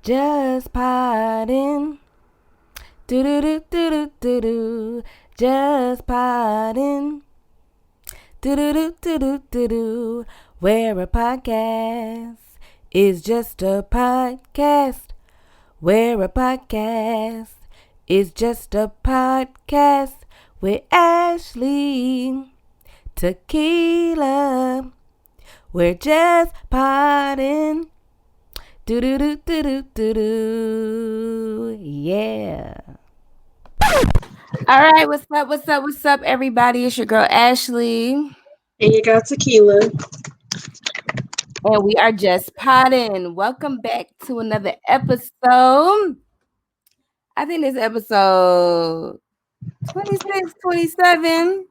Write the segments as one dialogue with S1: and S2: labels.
S1: Just Poddin. Do do do do do do do. Just Poddin. Do do do do do do do. Where a podcast is just a podcast. Where a podcast is just a podcast with Ashley, Tequila. We're just podding. Do do do do do do do. Yeah. All right, what's up, everybody? It's your girl Ashley,
S2: and you got Tequila,
S1: and we are just podding. Welcome back to another episode. I think this episode 26, 27.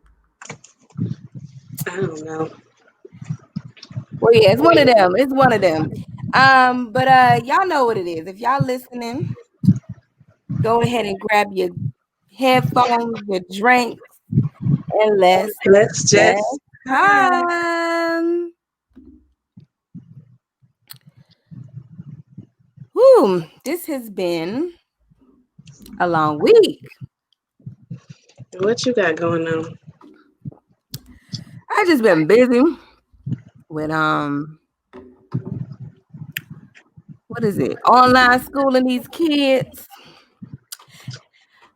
S2: I don't know.
S1: Well, yeah, it's one of them. It's one of them. But y'all know what it is. If y'all listening, go ahead and grab your headphones, your drinks, and let's just pod. Whew, this has been a long week.
S2: What you got going on?
S1: I just been busy with what is it? Online schooling these kids.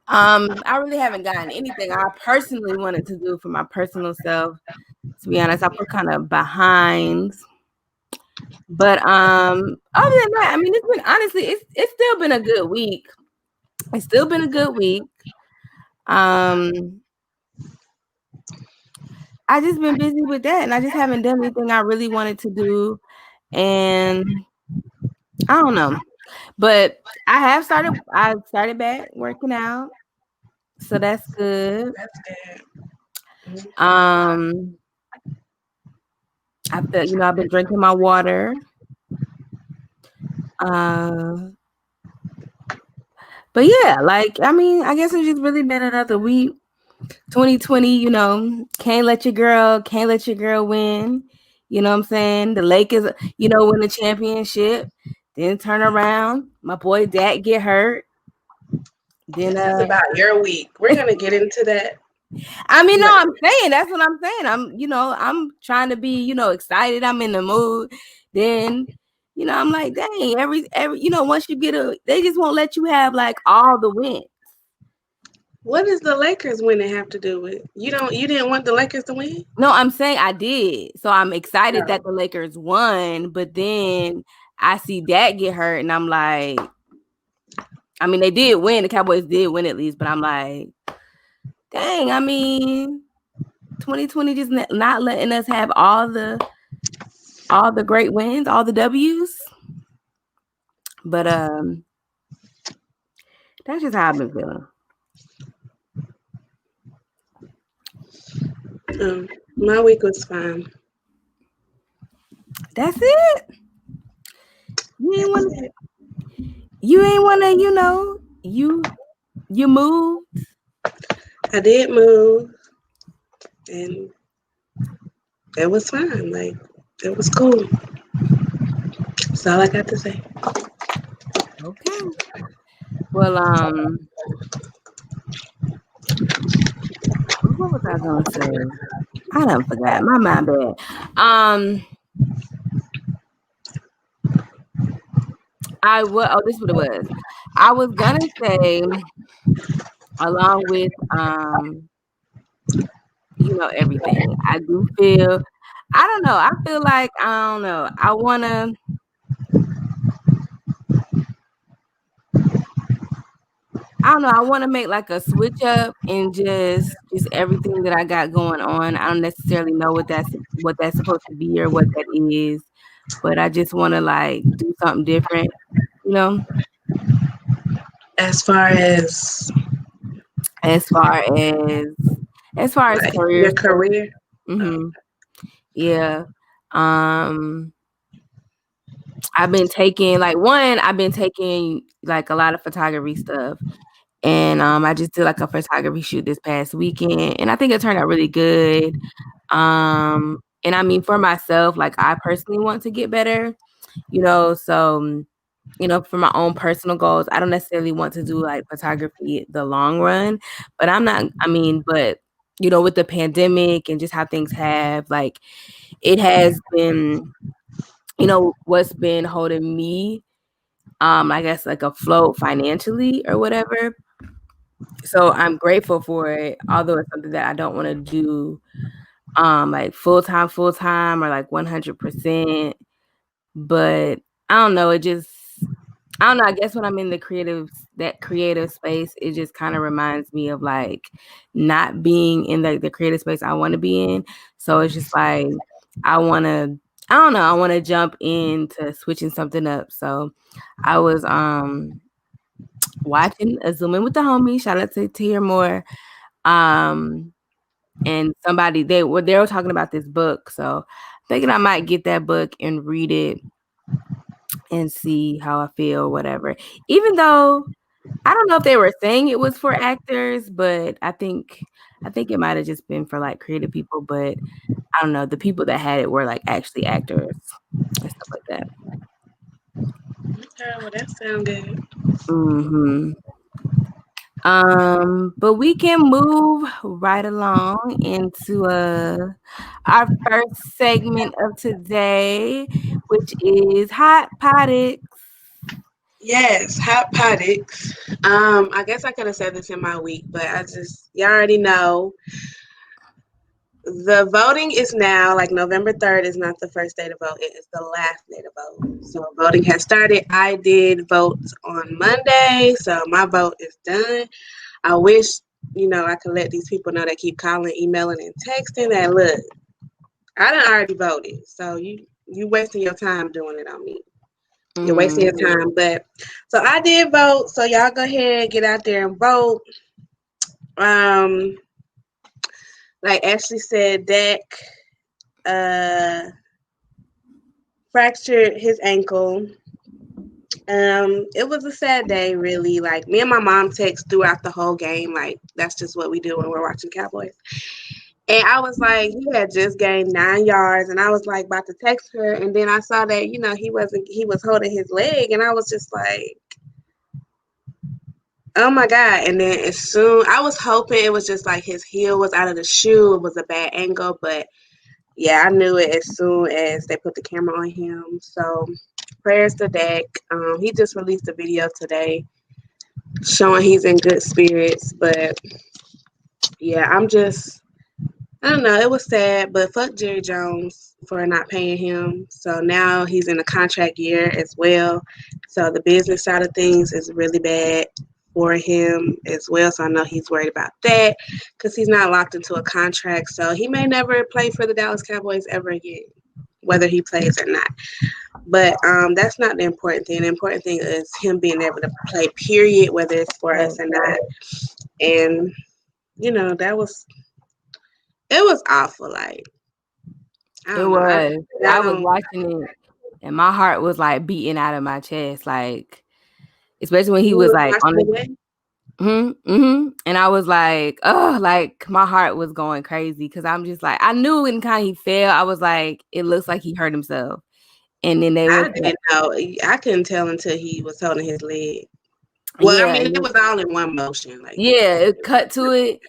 S1: I really haven't gotten anything I personally wanted to do for my personal self. To be honest, I put kind of behind. But other than that, I mean, it's been honestly, it's still been a good week. It's still been a good week. I just been busy with that, and I just haven't done anything I really wanted to do. And I don't know, but I started back working out, so that's good. I've been drinking my water. But yeah, I guess it's just really been another week. 2020, can't let your girl win. You know what I'm saying? The Lakers, win the championship. Then turn around, my boy Dak get hurt. Then
S2: that's about your week. We're gonna get into that.
S1: I mean, no, I'm saying that's what I'm saying. I'm trying to be, excited. I'm in the mood. Then, I'm like, dang, every once you get they just won't let you have all the wins.
S2: What does the Lakers winning have to do with? You didn't want the Lakers to win?
S1: No, I'm saying I did. So I'm excited that the Lakers won, but then I see Dak get hurt, and I'm like, I mean, they did win. The Cowboys did win at least, but I'm like, dang, I mean, 2020 just not letting us have all the great wins, all the W's. But that's just how I've been feeling.
S2: My week was fine.
S1: That's it. You ain't wanna, you moved.
S2: I did move, and it was fine. It was cool. That's all I got to say.
S1: Okay. Well, what was I gonna say? I done forgot. My mind bad. This is what it was. I was gonna say, along with everything. I do feel. I don't know. I feel like I don't know. I wanna. I don't know. I want to make a switch up in just everything that I got going on. I don't necessarily know what that's supposed to be or what that is, but I just want to do something different,
S2: As far as
S1: career.
S2: Your career.
S1: Mm-hmm. Yeah. I've been taking a lot of photography stuff. And I just did a photography shoot this past weekend, and I think it turned out really good. And I mean, for myself, I personally want to get better, so for my own personal goals. I don't necessarily want to do like photography the long run, but with the pandemic and just how things have, like, it has been, what's been holding me, I guess, like, afloat financially or whatever. So I'm grateful for it, although it's something that I don't want to do, like full time, or like 100%. But I don't know. I don't know. I guess when I'm in that creative space, it just kind of reminds me of like not being in the creative space I want to be in. So it's just like, I want to jump into switching something up. So I was watching a Zoom In with the Homie. Shout out to hear more. And somebody, they were talking about this book. So thinking I might get that book and read it and see how I feel, whatever. Even though I don't know if they were saying it was for actors, but I think it might have just been for like creative people. But I don't know. The people that had it were like actually actors and stuff like that.
S2: Okay, well, that sounds good.
S1: Mm-hmm. But we can move right along into our first segment of today, which is Hot Pod-icks.
S2: Yes, Hot Pod-icks. I guess I could have said this in my week, but y'all already know. The voting is now, like, November 3rd is not the first day to vote. It is the last day to vote. So voting has started. I did vote on Monday, so my vote is done. I wish, I could let these people know that keep calling, emailing, and texting that, look, I done already voted. So you wasting your time doing it on me. You're wasting your time. But so I did vote. So y'all go ahead, get out there and vote. Like Ashley said, Dak fractured his ankle. It was a sad day, really. Like, me and my mom text throughout the whole game. Like, that's just what we do when we're watching Cowboys. And I was like, he had just gained 9 yards, and I was like about to text her, and then I saw that, he was holding his leg, and I was just like, oh my God. And then I was hoping it was just like his heel was out of the shoe, it was a bad angle, but yeah, I knew it as soon as they put the camera on him. So prayers to Dak. He just released a video today showing he's in good spirits, but yeah, I don't know. It was sad, but fuck Jerry Jones for not paying him. So now he's in a contract year as well. So the business side of things is really bad for him as well. So I know he's worried about that because he's not locked into a contract. So he may never play for the Dallas Cowboys ever again, whether he plays or not. But that's not the important thing. The important thing is him being able to play, period, whether it's for us or not. And, it was awful. Like, I don't know.
S1: I was watching it, and my heart was like beating out of my chest, like, especially when he was like on the. And I was like, oh, like my heart was going crazy because I'm just like, I knew when kind of he fell, I was like, it looks like he hurt himself. And then
S2: I didn't know. I couldn't tell until he was holding his leg. Well, yeah, I mean, it was all in one motion. Like,
S1: yeah, it cut to it.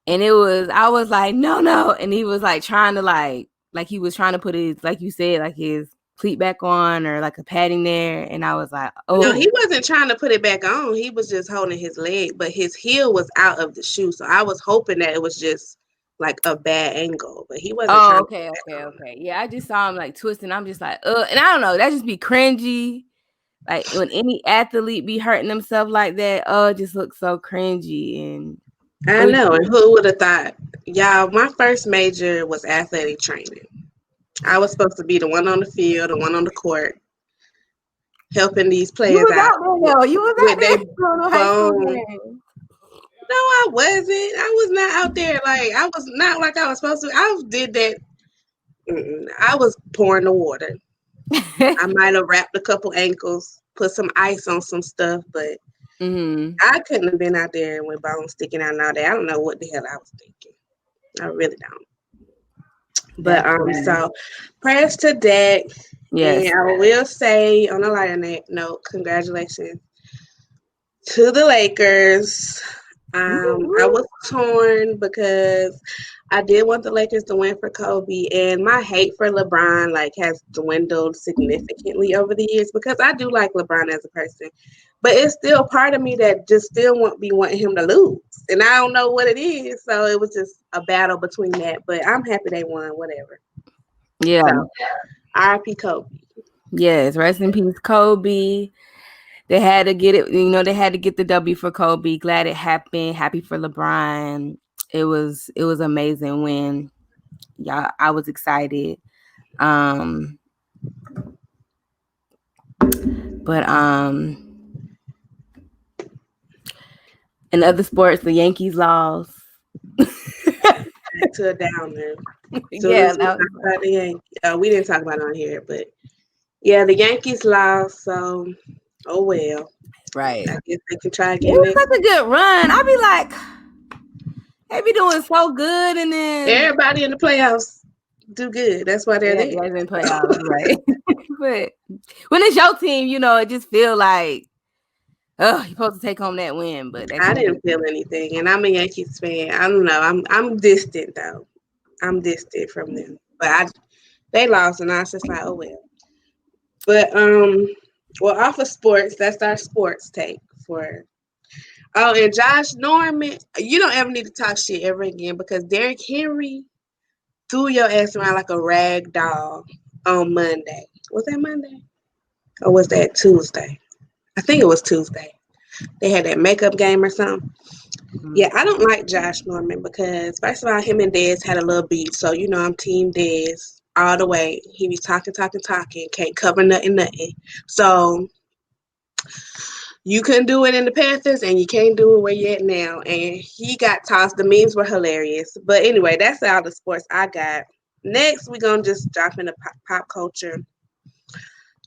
S1: And I was like, no. And he was like trying to like he was trying to put his, like you said, like his cleat back on or like a padding there. And I was like, oh.
S2: No, he wasn't trying to put it back on. He was just holding his leg, but his heel was out of the shoe. So I was hoping that it was just like a bad angle, but he wasn't trying
S1: to okay. Yeah, I just saw him like twisting. I'm just like, and I don't know. That just be cringy. Like when any athlete be hurting themselves like that, it just looks so cringy. And
S2: I know, and who would have thought? Y'all, my first major was athletic training. I was supposed to be the one on the field, the one on the court, helping these players out.
S1: You was out there.
S2: No, I wasn't. I was not out there. Like, I was not like I was supposed to. I did that. I was pouring the water. I might have wrapped a couple ankles, put some ice on some stuff, but I couldn't have been out there with bones sticking out and all that. I don't know what the hell I was thinking. I really don't. But so prayers to that.
S1: Yes.
S2: And I will say on a lighter note, congratulations to the Lakers. I was torn because I did want the Lakers to win for Kobe, and my hate for LeBron has dwindled significantly over the years because I do like LeBron as a person, but it's still part of me that just still wanting him to lose, and I don't know what it is. So it was just a battle between that. But I'm happy they won. Whatever.
S1: Yeah.
S2: So, R.I.P. Kobe.
S1: Yes. Rest in peace, Kobe. They had to get it. They had to get the W for Kobe. Glad it happened. Happy for LeBron. It was amazing when I was excited. But in other sports, the Yankees lost.
S2: To a downer. Soon
S1: Yeah,
S2: as we talk about the Yankees, we didn't talk about it on here, but yeah, the Yankees lost. So, oh well.
S1: right.
S2: I guess they can try
S1: It
S2: again
S1: was
S2: next.
S1: such a good run. I be like, they be doing so good, and then
S2: Everybody in the playoffs do good. That's why they're there.
S1: guys in playoffs, right? But when it's your team, it just feel like, oh, you're supposed to take home that win, but
S2: I didn't feel anything, and I'm a Yankees fan. I don't know. I'm distant though. I'm distant from them, but they lost, and I was just like, oh well. But well, off of sports, that's our sports take for. Oh, and Josh Norman, you don't ever need to talk shit ever again because Derrick Henry threw your ass around like a rag doll on Monday. Was that Monday? Or was that Tuesday? I think it was Tuesday. They had that makeup game or something.
S1: Mm-hmm.
S2: Yeah, I don't like Josh Norman because first of all, him and Dez had a little beat. So, I'm Team Dez all the way. He was talking, can't cover nothing. So you couldn't do it in the Panthers and you can't do it where you're at now. And he got tossed. The memes were hilarious. But anyway, that's all the sports I got. Next, we're going to just drop into pop culture.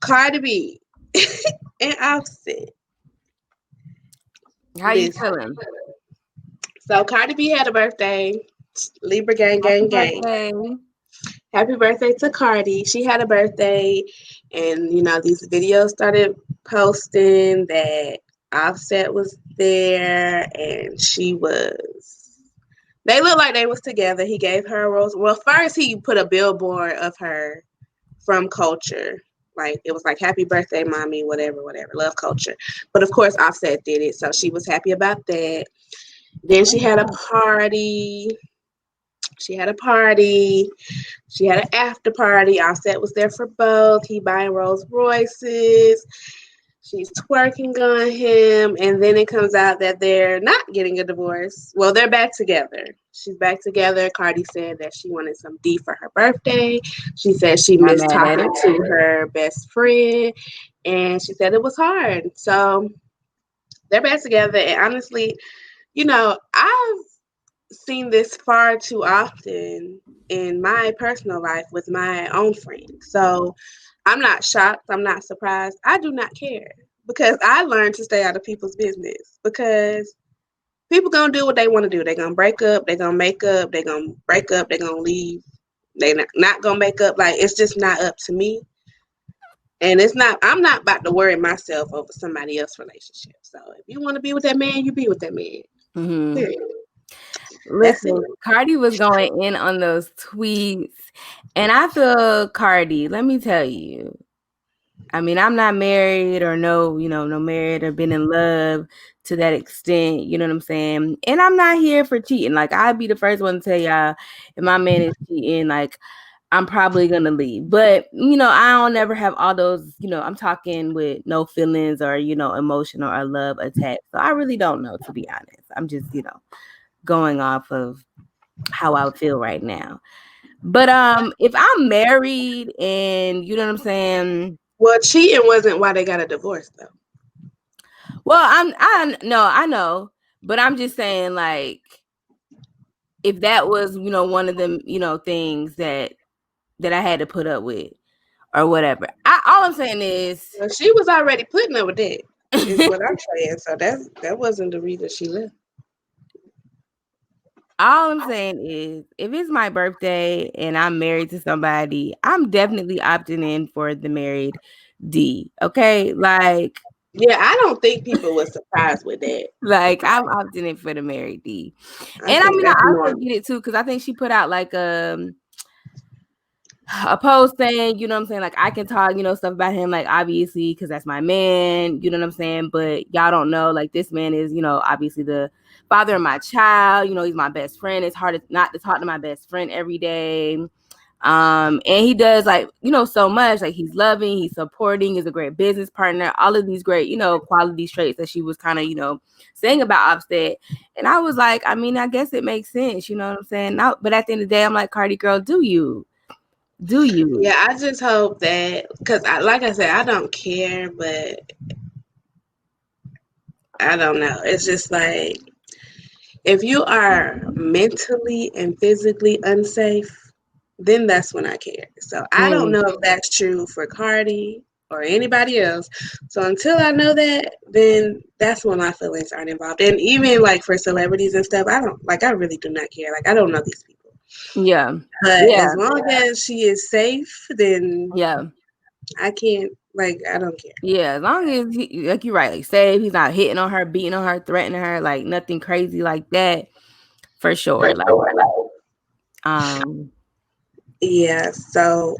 S2: Cardi B and Offset.
S1: How you feeling?
S2: So Cardi B had a birthday. Libra gang, gang, gang. Happy birthday to Cardi. She had a birthday, and these videos started posting that Offset was there, and they looked like they was together. He gave her a rose. Well, first he put a billboard of her from Culture. Like it was like happy birthday, mommy, whatever, love Culture. But of course Offset did it, so she was happy about that. Then she had a party. She had an after party. Offset was there for both. He buying Rolls Royces. She's twerking on him. And then it comes out that they're not getting a divorce. Well, they're back together. She's back together. Cardi said that she wanted some D for her birthday. She said she missed talking to her best friend. And she said it was hard. So they're back together. And honestly, I've seen this far too often in my personal life with my own friends. So I'm not shocked. I'm not surprised. I do not care because I learned to stay out of people's business because people going to do what they want to do. They're going to break up. They're going to make up. They're going to break up. They're going to leave. They're not going to make up. Like, it's just not up to me. And I'm not about to worry myself over somebody else's relationship. So if you want to be with that man, you be with that man.
S1: Mm-hmm.
S2: Period.
S1: Listen, Cardi was going in on those tweets, and I feel Cardi. Let me tell you, I mean, I'm not married or no married or been in love to that extent. You know what I'm saying? And I'm not here for cheating. Like, I'd be the first one to tell y'all if my man is cheating, like, I'm probably gonna leave. But I don't ever have all those. I'm talking with no feelings or emotional or love attached. So I really don't know, to be honest. I'm just going off of how I feel right now. But if I'm married and you know what I'm saying.
S2: Well, cheating wasn't why they got a divorce though.
S1: Well, I know, but I'm just saying, like, if that was one of them things that I had to put up with or whatever. All I'm saying is,
S2: well, she was already putting up with that. Is what I'm saying. So that wasn't the reason she left.
S1: All I'm saying is, if it's my birthday and I'm married to somebody, I'm definitely opting in for the married D. Okay,
S2: Yeah, I don't think people were surprised with that.
S1: I'm opting in for the married D.
S2: I
S1: And I
S2: think
S1: mean, I
S2: that's
S1: also
S2: normal.
S1: get it too, because I think she put out like a post saying, you know what I'm saying, like, I can talk, stuff about him, like, obviously, because that's my man, you know what I'm saying, but y'all don't know, like, this man is, obviously the father of my child, he's my best friend. It's hard not to talk to my best friend every day. And he does, like, so much, like, he's loving, he's supporting, he's a great business partner, all of these great, quality traits that she was kind of, saying about Offset. And I was like, I mean, I guess it makes sense, you know what I'm saying? But at the end of the day, I'm like, Cardi girl, do you?
S2: Yeah, I just hope that, because like I said, I don't care, but I don't know. It's just like, if you are mentally and physically unsafe, then that's when I care. So I don't know if that's true for Cardi or anybody else. So until I know that, then that's when my feelings aren't involved. And even like for celebrities and stuff, I really do not care. Like, I don't know these people.
S1: Yeah.
S2: But as long as she is safe, then
S1: Yeah.
S2: I can't, I don't care.
S1: Yeah, as long as he, like you're right, like safe, he's not hitting on her, beating on her, threatening her, like nothing crazy like that, for sure. Um,
S2: Yeah, so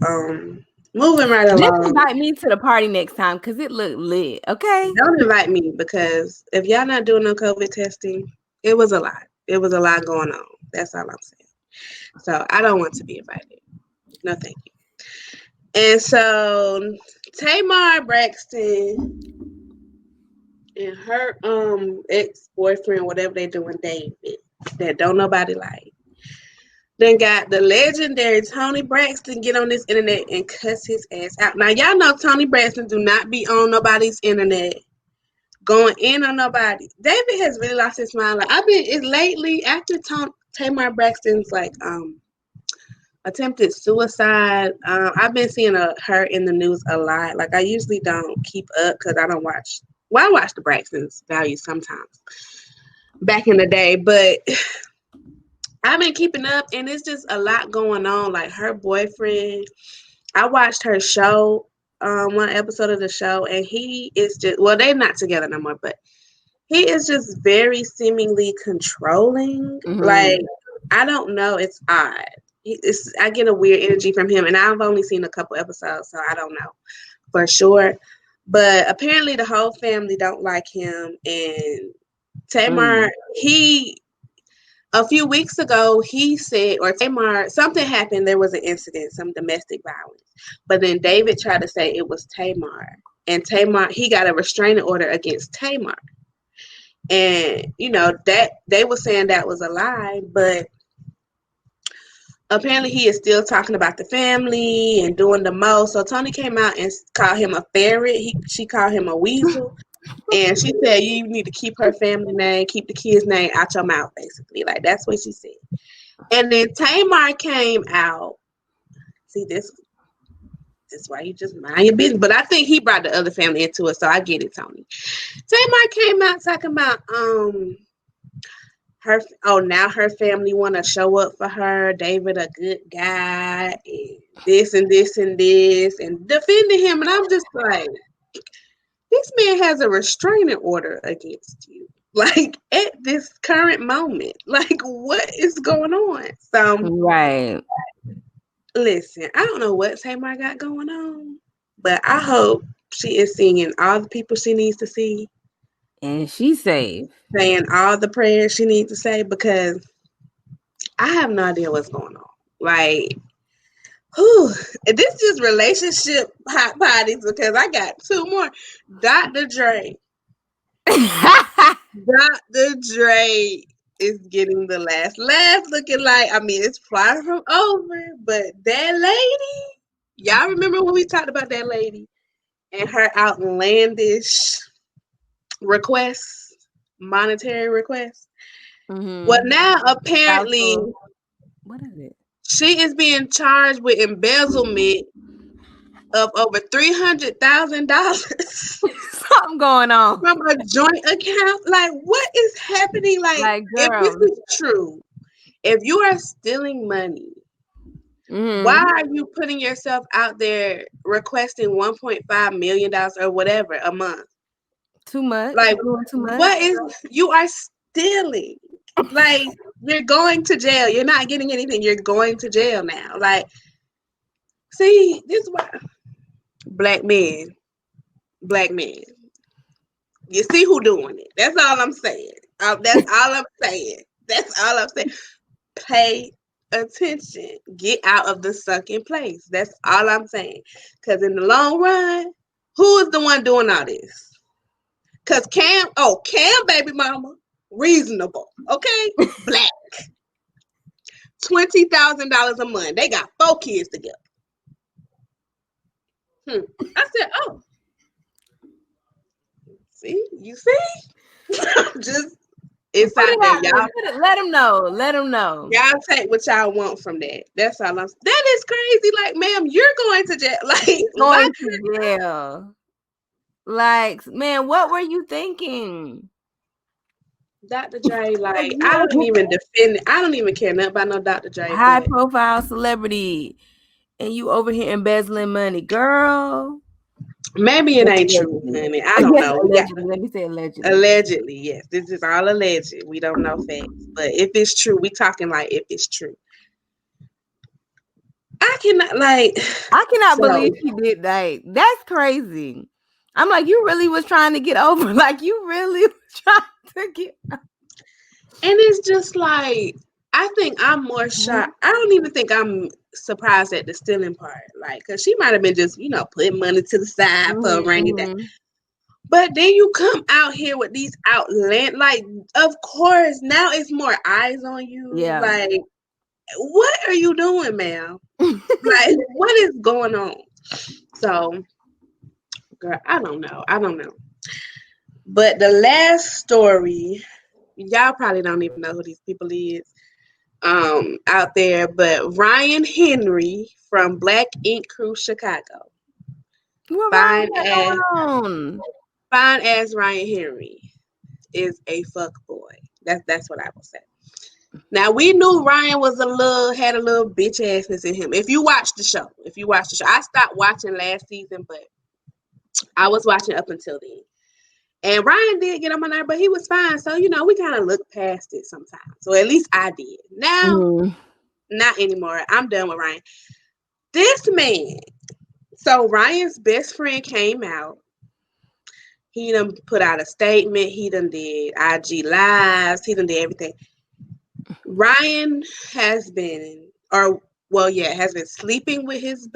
S2: moving right
S1: just
S2: along.
S1: invite me to the party next time because it looked lit. Okay.
S2: Don't invite me, because if y'all not doing no COVID testing, it was a lot. It was a lot going on. That's all I'm saying. So I don't want to be invited. No, thank you. And so Tamar Braxton and her ex-boyfriend, whatever they doing, David, that don't nobody like. Then got the legendary Tony Braxton get on this internet and cuss his ass out. Now y'all know Tony Braxton do not be on nobody's internet going in on nobody. David has really lost his mind. Like, it's lately after Tamar Braxton's attempted suicide. I've been seeing her in the news a lot. Like, I usually don't keep up because I don't watch. Well, I watch the Braxton's values sometimes back in the day, but I've been keeping up, and it's just a lot going on. Like, her boyfriend, I watched her show, one episode of the show, and he is just, well, they're not together no more, but he is just very seemingly controlling. Like, I don't know. It's odd. I get a weird energy from him, and I've only seen a couple episodes, so I don't know for sure. But apparently, the whole family don't like him. And Tamar, a few weeks ago, he said, or Tamar, something happened. There was an incident, some domestic violence. But then David tried to say it was Tamar, and Tamar, he got a restraining order against Tamar. And that they were saying that was a lie, but apparently he is still talking about the family and doing the most. So Tony came out and called him a ferret. She called him a weasel, and she said you need to keep her family name, keep the kid's name out your mouth, basically. Like, that's what she said. And then Tamar came out. See, this is why you just mind your business. But I think he brought the other family into it, so I get it, Tony. Tamar came out talking about now her family want to show up for her. David a good guy, and this and this and this, and defending him. And I'm just like, this man has a restraining order against you, like, at this current moment. Like, what is going on? So,
S1: Right.
S2: listen, I don't know what Tamar got going on, but I hope she is singing all the people she needs to see,
S1: And she's safe.
S2: saying all the prayers she needs to say, because I have no idea what's going on. Like, whew, this is just relationship hot potties, because I got two more. Dr. Dre. Dr. Dre is getting the last laugh, looking like, I mean, it's far from over, but that lady, y'all remember when we talked about that lady and her outlandish requests, monetary requests? Well, now apparently,
S1: what is it?
S2: she is being charged with embezzlement of over $300,000
S1: Something going on.
S2: from a joint account. Like, what is happening? Like, if this
S1: girl,
S2: is true, If you are stealing money, why are you putting yourself out there requesting $1.5 million or whatever a month?
S1: Too much.
S2: Like,
S1: Too much.
S2: what is, you are stealing. Like, you're going to jail. You're not getting anything. You're going to jail now. Like, see, this is why black men. You see who doing it. That's all I'm saying. That's all I'm saying. That's all I'm saying. Pay attention. Get out of the sunken place. That's all I'm saying. Because in the long run, who is the one doing all this? Because Cam, baby mama, reasonable. Okay? Black. $20,000 a month. They got 4 kids together. I said, oh. See? You see? Just, it's out there, y'all.
S1: Let them know. Let them know.
S2: Y'all take what y'all want from that. That's all I'm saying. That is crazy. Like, ma'am, you're going to jail. Like,
S1: going to jail. Like, man, what were you thinking?
S2: Dr. Dre, like, I don't even defend it. I don't even care nothing about no Dr. Dre.
S1: High profile celebrity. And you over here embezzling money, girl.
S2: Maybe it ain't true, honey. I don't know.
S1: Allegedly. Let me say allegedly.
S2: Allegedly, yes. This is all alleged. We don't know facts. But if it's true, we talking like if it's true. I cannot
S1: believe she did that. That's crazy. I'm like, you really was trying to get over. Like, you really was trying to get over.
S2: And it's just like, I think I'm more shocked. I don't even think I'm surprised at the stealing part. Like, because she might have been just, putting money to the side for a rainy day. But then you come out here with these like, of course, now it's more eyes on you.
S1: Yeah.
S2: Like, what are you doing, ma'am? Like, what is going on? So, girl, I don't know. But the last story, y'all probably don't even know who these people is out there, but Ryan Henry from Black Ink Crew Chicago. Fine as Ryan Henry is a fuck boy. That's what I will say. Now, we knew Ryan had a little bitch assness in him. If you watch the show, I stopped watching last season, but I was watching up until then. And Ryan did get on my nerve, but he was fine. So, we kind of look past it sometimes. So at least I did. Now, not anymore. I'm done with Ryan. This man, so Ryan's best friend came out. He done put out a statement. He done did IG lives. He done did everything. Ryan has been sleeping with his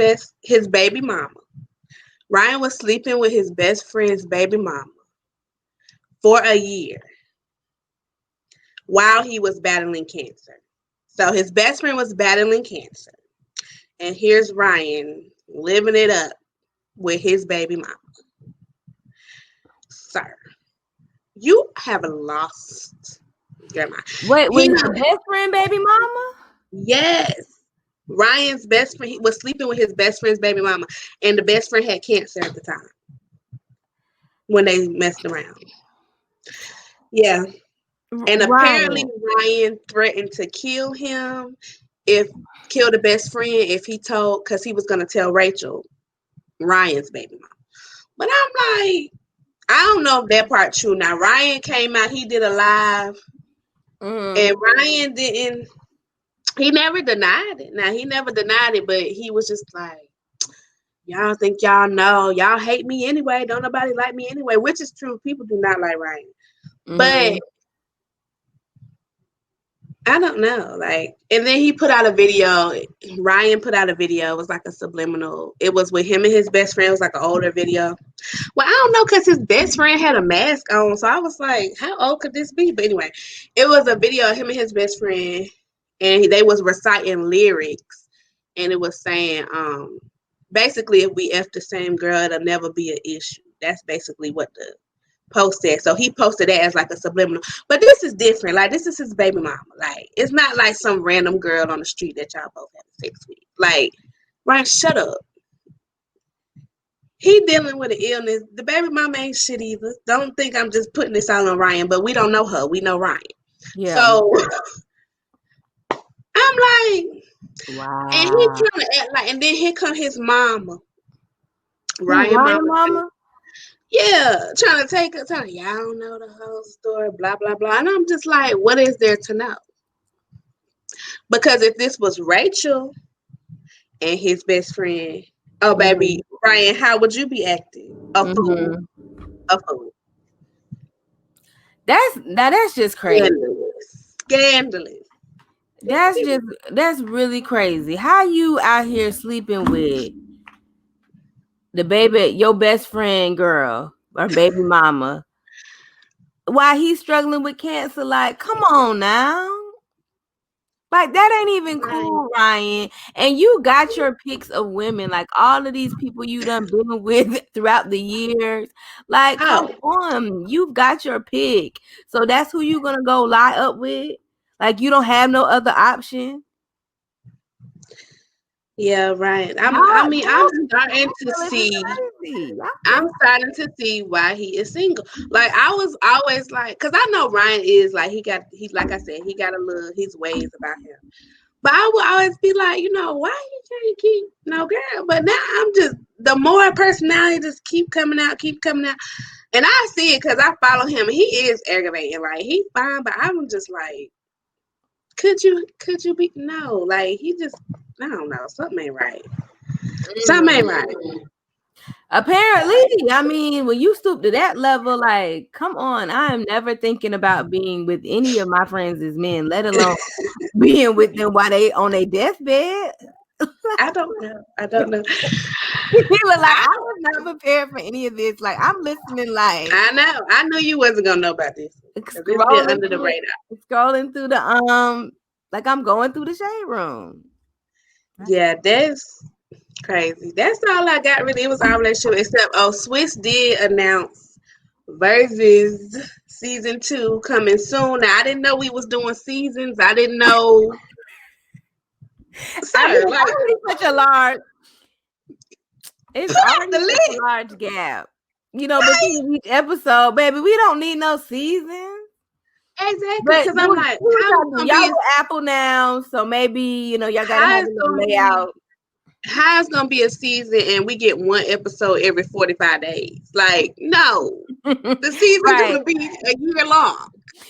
S2: baby mama. Ryan was sleeping with his best friend's baby mama for a year while he was battling cancer. So his best friend was battling cancer. And here's Ryan living it up with his baby mama. Sir, you have lost your mind.
S1: Wait, with his best friend baby mama?
S2: Yes. Ryan's best friend, he was sleeping with his best friend's baby mama. And the best friend had cancer at the time when they messed around. Yeah. And apparently Ryan threatened to kill him, kill the best friend if he told, because he was going to tell Rachel, Ryan's baby mama. But I'm like, I don't know if that part true. Now, Ryan came out, he did a live, and Ryan he never denied it. Now, he never denied it, but he was just like, y'all think y'all know, y'all hate me anyway, don't nobody like me anyway, which is true. People do not like Ryan. But I don't know, like, and then he put out a video. Ryan put out a video. It was like a subliminal. It was with him and his best friend. It was like an older video. Well, I don't know, because his best friend had a mask on, so I was like, how old could this be? But anyway, it was a video of him and his best friend, and they was reciting lyrics, and it was saying, basically, if we F the same girl, it'll never be an issue. That's basically what the post said. So he posted that as like a subliminal. But this is different. Like, this is his baby mama. Like, it's not like some random girl on the street that y'all both have sex with. Like, Ryan, shut up. He dealing with an illness. The baby mama ain't shit either. Don't think I'm just putting this all on Ryan, but we don't know her. We know Ryan. Yeah. So I'm like, and he
S1: Wow.
S2: trying to act like, and then here come his mama,
S1: Who,
S2: Ryan
S1: Ryan
S2: mama.
S1: mama?
S2: Yeah, trying to take her, telling y'all don't know the whole story, blah blah blah. And I'm just like, what is there to know? Because if this was Rachel and his best friend, oh baby,
S1: Mm-hmm.
S2: Ryan, how would you be acting? A fool,
S1: Mm-hmm.
S2: a fool,
S1: That's just crazy.
S2: scandalous.
S1: That's really crazy. How you out here sleeping with the baby, your best friend girl or baby mama, while he's struggling with cancer? Like, come on now. Like, that ain't even
S2: Right.
S1: cool, Ryan. And you got your picks of women, like all of these people you done been with throughout the years. Like, come
S2: Oh,
S1: on, you've got your pick. So that's who you gonna go lie up with? Like, you don't have no other option.
S2: yeah, right. I
S1: Y'all,
S2: mean, I'm starting to
S1: living
S2: see.
S1: crazy. Y'all
S2: I'm starting to see why he is single. Like I was always like, cause I know Ryan is like he like I said, he got a little his ways about him. But I would always be like, why you can't keep no girl? But now I'm just the more personality just keep coming out, and I see it because I follow him. And he is aggravating, like he's fine, but I'm just like, could you be no? Like he just I don't know, something ain't right. Something ain't right.
S1: Apparently, I mean, when you stoop to that level, like, come on, I am never thinking about being with any of my friends as men, let alone being with them while they on their deathbed.
S2: I don't know. I don't know.
S1: He was like, I was not prepared for any of this. Like, I'm listening, like
S2: I know. I knew you wasn't gonna know about this because it's been
S1: scrolling
S2: under the
S1: through,
S2: radar.
S1: scrolling through the like I'm going through the shade room.
S2: Yeah, that's crazy. That's all I got. Really, it was our relationship. Except, Swiss did announce Versus season 2 coming soon. Now, I didn't know we was doing seasons. I didn't know,
S1: I
S2: sir.
S1: mean,
S2: Like
S1: it's
S2: put out
S1: already
S2: the
S1: such
S2: list,
S1: a large gap,
S2: right?
S1: between each episode, baby. We don't need no season.
S2: Exactly.
S1: But
S2: Because I'm like, how it's gonna
S1: y'all
S2: be?
S1: with Apple now, so maybe y'all gotta
S2: How
S1: have
S2: it's
S1: a little
S2: gonna be?
S1: layout.
S2: How it's gonna be a season and we get one episode every 45 days? Like, no. The season
S1: Right.
S2: gonna be a year long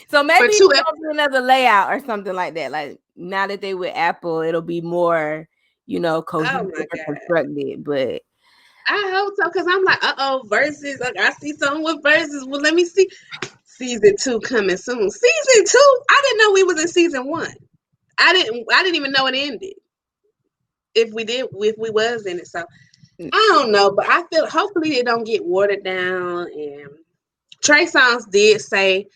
S1: So
S2: for
S1: maybe
S2: two
S1: it's gonna
S2: episodes.
S1: be another layout or something like that. Like now that they with Apple, it'll be more,
S2: Oh
S1: cohesive
S2: my
S1: and
S2: god.
S1: constructed. But
S2: I hope so because I'm like, verses. Like I see something with verses. Well, let me see. Season 2 coming soon. Season 2? I didn't know we was in season 1. I didn't even know it ended. If we was in it. So I don't know, but I feel hopefully it don't get watered down. And Trey Songz did say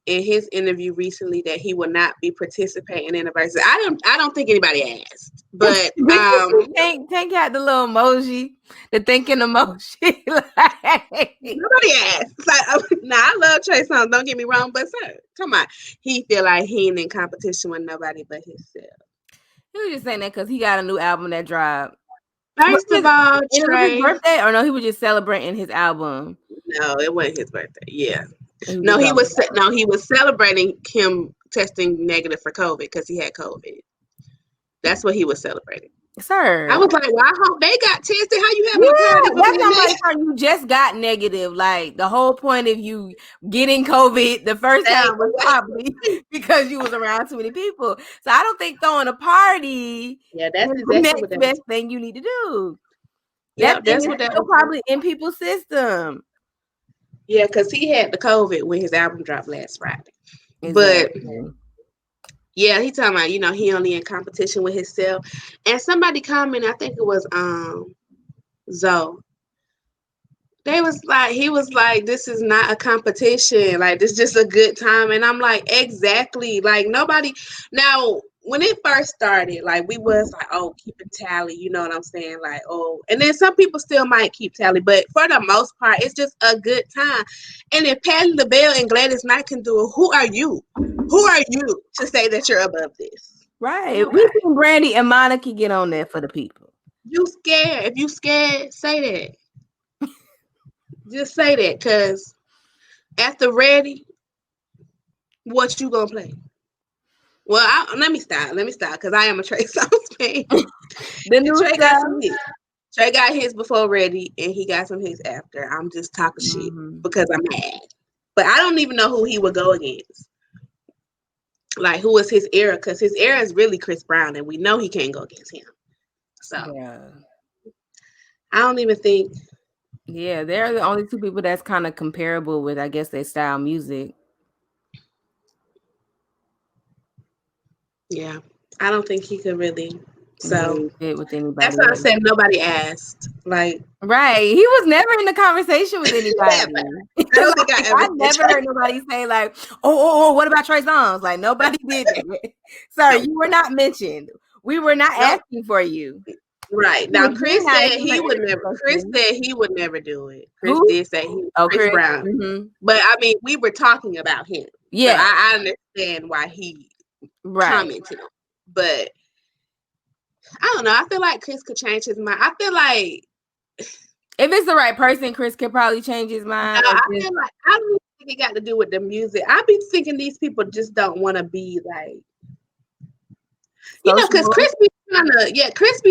S2: in his interview recently that he will not be participating in the verses. I don't think anybody asked, but
S1: did you see Tank had the little emoji, the thinking emoji? Like,
S2: nobody asked. It's like, now I love Trey Songz. Don't get me wrong, but sir, come on, he feel like he ain't in competition with nobody but himself.
S1: he was just saying that because he got a new album that dropped.
S2: First of all,
S1: And it was his
S2: Trey,
S1: birthday, or no? He was just celebrating his album.
S2: no, it wasn't his birthday. Yeah,
S1: And
S2: no,
S1: just
S2: he was celebrating him testing negative for COVID because he had COVID. That's what he was celebrating. I
S1: sir.
S2: was like, well, I hope they got tested. How you having a
S1: Yeah,
S2: party for
S1: that's
S2: being
S1: not like,
S2: negative?
S1: sir, you just got negative. Like the whole point of you getting COVID the first time was probably because you was around too many people. So I don't think throwing a party
S2: Yeah,
S1: is
S2: that's
S1: the
S2: exactly what
S1: next
S2: that was.
S1: best thing you need to do.
S2: Yeah,
S1: That thing
S2: that's
S1: is
S2: what that
S1: still
S2: was.
S1: probably in people's system.
S2: Yeah, because he had the COVID when his album dropped last Friday. But
S1: Exactly.
S2: yeah, he talking about, he only in competition with himself. And somebody commented, I think it was Zoe. He was like, this is not a competition. Like, this is just a good time. And I'm like, exactly. Like, nobody. Now, when it first started, like, we was like, oh, keep a tally. You know what I'm saying? Like, oh. And then some people still might keep tally. But for the most part, it's just a good time. And if Patti LaBelle and Gladys Knight can do it, who are you? Who are you to say that you're above this?
S1: Right. We
S2: Nobody.
S1: think Brandy and Monica get on there for the people.
S2: You scared. If you scared, say that. Just say that. Because after Ready, what you gonna play? Well, let me stop because I am a Trey Songz fan.
S1: The new
S2: Trey
S1: stuff.
S2: got some hits. Trey got his before Ready, and he got some hits after. I'm just talking shit because I'm mad. But I don't even know who he would go against. Like, who is his era? Because his era is really Chris Brown, and we know he can't go against him. So,
S1: yeah.
S2: I don't even think.
S1: Yeah, they're the only two people that's kind of comparable with, I guess, their style music.
S2: Yeah, I don't think he could really. So
S1: fit with anybody.
S2: That's what I said. Nobody asked. Like,
S1: right, he was never in the conversation with anybody.
S2: I don't think I
S1: never heard nobody say like, "Oh, what about Trey Songz?" Like nobody did that. Sorry, you were not mentioned. We were not asking for you.
S2: Right now, Chris said he would never. Chris said he would never do it. Chris did say he. Chris Brown. Mm-hmm. But I mean, we were talking about him. Yeah, so I understand why he commented. But I don't know. I feel like Chris could change his mind. I feel like
S1: if it's the right person, Chris could probably change his mind.
S2: No, I feel like I don't think it got to do with the music. I be thinking these people just don't want to be like, you know, because Chris be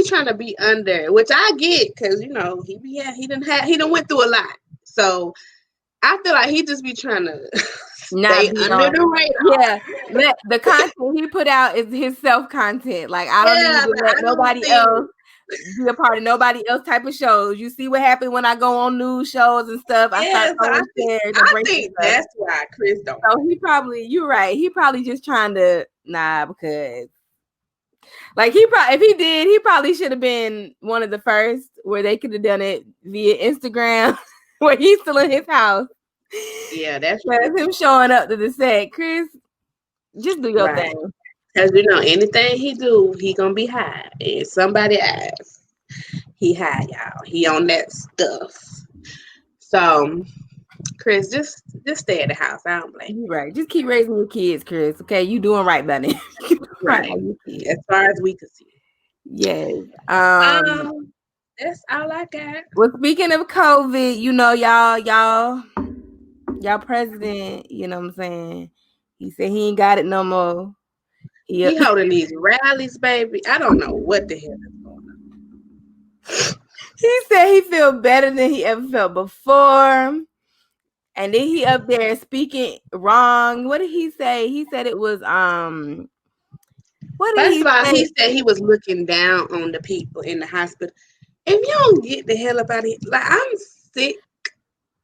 S2: trying to be under, which I get, because you know he done went through a lot, so I feel like he just be trying to stay under the radar.
S1: Yeah, the content he put out is his self content. Like I don't need to let nobody else be a part of nobody else type of shows. You see what happened when I go on news shows and stuff. I
S2: think that's why Chris don't.
S1: So you're right. He probably just trying to because like he probably should have been one of the first where they could have done it via Instagram where he's still in his house.
S2: Yeah, that's
S1: him showing up to the set. Chris, just do your thing.
S2: Because you know, anything he do, he gonna be high. And somebody asks, he high, y'all. He on that stuff. So, Chris, just stay at the house. I don't blame you.
S1: Right. Just keep raising your kids, Chris. Okay, you doing right, buddy.
S2: Right. As far as we can see.
S1: Yes.
S2: That's all I got.
S1: Well, speaking of COVID, you know, y'all president, you know what I'm saying? He said he ain't got it no more.
S2: He holding these rallies, baby. I don't know what the hell is going on.
S1: He said he feel better than he ever felt before. And then he up there speaking wrong. What did he say? He said it was
S2: First of all, he said he was looking down on the people in the hospital. If you don't get the hell up out of here, like I'm sick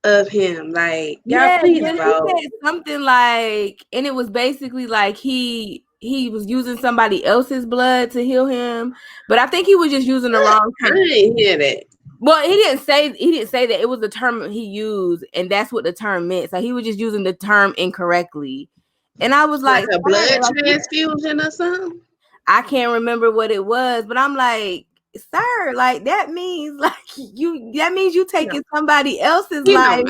S2: of him. Like, y'all please vote.
S1: He said something like, and it was basically like he was using somebody else's blood to heal him, but I think he was just using the wrong term.
S2: I didn't hear that.
S1: Well, he didn't say that. It was the term he used, and that's what the term meant. So he was just using the term incorrectly. And I was like
S2: a blood transfusion or something?
S1: I can't remember what it was, but I'm like, sir, like that means you taking somebody else's life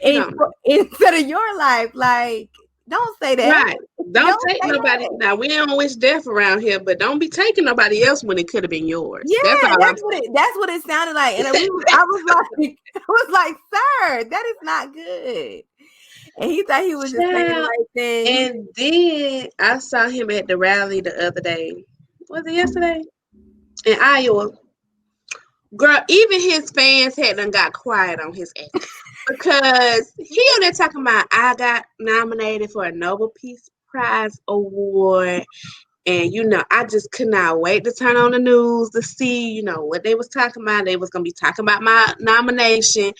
S1: instead of your life. Like, don't say that.
S2: Right. Don't take nobody. Now we don't wish death around here, but don't be taking nobody else when it could have been yours.
S1: Yeah, that's what it sounded like. And I was like, sir, that is not good. And he thought he was just saying the right thing.
S2: And then I saw him at the rally the other day. Was it yesterday? In Iowa. Girl, even his fans had done got quiet on his ass. Because he on there talking about, I got nominated for a Nobel Peace Prize award. And, you know, I just could not wait to turn on the news to see, you know, what they was talking about. They was going to be talking about my nomination.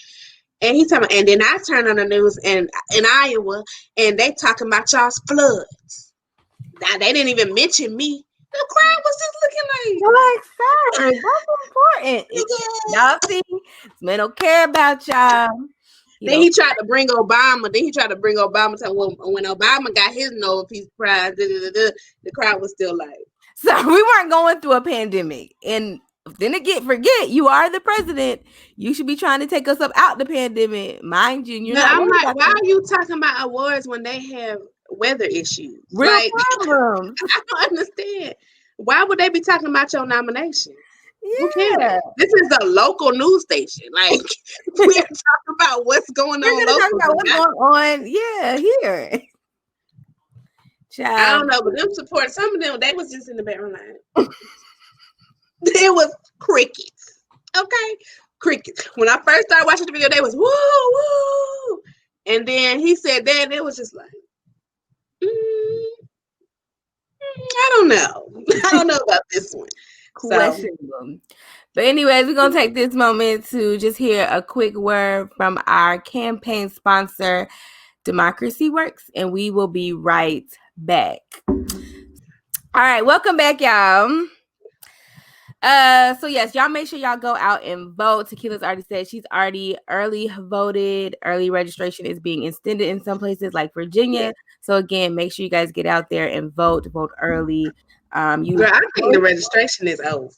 S2: And he talking, and then I turned on the news in Iowa, and they talking about y'all's floods. Now, they didn't even mention me. The crowd was just looking
S1: like, sir, that's important. Y'all see, man don't care about y'all.
S2: Then he tried to bring Obama. To when Obama got his Nobel Peace Prize. The crowd was still like.
S1: So we weren't going through a pandemic, and then forget you are the president. You should be trying to take us up out the pandemic, mind you.
S2: I'm like, why are you talking about awards when they have weather issues?
S1: Real problems.
S2: I don't understand. Why would they be talking about your nomination? Yeah. Who cares? This is a local news station. Like we're talking about what's going on.
S1: Talking about what's going on. Yeah, here.
S2: I don't know, but them support some of them. They was just in the background line. It was crickets. Okay, crickets. When I first started watching the video, they was woo woo, and then he said that, and it was just like, I don't know. I don't know about this one.
S1: Questionable. But anyways, we're going to take this moment to just hear a quick word from our campaign sponsor, Democracy Works, and we will be right back. All right, welcome back, y'all. So yes, y'all make sure y'all go out and vote. Tequila's already said she's already early voted. Early registration is being extended in some places like Virginia. Yeah. So again, make sure you guys get out there and vote early.
S2: Girl, I think the registration is over.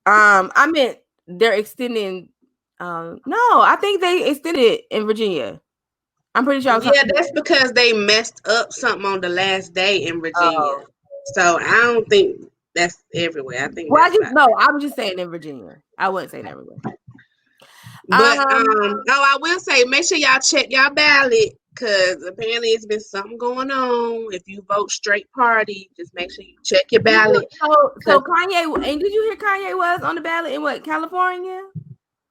S1: I meant they're extending. No, I think they extended it in Virginia. I'm pretty sure.
S2: Yeah, that's because they messed up something on the last day in Virginia. So I don't think that's everywhere. I think.
S1: Well, I'm just saying in Virginia. I wouldn't say everywhere.
S2: But I will say, make sure y'all check y'all ballot, because apparently it's been something going on. If you vote straight party, just make sure you check your ballot.
S1: So Kanye, and did you hear Kanye was on the ballot in what, California?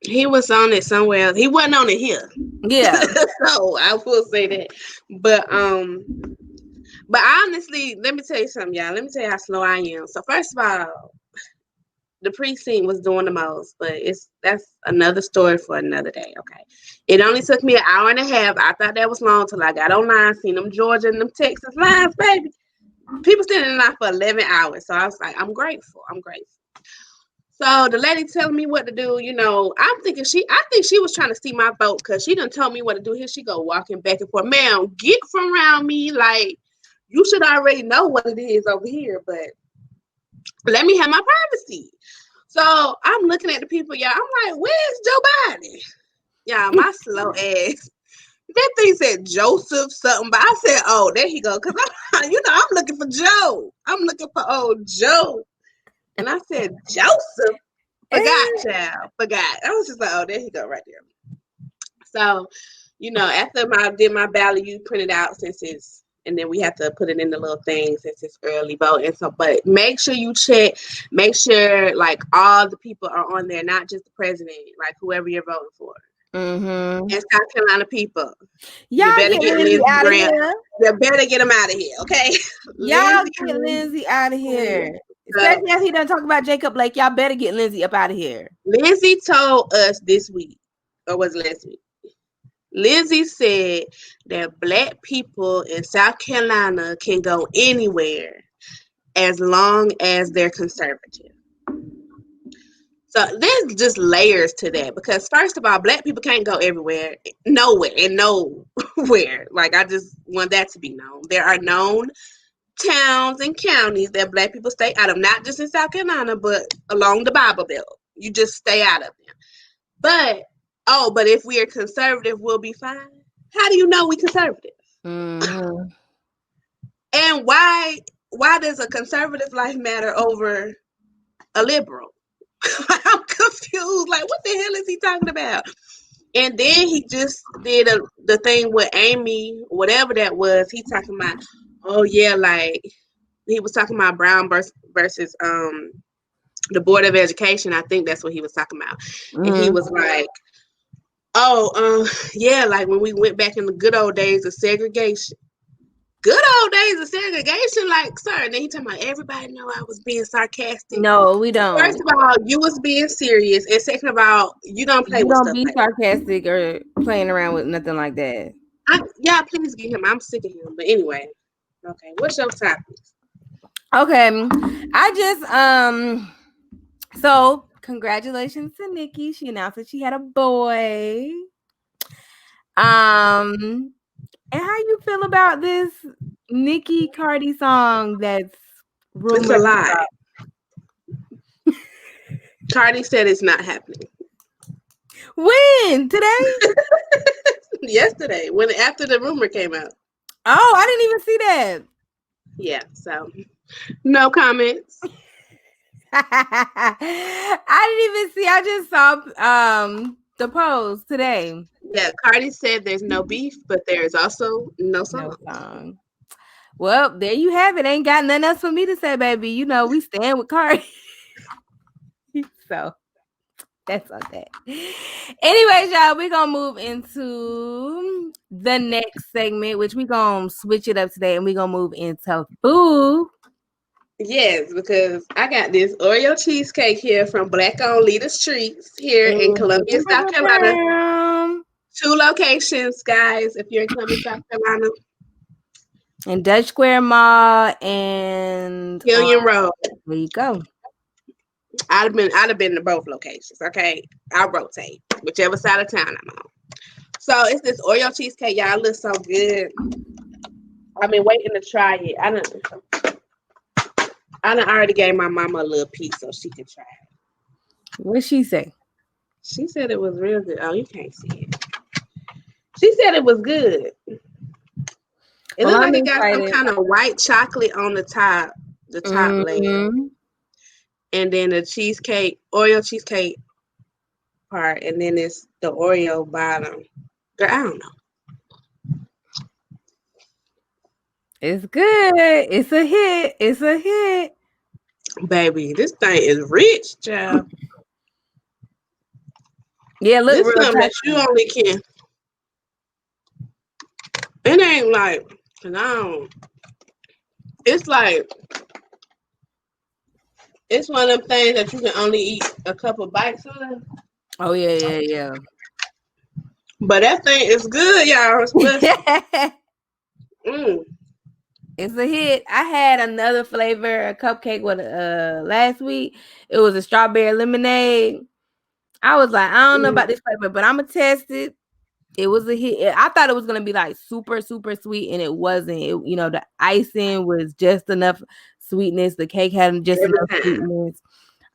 S2: He was on it somewhere else. He wasn't on it here.
S1: Yeah.
S2: So I will say that. But honestly, let me tell you something, y'all. Let me tell you how slow I am. So first of all, the precinct was doing the most, but that's another story for another day. Okay. It only took me an hour and a half. I thought that was long till I got online, seen them Georgia and them Texas lines, baby. People standing in line for 11 hours. So I was like, I'm grateful. So the lady telling me what to do, I'm thinking I think she was trying to see my vote, because she done told me what to do. Here she go walking back and forth. Ma'am, get from around me. Like, you should already know what it is over here, but let me have my privacy. So I'm looking at the people, y'all. I'm like, where's Joe Biden? Y'all, my slow ass. That thing said Joseph something, but I said, oh, there he go. Because I'm looking for Joe. I'm looking for old Joe. And I said, Joseph? Forgot. I was just like, oh, there he go right there. So, after I did my ballot, you print it out and then we have to put it in the little thing since it's early vote. And so, but make sure you check, make sure like all the people are on there, not just the president, like whoever you're voting for.
S1: Mm-hmm.
S2: And South Carolina people.
S1: Y'all you better get Lindsey out of here.
S2: You better get him out of here, okay?
S1: Y'all get Lindsey out of here. Especially as he done talk about Jacob Blake, y'all better get Lindsey up out of here.
S2: Lindsey told us this week, or was it last week? Lindsey said that Black people in South Carolina can go anywhere as long as they're conservative. So there's just layers to that, because first of all, Black people can't go everywhere, nowhere, and nowhere. Like, I just want that to be known. There are known towns and counties that Black people stay out of, not just in South Carolina, but along the Bible Belt. You just stay out of them. But if we are conservative, we'll be fine. How do you know we conservative?
S1: Mm-hmm.
S2: And why does a conservative life matter over a liberal? I'm confused. Like, what the hell is he talking about? And then he just did the thing with Amy, whatever that was. He talking about, oh yeah, like he was talking about Brown versus the Board of Education. I think that's what he was talking about. Mm-hmm. And he was like, yeah, like when we went back in the good old days of segregation. Good old days of segregation, like, sir. And then he talking about everybody know I was being sarcastic.
S1: No, we don't.
S2: First of all, you was being serious, and second of all, you don't play with stuff.
S1: You don't be sarcastic or playing around with nothing like that.
S2: Yeah, please get him. I'm sick of him. But anyway, okay, what's your topic?
S1: Okay, I just so congratulations to Nikki. She announced that she had a boy. And how you feel about this Nicki Cardi song that's rumored?
S2: It's a lie. Cardi said it's not happening.
S1: When? Today?
S2: Yesterday, after the rumor came out.
S1: Oh, I didn't even see that.
S2: Yeah, so no comments.
S1: I didn't even see. I just saw the post today.
S2: Yeah, Cardi said there's no beef, but there is also no song.
S1: Well, there you have it. Ain't got nothing else for me to say, baby. You know, we stand with Cardi. So that's on that. Anyways, y'all, we're gonna move into the next segment, which we're gonna switch it up today, and we're gonna move into food.
S2: Yes, because I got this Oreo cheesecake here from Black On Leader Streets here in Columbia, South Carolina. 2 locations, guys, if you're in Columbia, South Carolina.
S1: And Dutch Square Mall and
S2: Hillian Road.
S1: There you go.
S2: I'd have been to both locations. Okay, I'll rotate whichever side of town I'm on. So it's this Oreo cheesecake, y'all. It looks so good. I've been waiting to try it. I done already gave my mama a little piece so she could try it.
S1: What'd she say?
S2: She said it was real good. Oh, you can't see it. She said it was good. It looks like it got some kind of white chocolate on the top layer. And then the cheesecake, Oreo cheesecake part, and then it's the Oreo bottom. Girl, I don't know.
S1: It's good. It's a hit. It's a hit.
S2: Baby, this thing is rich, child.
S1: Yeah, look,
S2: this something that you only can. It ain't like, it's like, it's one of them things that you can only eat a couple bites of.
S1: Oh, yeah.
S2: But that thing is good, y'all.
S1: It's a hit. I had another flavor, a cupcake with last week. It was a strawberry lemonade. I was like, I don't know about this flavor, but I'm gonna test it. It was a hit. I thought it was gonna be like super, super sweet, and it wasn't. The icing was just enough sweetness. The cake had just enough sweetness.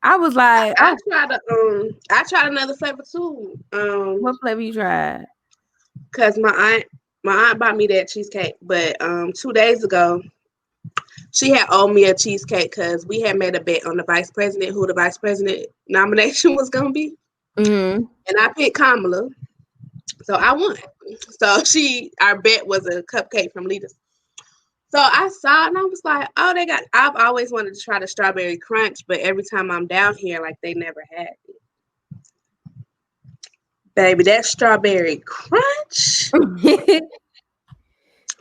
S1: I was like,
S2: I tried another flavor too.
S1: What flavor you tried?
S2: Cause my aunt bought me that cheesecake, but 2 days ago, she had owed me a cheesecake because we had made a bet on the vice president, who the vice president nomination was gonna be, and I picked Kamala, so I won. So our bet was a cupcake from Leaders. So I saw it and I was like, oh, I've always wanted to try the strawberry crunch, but every time I'm down here, like they never had it. Baby, that strawberry crunch.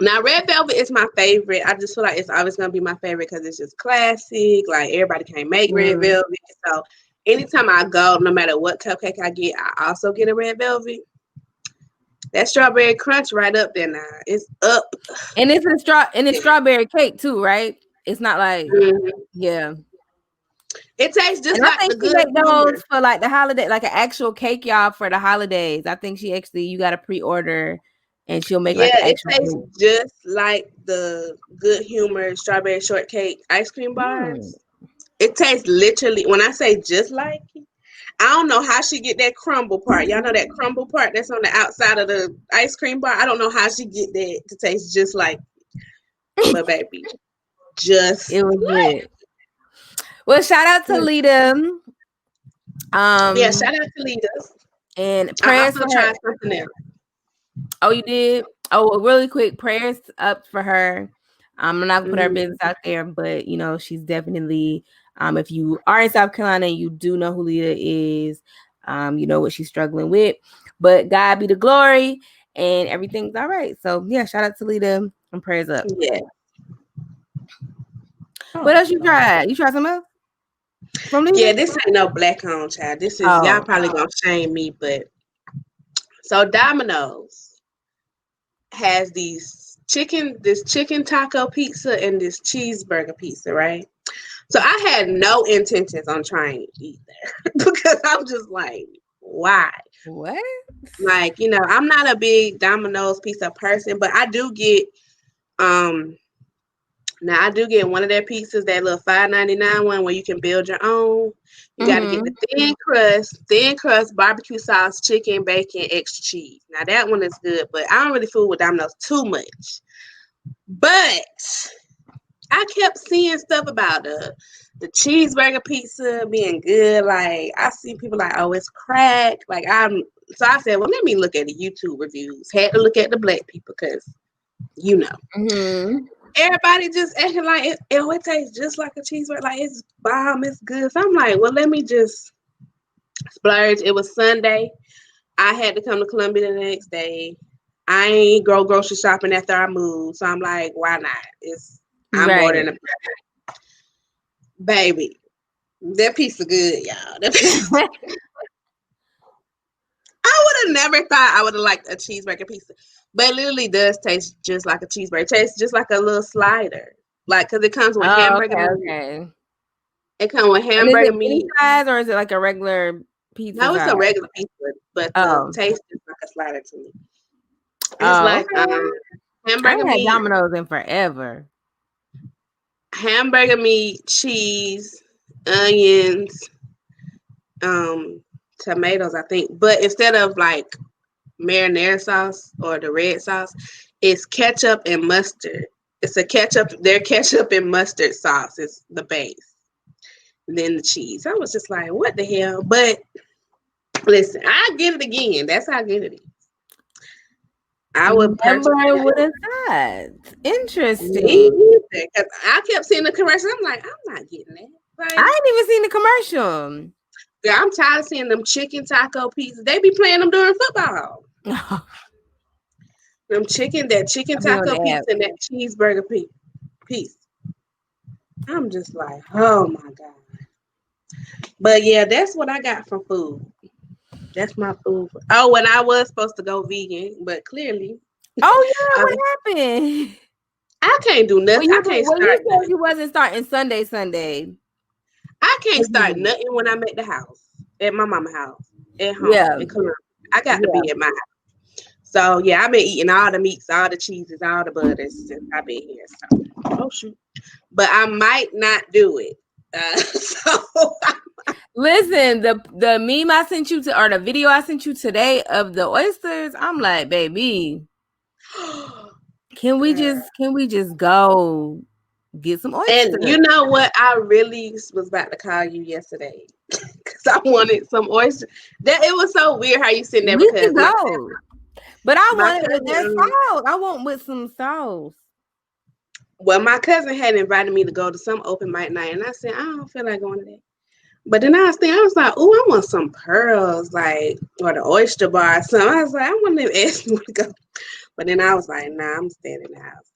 S2: Now, red velvet is my favorite. I just feel like it's always going to be my favorite because it's just classic. Like, everybody can't make red velvet. So, anytime I go, no matter what cupcake I get, I also get a red velvet. That strawberry crunch right up there now. It's up.
S1: And it's strawberry cake too, right? It's not like, yeah.
S2: It tastes just like the good
S1: make those for like the holiday, like an actual cake, y'all, for the holidays. I think you got to pre-order. And she'll make like
S2: it tastes just like the Good Humor strawberry shortcake ice cream bars. It tastes literally, when I say just like it, I don't know how she get that crumble part. Y'all know that crumble part that's on the outside of the ice cream bar? I don't know how she get that to taste just like it. But baby, it
S1: was good. Well, shout out to Lita.
S2: Yeah, shout out to Lita.
S1: And
S2: I also tried something else.
S1: Oh, you did? Oh, really quick, prayers up for her. I'm not gonna put her business out there, but she's definitely if you are in South Carolina and you do know who Lita is, you know what she's struggling with. But God be the glory and everything's all right. So yeah, shout out to Lita and prayers up.
S2: Yeah.
S1: What else you tried? You tried something else?
S2: Yeah, this ain't no black owned child. This is y'all probably gonna shame me, but so Domino's has this chicken taco pizza and this cheeseburger pizza, right? So I had no intentions on trying either because I'm just like, why?
S1: What?
S2: Like, I'm not a big Domino's pizza person, but I do get one of their pizzas, that little $5.99 one where you can build your own. You got to get the thin crust, barbecue sauce, chicken, bacon, extra cheese. Now that one is good, but I don't really fool with Domino's too much. But I kept seeing stuff about the cheeseburger pizza being good. Like I see people like, oh, it's crack. So I said, well, let me look at the YouTube reviews. Had to look at the black people because everybody just acting like it tastes just like a cheeseburger. Like it's bomb, it's good. So I'm like, well, let me just splurge. It was Sunday. I had to come to Columbia the next day. I ain't go grocery shopping after I moved. So I'm like, why not? I'm
S1: Right.
S2: ordering a baby. That piece of good, y'all. I would have never thought I would have liked a cheeseburger pizza. But it literally does taste just like a cheeseburger. It tastes just like a little slider. Like, because it comes with
S1: Oh,
S2: hamburger
S1: okay,
S2: meat.
S1: okay.
S2: It comes with
S1: And is it
S2: hamburger
S1: mini
S2: meat.
S1: size or is it like a regular pizza
S2: No, it's
S1: size?
S2: a regular pizza, but the
S1: Oh,
S2: taste is like a slider to me. It's
S1: oh,
S2: like
S1: okay. I
S2: hamburger
S1: haven't had
S2: meat,
S1: Domino's in forever.
S2: cheese, onions, um, tomatoes, I think. But instead of like marinara sauce or the red sauce, it's ketchup and mustard. It's their ketchup and mustard sauce is the base. And then the cheese. I was just like, what the hell? But listen, I get it again. That's how good it is. I would purchase
S1: Never
S2: it.
S1: would have thought.
S2: Me
S1: Interesting.
S2: either. Because I kept seeing the commercial. I'm like, I'm not getting that.
S1: I
S2: Like,
S1: ain't even seen the commercial.
S2: yeah, I'm tired of seeing them chicken taco pizzas. They be playing them during football. That chicken
S1: I'll be on
S2: taco
S1: the
S2: pizza
S1: app.
S2: and that cheeseburger piece. I'm just like, oh my God. But yeah, that's what I got from food. That's my food. Oh, and I was supposed to go vegan, but clearly
S1: Oh yeah,
S2: I,
S1: what happened?
S2: I can't do
S1: Well,
S2: nothing. I
S1: you
S2: can't
S1: well you
S2: start
S1: said
S2: nothing.
S1: you wasn't starting Sunday.
S2: I can't start nothing when I'm at the house, at my mama's house, at home
S1: Yeah,
S2: in Columbia. I got to
S1: yeah.
S2: be at my house. So yeah, I've been eating all the meats, all the cheeses, all the butters since I've been here. So oh shoot, but I might not do it. So
S1: Listen, the meme I sent you or the video I sent you today of the oysters, I'm like, baby, can we
S2: girl.
S1: just go get some
S2: And
S1: oysters?
S2: you know what? I really was about to call you yesterday because I wanted some oyster. That it was so weird how you sitting there
S1: We
S2: because
S1: could go. But I
S2: my
S1: want it with
S2: cousin,
S1: that sauce. I want with some sauce.
S2: my cousin had invited me to go to some open mic night, and I said I don't feel like going to that. But then I was like, oh, I want some pearls, like or the oyster bar. Or something. I was like, I want them ask me to go, but then I was like, nah, I'm staying in the house.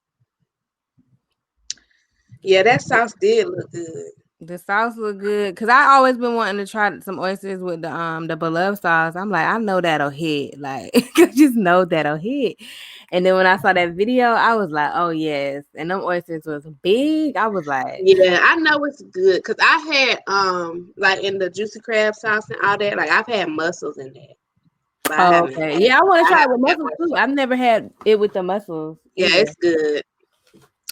S2: Yeah, that sauce did look good.
S1: The sauce look good because I always been wanting to try some oysters with the beloved sauce. I'm like, I know that'll hit. Like, I just know that'll hit. And then when I saw that video, I was like, oh yes. And them oysters was big. I was like,
S2: Yeah, I know it's good because I had like in the juicy crab sauce and all that. Like I've had mussels in that, but I
S1: oh
S2: haven't
S1: okay,
S2: had.
S1: yeah, I want to
S2: I
S1: try it
S2: haven't
S1: with
S2: had
S1: mussels too.
S2: oyster.
S1: I've never had it with the mussels
S2: Yeah,
S1: either,
S2: it's good,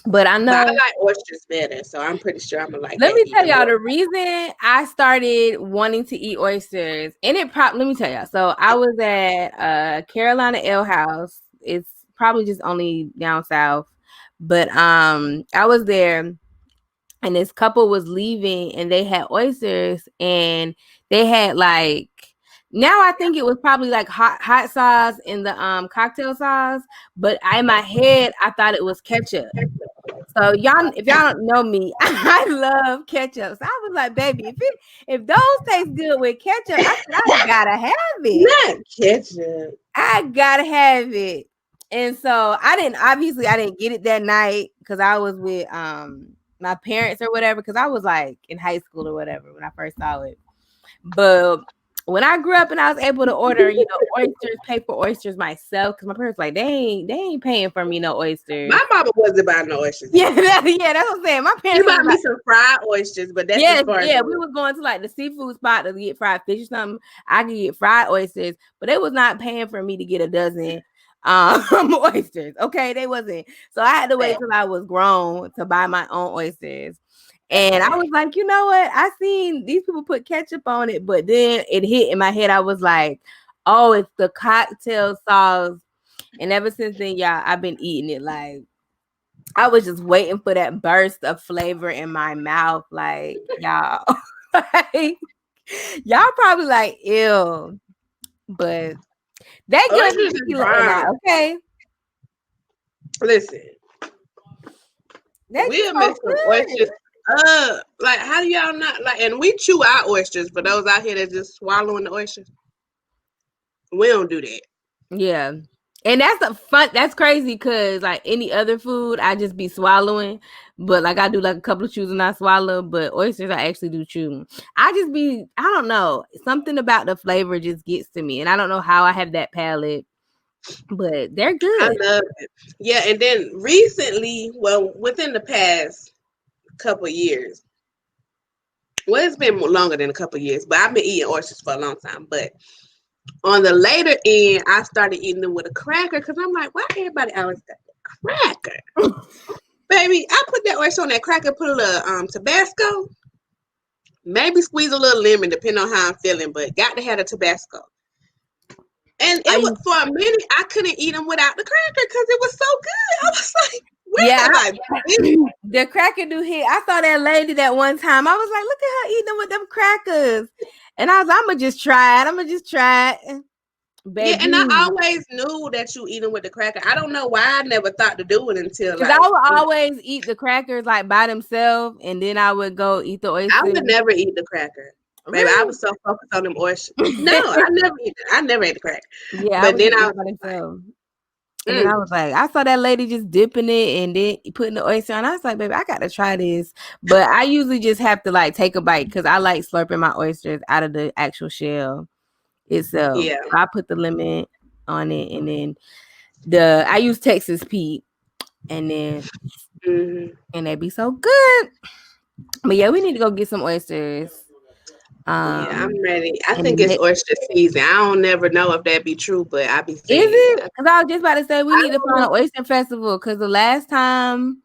S1: but I
S2: but I
S1: know.
S2: like oysters better, so I'm pretty sure I'm gonna like
S1: Let
S2: that
S1: me tell
S2: even
S1: y'all
S2: more.
S1: the reason I started wanting to eat oysters, and let me tell y'all. So I was at Carolina Ale House. It's probably just only down south, but I was there, and this couple was leaving, and they had oysters, and they had like. Now I think it was probably like hot sauce in the cocktail sauce, but in my head I thought it was ketchup. So y'all, if y'all don't know me, I love ketchup. So I was like, baby, if those taste good with ketchup, I said I gotta have it.
S2: Not ketchup.
S1: I gotta have it. And so I didn't get it that night because I was with my parents or whatever, because I was like in high school or whatever when I first saw it. But when I grew up and I was able to order, oysters, pay for oysters myself, because my parents like they ain't paying for me no oysters.
S2: My mama wasn't buying no oysters.
S1: Yeah, that's what I'm saying. My
S2: She
S1: parents was
S2: bought me
S1: like,
S2: some fried oysters, but that's as
S1: yes,
S2: far as
S1: yeah,
S2: it
S1: we
S2: went.
S1: was going to like the seafood spot to get fried fish or something. I could get fried oysters, but they was not paying for me to get a dozen oysters. Okay, they wasn't. So I had to wait till I was grown to buy my own oysters. And I was like, you know what? I seen these people put ketchup on it, but then it hit in my head. I was like, oh, it's the cocktail sauce. And ever since then, y'all, I've been eating it. Like, I was just waiting for that burst of flavor in my mouth. Like, y'all, like, y'all probably like, ew. But they good
S2: Oysters is
S1: tequila and I,
S2: bomb.
S1: okay?
S2: Listen, We'll mess some oysters up. Like, how do y'all not like? And we chew our oysters. For those out here that just swallowing the oysters, we don't do that.
S1: Yeah. And that's crazy because like any other food, I just be swallowing. But like I do like a couple of chews and I swallow, but oysters I actually do chew. I don't know. Something about the flavor just gets to me. And I don't know how I have that palate, but they're good.
S2: I love it. Yeah, and then recently, well, within the past couple of years, well, it's been longer than a couple of years, but I've been eating oysters for a long time. But on the later end, I started eating them with a cracker because I'm like, why everybody always got that cracker? Baby, I put that oyster on that cracker, put a little Tabasco, maybe squeeze a little lemon, depending on how I'm feeling, but got to have the Tabasco. And it was for a minute, I couldn't eat them without the cracker because it was so good. I was like, where have I been?
S1: The cracker do hit. I saw that lady that one time. I was like, look at her eating them with them crackers. And I was like, I'm going to just try it. Baby.
S2: Yeah, and I always knew that you eating with the cracker. I don't know why I never thought to do it until
S1: because I would always eat the crackers like by themselves, and then I would go eat the oysters.
S2: I would never eat the cracker. Baby, I was so focused on them oysters. No, I never ate the cracker.
S1: Yeah, but then I was by themselves. And then I was like, I saw that lady just dipping it and then putting the oyster on. I was like, baby, I got to try this. But I usually just have to like take a bite because I like slurping my oysters out of the actual shell itself.
S2: Yeah.
S1: I put the lemon on it and then I use Texas Pete and then and they be so good. But yeah, we need to go get some oysters.
S2: Yeah, I'm ready. I think it's oyster season. I don't never know if that be true, but I be saying.
S1: Is it? Because I was just about to say we need to find an oyster festival because the last time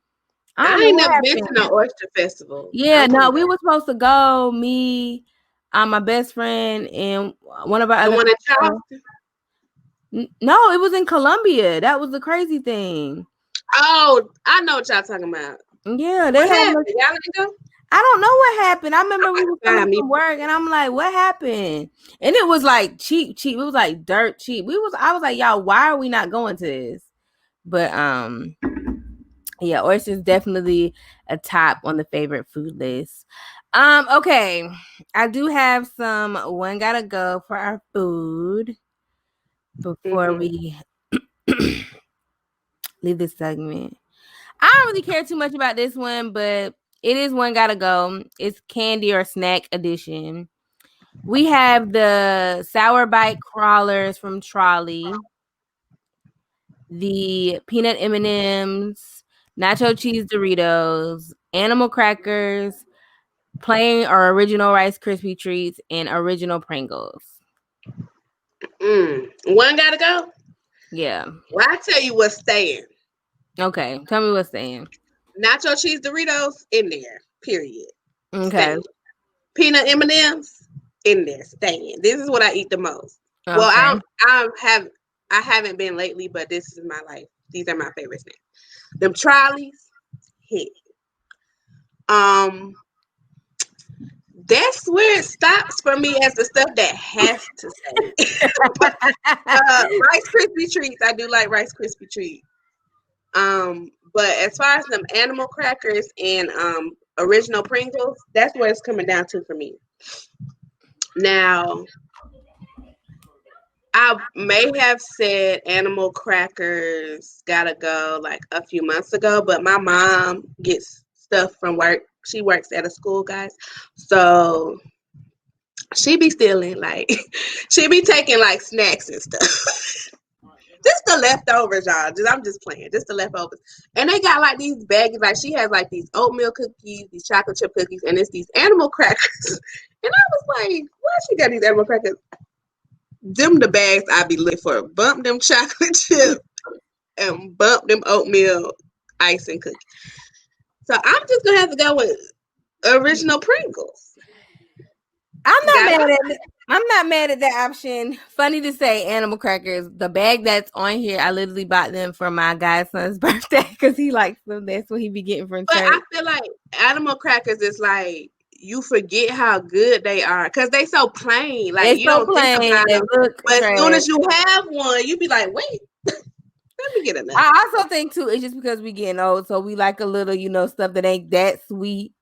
S2: I ain't never been to no oyster festival.
S1: Yeah, no, we were supposed to go. Me, my best friend, and one of our other.
S2: One in Charleston?
S1: No, it was in Columbia. That was the crazy thing.
S2: Oh, I know what y'all talking about.
S1: Yeah, they had.
S2: Y'all didn't go?
S1: I don't know what happened. I remember we were coming from work, and I'm like, "What happened?" And it was like cheap. It was like dirt cheap. I was like, "Y'all, why are we not going to this?" But yeah, oysters definitely a top on the favorite food list. Okay, I do have some one gotta go for our food before we leave this segment. I don't really care too much about this one, but it is one gotta go. It's candy or snack edition. We have the Sour Bite Crawlers from Trolley, the peanut M&Ms, nacho cheese Doritos, animal crackers, plain or original Rice Krispie treats, and original Pringles.
S2: One gotta go?
S1: Yeah.
S2: Well, I tell you what's staying.
S1: Okay, tell me what's staying.
S2: Nacho cheese Doritos in there, period.
S1: Okay.
S2: Staying. Peanut M&Ms in there, staying. This is what I eat the most. Okay. Well, I haven't been lately, but this is my life. These are my favorite snacks. Them trolleys, hit. That's where it stops for me as the stuff that has to stay. Rice Krispie treats, I do like Rice Krispie treats. But as far as them animal crackers and original Pringles, that's what it's coming down to for me. Now, I may have said animal crackers gotta go like a few months ago, but my mom gets stuff from work. She works at a school, guys. So she be stealing, like, she be taking like snacks and stuff. Just the leftovers, y'all. I'm just playing. Just the leftovers. And they got like these baggies. Like she has like these oatmeal cookies, these chocolate chip cookies, and it's these animal crackers. And I was like, why she got these animal crackers? Them the bags I be looking for. Bump them chocolate chip and bump them oatmeal icing cookies. So I'm just gonna have to go with original Pringles.
S1: I'm not mad at that option. Funny to say, animal crackers. The bag that's on here, I literally bought them for my godson's birthday because he likes them. That's what he be getting from church.
S2: But I feel like animal crackers is like you forget how good they are because they so plain. Like you don't think about them. But as soon as you have one, you be like, wait. Let me get another.
S1: I also think too, it's just because we getting old, so we like a little, stuff that ain't that sweet.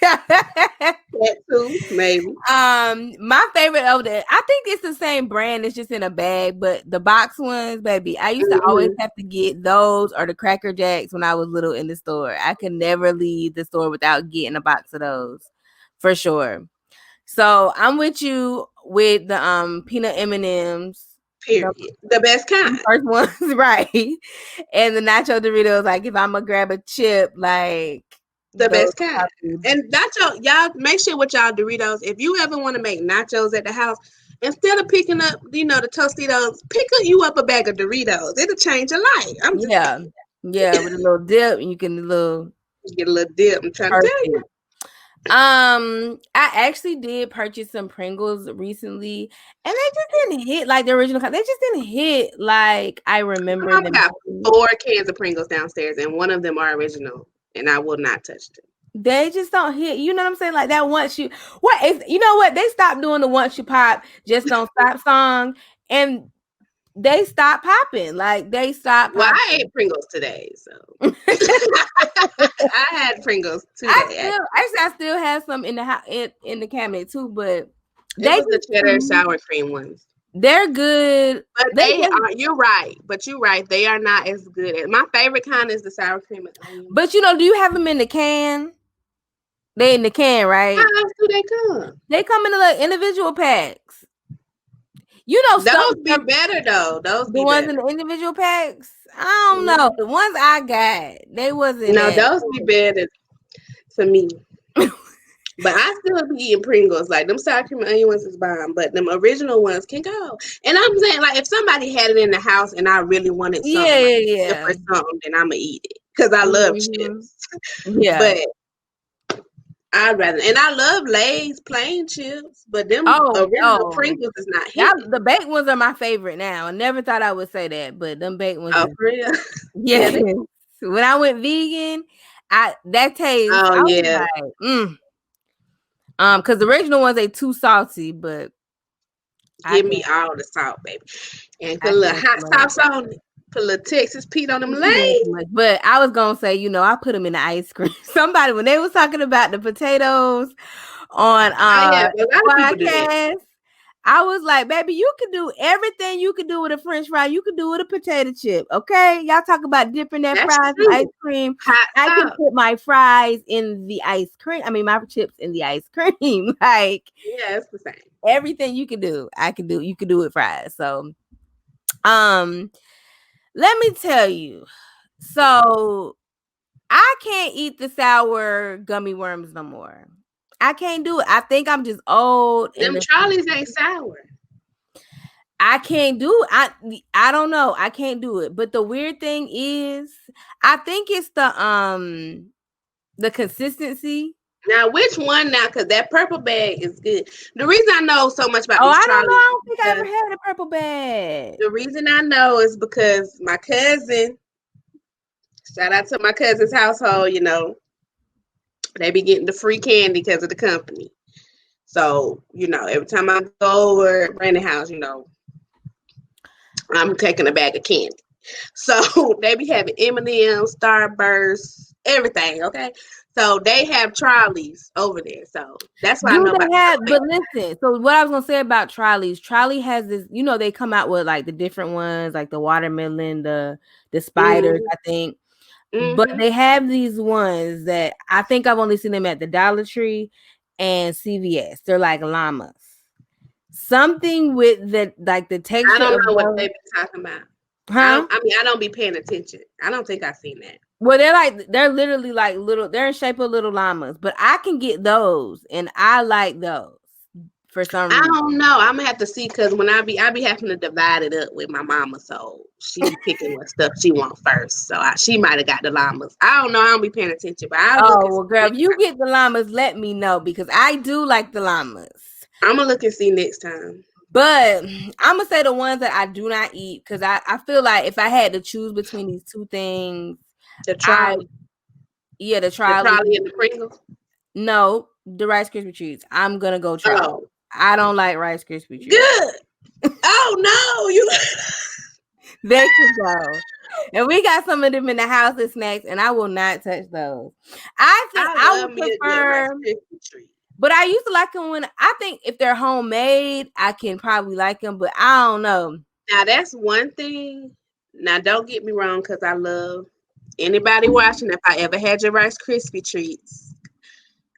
S2: That too, maybe.
S1: My favorite over there, I think it's the same brand, it's just in a bag, but the box ones, baby, I used to always have to get those or the Cracker Jacks when I was little in the store. I could never leave the store without getting a box of those, for sure. So I'm with you with the peanut M&Ms.
S2: Period. The best kind.
S1: First ones, right? And the nacho Doritos, like if I'm gonna grab a chip, like
S2: the best kind. And nacho, y'all make sure with y'all Doritos, if you ever want to make nachos at the house, instead of picking up, the Tostitos, pick you up a bag of Doritos. It'll change your life.
S1: Yeah, with a little dip, you can
S2: get a little dip. I'm trying to tell you.
S1: I actually did purchase some Pringles recently, and they just didn't hit like the original. They just didn't hit like I remember.
S2: I got 4 cans of Pringles downstairs, and one of them are original, and I will not touch them.
S1: They just don't hit. You know what I'm saying? Like that once you what? They stopped doing the once you pop, just don't stop song, and they stopped popping. Like they stopped.
S2: Well, I ate Pringles today, so I had Pringles today.
S1: I still have some in the house in the cabinet too, but
S2: they was the cheddar sour cream ones.
S1: They're good,
S2: but they are. You're right, but you're right. They are not as good. My favorite kind is the sour cream and onion.
S1: But do you have them in the can? They in the can, right?
S2: How else do they come?
S1: They come in the individual packs.
S2: Those be better though.
S1: The ones in the individual packs. I don't know. The ones I got, they wasn't.
S2: No, those be better to me. But I still be eating Pringles. Like them sour cream and onion ones is bomb, but them original ones can go. And I'm saying, like, if somebody had it in the house and I really wanted something, for something, then I'ma eat it because I love chips.
S1: Yeah,
S2: but I'd rather, and I love Lay's plain chips, but them original Pringles is not here.
S1: The baked ones are my favorite now. I never thought I would say that, but them baked ones.
S2: Oh, for real?
S1: Yeah. When I went vegan, that taste.
S2: Oh yeah.
S1: Because the original ones they too salty, but
S2: give me all the salt, baby, and put a little hot sauce on it. Put a little Texas Pete on them Lay's.
S1: But I was gonna say, I put them in the ice cream. Somebody when they was talking about the potatoes on podcast, I was like, baby, you can do everything you could do with a French fry. You could do with a potato chip. Okay, y'all talk about dipping that fries in ice cream. I can put my fries in the ice cream. I mean, my chips in the ice cream. Like,
S2: yeah, it's the same.
S1: Everything you can do, I can do. You can do with fries. So, let me tell you. So, I can't eat the sour gummy worms no more. I can't do it. I think I'm just old.
S2: Them Charlies ain't sour.
S1: I can't do it. I don't know. I can't do it. But the weird thing is, I think it's the consistency.
S2: Now, which one now? Because that purple bag is good. The reason I know so much about
S1: I don't know. I don't think I ever had a purple bag.
S2: The reason I know is because my cousin, shout out to my cousin's household, they be getting the free candy because of the company. So, every time I go over at Brandon's house, I'm taking a bag of candy. So they be having M&M's, Starburst, everything, okay? So they have Trolleys over there. So that's why I know about
S1: But listen, so what I was gonna say about Trolleys, Trolley has this, they come out with like the different ones, like the watermelon, the spiders, I think. Mm-hmm. But they have these ones that I think I've only seen them at the Dollar Tree and CVS. They're like llamas. Something with the texture.
S2: I don't know what they've been talking about. Huh? I don't be paying attention. I don't think I've seen that.
S1: Well, they're literally like little, they're in shape of little llamas, but I can get those and I like those for some reason.
S2: I don't know. I'm gonna have to see because when I be having to divide it up with my mama, so she be picking what stuff she want first. So she might have got the llamas. I don't know. I don't be paying attention, but
S1: girl, if you get the llamas, let me know because I do like the llamas.
S2: I'm gonna look and see next time.
S1: But I'm gonna say the ones that I do not eat because I feel like if I had to choose between these two things,
S2: the Trolley.
S1: The Trolley
S2: and the Pringles.
S1: No, the Rice Krispie treats. I'm gonna go Trolley. Oh. I don't like Rice Krispie treats.
S2: Good. Oh no, you.
S1: They can go. And we got some of them in the house as snacks, and I will not touch those. I think I would prefer. But I used to like them when I think if they're homemade, I can probably like them. But I don't know.
S2: Now that's one thing. Now don't get me wrong, because I love anybody watching. If I ever had your Rice Krispie treats,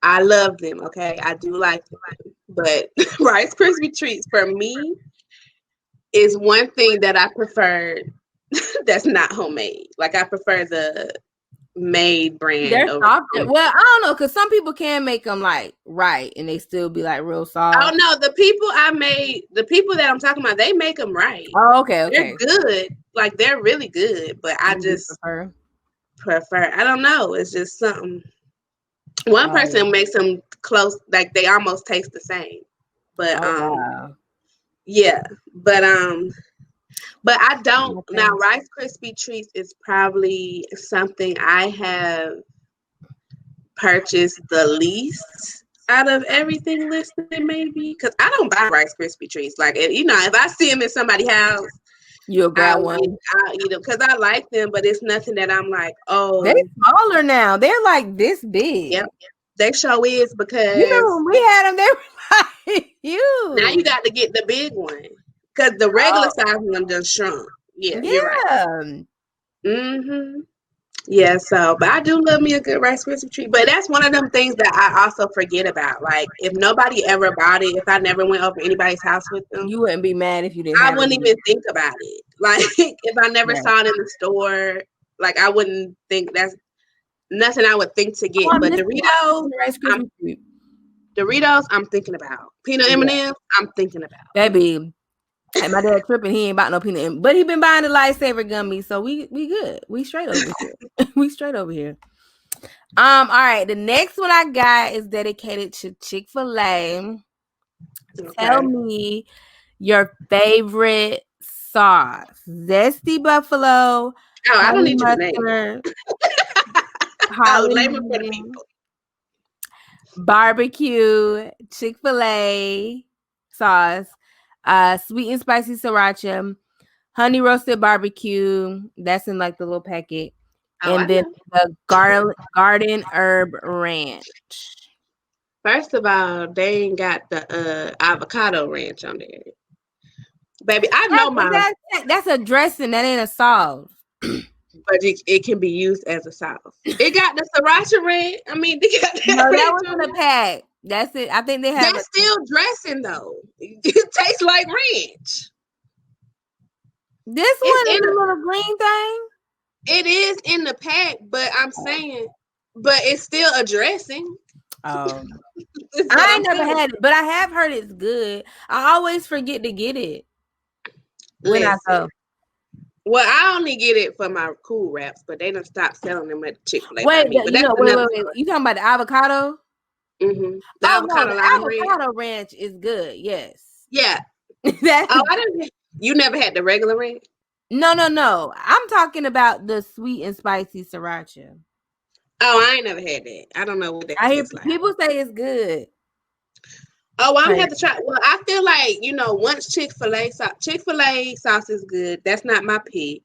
S2: I love them. Okay, I do like them, but Rice Krispie treats for me is one thing that I prefer. That's not homemade. Like I prefer the made brand.
S1: They're softer. Well, I don't know, because some people can make them like right and they still be like real soft.
S2: Oh no, the people that I'm talking about, they make them right.
S1: Oh, okay.
S2: They're good. Like they're really good, but I just prefer. I don't know. It's just something. One person makes them close, like they almost taste the same. But yeah. But I don't now. Rice Krispie treats is probably something I have purchased the least out of everything listed, maybe because I don't buy Rice Krispie treats. Like, if I see them in somebody's house,
S1: you'll grab one.
S2: I'll eat them because I like them, but it's nothing that I'm like, oh,
S1: they're smaller now. They're like this big.
S2: Yep, they sure is because
S1: when we had them, they were like huge.
S2: Now you got to get the big one because the regular size of them just shrunk. Yeah, you're right. Mm-hmm. Yeah, but I do love me a good Rice Krispie treat. But that's one of them things that I also forget about. Like, if nobody ever bought it, if I never went over anybody's house with them,
S1: you wouldn't be mad if you didn't.
S2: I wouldn't even think about it. Like, if I never saw it in the store, like I wouldn't think that's nothing I would think to get. But Doritos, I'm thinking about. Peanut M&Ms, I'm thinking about.
S1: Baby. Hey, my dad tripping. He ain't bought no peanut M, but he been buying the Lifesaver gummies, so we good. We straight over here. We straight over here. All right. The next one I got is dedicated to Chick-fil-A. Okay. Tell me your favorite sauce. Zesty buffalo.
S2: Oh, I don't need your name.
S1: Name it for the people. Barbecue, Chick-fil-A sauce. Sweet and spicy sriracha, honey roasted barbecue. That's in like the little packet, and then the garden herb ranch.
S2: First of all, they ain't got the avocado ranch on there, baby. I know
S1: that's a dressing. That ain't a sauce,
S2: but it can be used as a sauce. It got the sriracha ranch. I mean, they got that.
S1: No, that was in the pack. That's it. I think they have.
S2: That's still dressing though. It tastes like ranch.
S1: This one is a little green thing.
S2: It is in the pack, but I'm saying, but it's still a dressing.
S1: I ain't never had it, but I have heard it's good. I always forget to get it when I go.
S2: Well, I only get it for my Cool Wraps, but they done stopped selling them at Chick-fil-A.
S1: Wait. You talking about the avocado?
S2: Mm-hmm.
S1: The avocado ranch is good. Yes.
S2: Yeah. You never had the regular ranch?
S1: No. I'm talking about the sweet and spicy sriracha.
S2: Oh, I ain't never had that. I don't know what that tastes like.
S1: People say it's good.
S2: Oh, well, I'm gonna have to try. Well, I feel like once Chick-fil-A sauce is good. That's not my pick,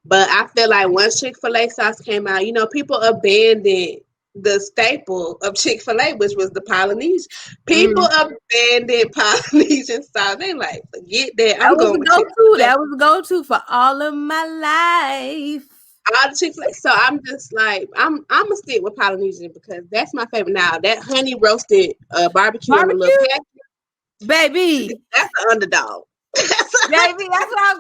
S2: but I feel like once Chick-fil-A sauce came out, people abandoned the staple of Chick-fil-A, which was the Polynesian. People abandoned Polynesian sauce. They like, forget that.
S1: That was a go-to for all of my life.
S2: All the Chick-fil-A. So I'm just like, I'm gonna stick with Polynesian because that's my favorite. Now that honey roasted barbecue in the little packet,
S1: baby,
S2: that's the underdog.
S1: Baby, that's what I was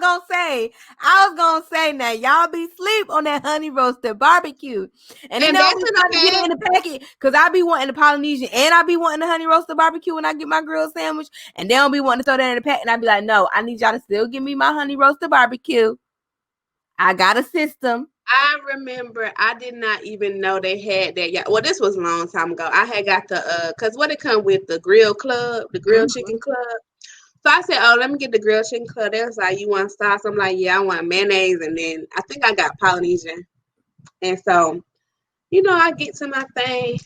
S1: gonna say. Now y'all be sleep on that honey roasted barbecue, and then that's trying to get it in the packet because I be wanting the Polynesian and I be wanting the honey roasted barbecue when I get my grilled sandwich, and they don't be wanting to throw that in the packet, and I be like, no, I need y'all to still give me my honey roasted barbecue. I got a system.
S2: I remember I did not even know they had that. Yeah, well, this was a long time ago. I had got the because what it come with the grill club, the grilled chicken club. So I said, oh, let me get the grilled chicken club. They was like, you want sauce? I'm like, yeah, I want mayonnaise. And then I think I got Polynesian. And so, I get to my thing.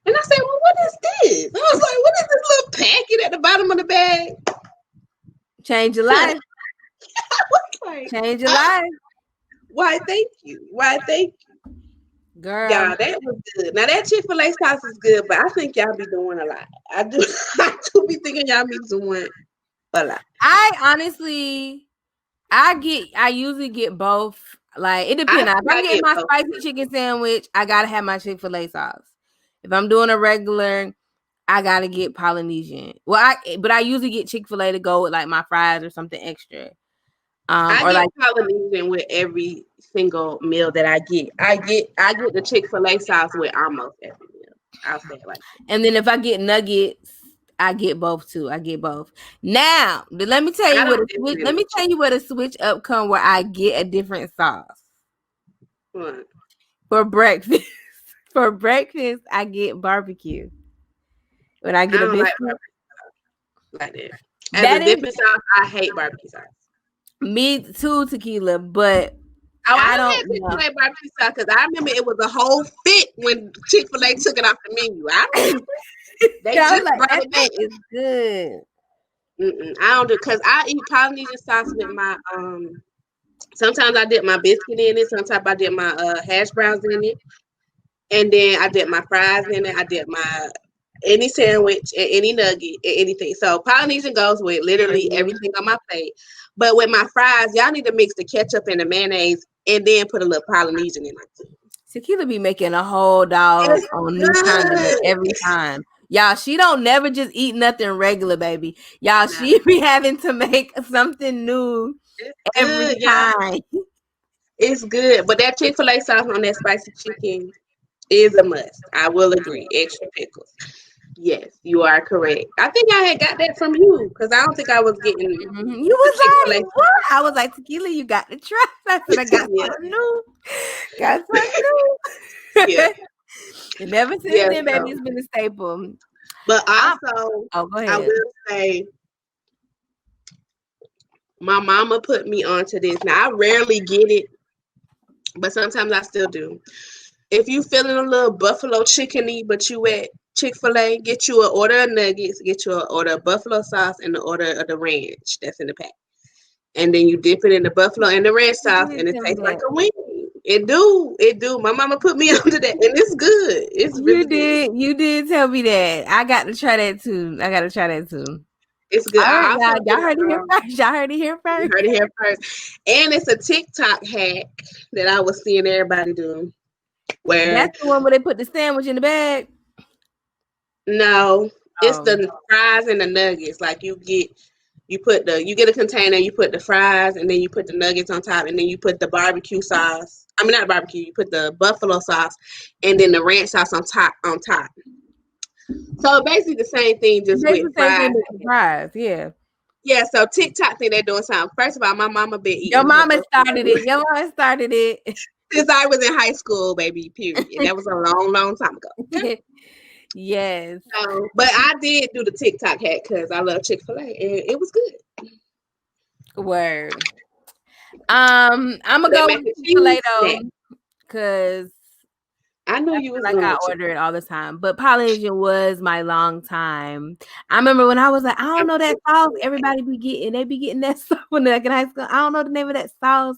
S2: And I said, well, what is this? I was like, what is this little packet at the bottom of the bag?
S1: Change your life.
S2: Like,
S1: change your life.
S2: Why, thank you. Why, thank you.
S1: Girl,
S2: Y'all, that was good. Now that Chick-fil-A sauce is good, but I think y'all be doing a lot. I do I do be thinking y'all be doing a lot.
S1: I usually get both. Like it depends. If I'm getting my spicy chicken sandwich, I gotta have my Chick-fil-A sauce. If I'm doing a regular, I gotta get Polynesian. But I usually get Chick-fil-A to go with like my fries or something extra.
S2: I
S1: Or
S2: get
S1: like
S2: Polynesian with every single meal that I get. I get the Chick-fil-A sauce with almost every meal. I'll say it like that.
S1: and then if I get nuggets, I get both too. I get both. Now, let me tell you where the switch up come where I get a different sauce.
S2: What?
S1: For breakfast. For breakfast, I get barbecue. When I get
S2: I
S1: a
S2: don't like
S1: biscuit.
S2: like that. As a dipping sauce, I hate barbecue sauce.
S1: Me too, Tequila, but
S2: I don't had Chick-fil-A barbecue sauce because I remember it was a whole fit when Chick-fil-A took it off the menu. I remember. They just
S1: like,
S2: brought
S1: that
S2: it back.
S1: Is good.
S2: I don't do because I eat Polynesian sauce with my Sometimes I dip my biscuit in it. Sometimes I dip my hash browns in it, and then I dip my fries in it. I dip my any sandwich and any nugget and anything. So Polynesian goes with literally everything on my plate. But with my fries, y'all need to mix the ketchup and the mayonnaise and then put a little Polynesian in it.
S1: Tequila be making a whole dog on new condiment every time. Y'all, she don't never just eat nothing regular, baby. Y'all, she be having to make something new every time.
S2: It's good. But that Chick-fil-A sauce on that spicy chicken is a must. I will agree. Extra pickles. Yes, you are correct. I think I had got that from you because I don't think I was getting.
S1: You was like, what? I was like, Tequila, you got to try. I said, I got something new. Got something new.
S2: Yeah.
S1: And ever since then, baby, it's been a staple.
S2: But also,
S1: go ahead.
S2: I will say, my mama put me onto this. Now, I rarely get it, but sometimes I still do. If you feeling a little buffalo chicken-y, but you at Chick-fil-A, get you an order of nuggets, get you an order of buffalo sauce, and an order of the ranch that's in the pack. And then you dip it in the buffalo and the ranch sauce, and it tastes like a wing. It do. My mama put me onto that, and it's good. It's really good.
S1: You did tell me that. I got to try that too.
S2: It's good.
S1: All right, y'all heard it here first.
S2: You heard it here first. And it's a TikTok hack that I was seeing everybody do. Where
S1: that's the one where they put the sandwich in the bag?
S2: No, it's the fries and the nuggets. Like you get a container, you put the fries, and then you put the nuggets on top, and then you put the barbecue sauce. I mean, not barbecue. You put the buffalo sauce, and then the ranch sauce on top. So basically the same thing, just with fries.
S1: Yeah.
S2: Yeah. So TikTok think they're doing something. First of all, my mama been eating.
S1: Your mama started it.
S2: Since I was in high school, baby. Period. That was a long, long time ago.
S1: Yes.
S2: So, but I did do the TikTok hack because I love Chick-fil-A, and it was good.
S1: Word. I'm gonna go with Chick-fil-A though, because
S2: I know you was
S1: like I order it all the time. But Polynesian was my long time. I remember when I was like, I don't know that sauce. Everybody be getting. They be getting that sauce when they're like in high school. I don't know the name of that sauce.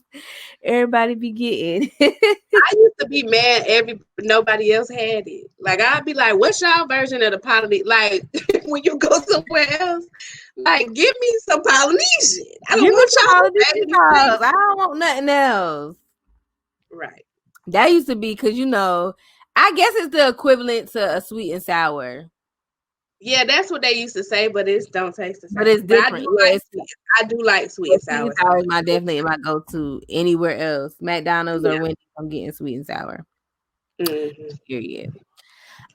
S1: Everybody be getting.
S2: I used to be mad nobody else had it. Like I'd be like, "What's y'all version of the Polynesian?" Like when you go somewhere else, like give me some Polynesian. I don't want y'all
S1: sauce. I don't want nothing else.
S2: Right.
S1: That used to be because I guess it's the equivalent to a sweet and sour.
S2: Yeah, that's what they used to say, but it don't taste the same.
S1: But it's different.
S2: I do like sweet and sour.
S1: Sweet and sour is definitely my go-to anywhere else. McDonald's or Wendy's, I'm getting sweet and sour.
S2: Mm-hmm.
S1: Period.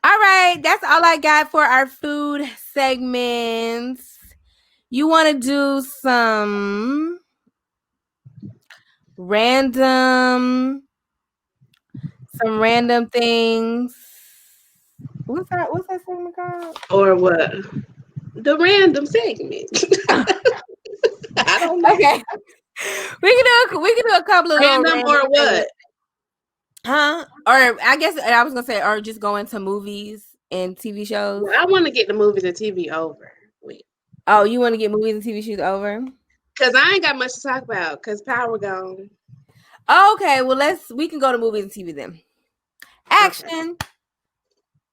S1: All right, that's all I got for our food segments. You want to do some random things? What's that segment called?
S2: Or what? The random segment. I don't know.
S1: Okay. We can do a couple of
S2: random or what?
S1: Things. Huh? Or I guess I was gonna say, or just go into movies and TV shows.
S2: Well, I want to get the movies and TV over. Wait.
S1: Oh, you want to get movies and TV shows over?
S2: Because I ain't got much to talk about. Because power gone.
S1: Okay, well we can go to movies and TV then. Action. Okay.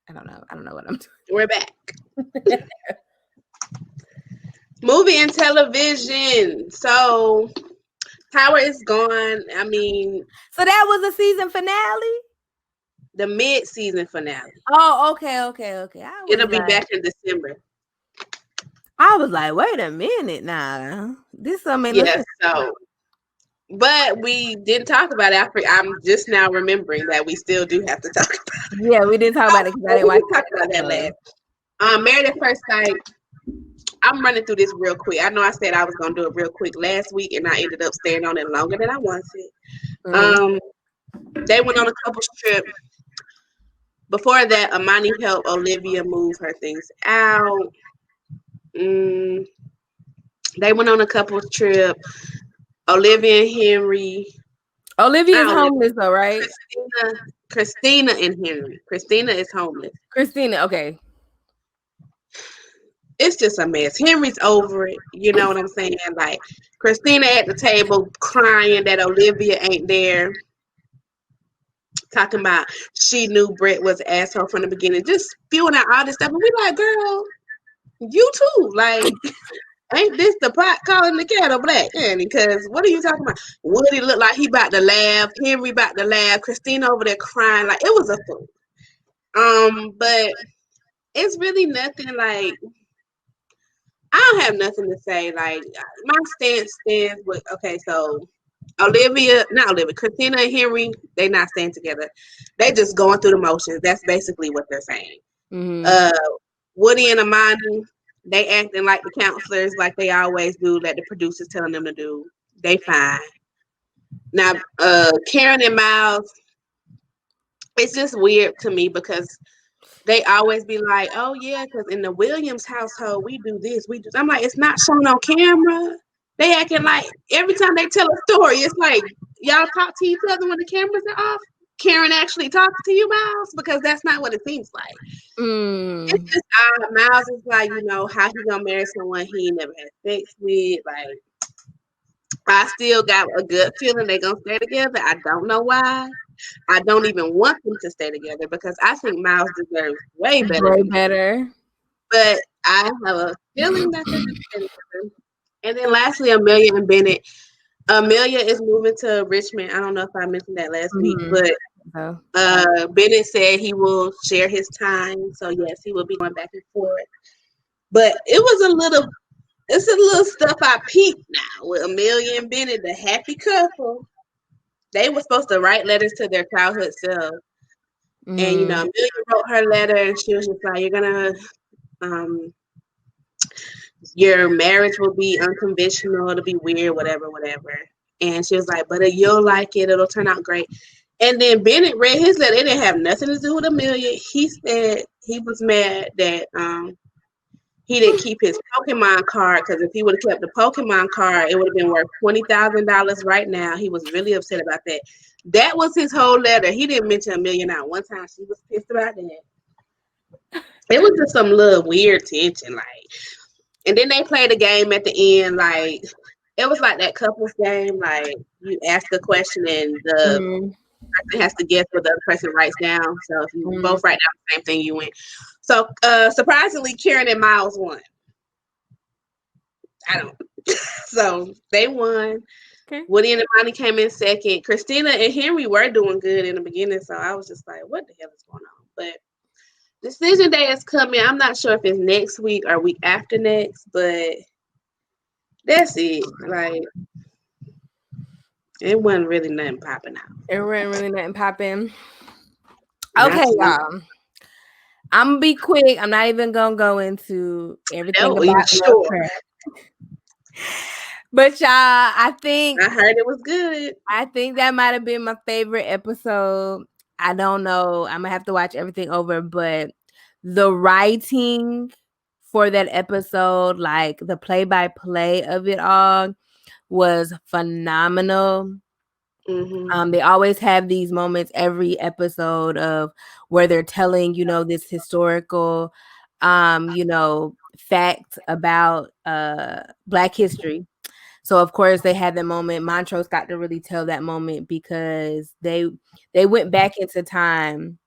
S1: I don't know what I'm doing.
S2: We're back. Movie and television. So Power is gone. I mean,
S1: so that was the season finale?
S2: The mid-season finale.
S1: Oh, okay.
S2: It'll be back in December.
S1: I was like, wait a minute now. This something.
S2: Yeah, so. But we didn't talk about it. I'm just now remembering that we still do have to talk about it.
S1: Yeah, we didn't talk about it because I didn't watch
S2: talk about that last. Married at First Sight. I'm running through this real quick. I know I said I was gonna do it real quick last week, and I ended up staying on it longer than I wanted. They went on a couples trip. Before that, Amani helped Olivia move her things out. They went on a couples trip. Olivia and Henry.
S1: Olivia is homeless though, right?
S2: Christina and Henry. Christina is homeless.
S1: Christina, okay.
S2: It's just a mess. Henry's over it. You know what I'm saying? Like, Christina at the table crying that Olivia ain't there. Talking about she knew Brett was an asshole from the beginning. Just spewing out all this stuff. And we like, girl, you too. Like, ain't this the pot calling the kettle black? Because what are you talking about? Woody looked like he about to laugh. Henry about to laugh. Christina over there crying. Like, it was a fool. But it's really nothing like, I don't have nothing to say. Like, my stance stands with, okay, so Christina and Henry, they not staying together. They just going through the motions. That's basically what they're saying.
S1: Mm-hmm.
S2: Woody and Amani, they acting like the counselors, like they always do, like the producers telling them to do. They fine. Now, Karen and Miles, it's just weird to me because they always be like, oh, yeah, because in the Williams household, we do this, we do. I'm like, it's not shown on camera. They acting like every time they tell a story, it's like, y'all talk to each other when the cameras are off. Karen actually talks to you, Miles, because that's not what it seems like. It's just odd. Miles is like, you know, how he gonna marry someone he never had sex with. Like, I still got a good feeling they're gonna stay together. I don't know why. I don't even want them to stay together because I think Miles deserves way better.
S1: Way better.
S2: But I have a feeling that they're gonna stay together. And then lastly, Amelia and Bennett. Amelia is moving to Richmond. I don't know if I mentioned that last week, but Bennett said he will share his time. So yes, he will be going back and forth. But it's a little stuff I peeped now with Amelia and Bennett, the happy couple. They were supposed to write letters to their childhood self. And you know, Amelia wrote her letter and she was just like, you're gonna your marriage will be unconventional, it'll be weird, whatever. And she was like, but you'll like it, it'll turn out great. And then Bennett read his letter. It didn't have nothing to do with Amelia. He said he was mad that he didn't keep his Pokemon card, because if he would have kept the Pokemon card, it would have been worth $20,000 right now. He was really upset about that. That was his whole letter. He didn't mention Amelia not one time. She was pissed about that. It was just some little weird tension, like. And then they played a game at the end, like it was like that couples game, like you ask a question and the person has to guess what the other person writes down. So if you both write down the same thing, you win. So surprisingly, Karen and Miles won. So they won. Okay. Woody and Amani came in second. Christina and Henry were doing good in the beginning, so I was just like, what the hell is going on? But decision day is coming. I'm not sure if it's next week or week after next, but that's it. Like, it wasn't really nothing popping out.
S1: It wasn't really nothing popping. Okay, y'all. I'm gonna be quick. I'm not even gonna go into everything about sure. But y'all, I
S2: heard it was good.
S1: I think that might have been my favorite episode. I don't know. I'm gonna have to watch everything over, but the writing for that episode, like the play-by-play of it all, was phenomenal. They always have these moments every episode of where they're telling, you know, this historical, you know, fact about Black history. So of course they had the moment. Montrose got to really tell that moment because they went back into time,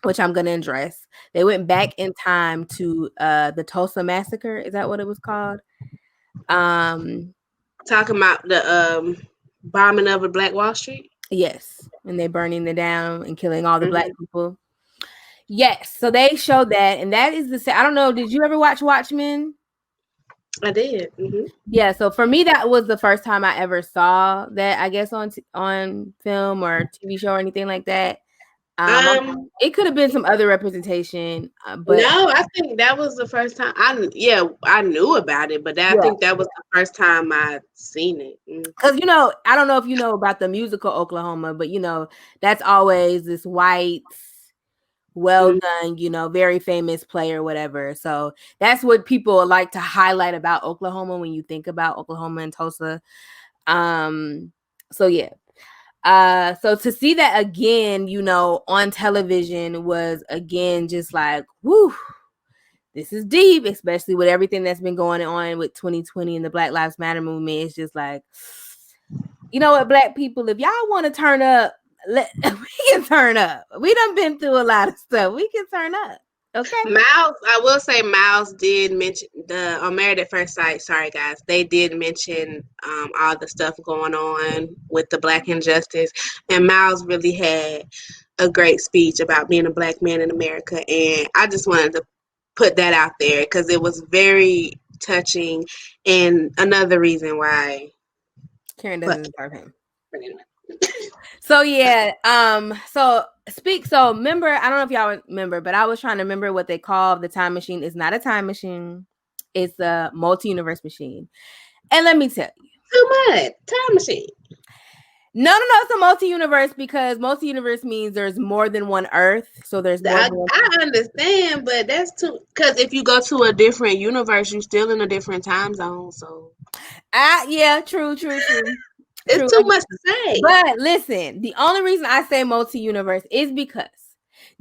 S1: which I'm gonna address. They went back in time to the Tulsa massacre. Is that what it was called?
S2: Talking about the bombing of the Black Wall Street.
S1: Yes, and they burning it down and killing all the black
S2: Mm-hmm.
S1: people. Yes, so they showed that, and that is the. I don't know. Did you ever watch Watchmen?
S2: I did. Mm-hmm.
S1: Yeah, so for me, that was the first time I ever saw that. I guess on film or TV show or anything like that.
S2: Um,
S1: It could have been some other representation, but
S2: no, I think that was the first time. I knew about it, but I
S1: yeah,
S2: think that was the first time I seen it.
S1: because I don't know if you know about the musical Oklahoma, but that's always this white, well done, very famous player, whatever. So that's what people like to highlight about Oklahoma when you think about Oklahoma and Tulsa. So yeah. So to see that again, on television was again just like, whoo, this is deep, especially with everything that's been going on with 2020 and the Black Lives Matter movement. It's just like, you know what, black people, if y'all want to turn up, we can turn up. We done been through a lot of stuff. We can turn up. Okay.
S2: Miles, I will say Miles did mention the on Married at First Sight. Sorry, guys, they did mention all the stuff going on with the Black injustice, and Miles really had a great speech about being a black man in America, and I just wanted to put that out there because it was very touching, and another reason why.
S1: Karen
S2: But
S1: doesn't deserve him. So yeah, so remember, I don't know if y'all remember, but I was trying to remember what they call the time machine. It's not a time machine, it's a multi-universe machine. And let me tell you,
S2: too much time machine.
S1: No, it's a multi-universe because multi-universe means there's more than one Earth. So there's more than one.
S2: I understand, but that's too. Because if you go to a different universe, you're still in a different time zone. So,
S1: Yeah, true.
S2: it's too much to say.
S1: But listen, the only reason I say multi-universe is because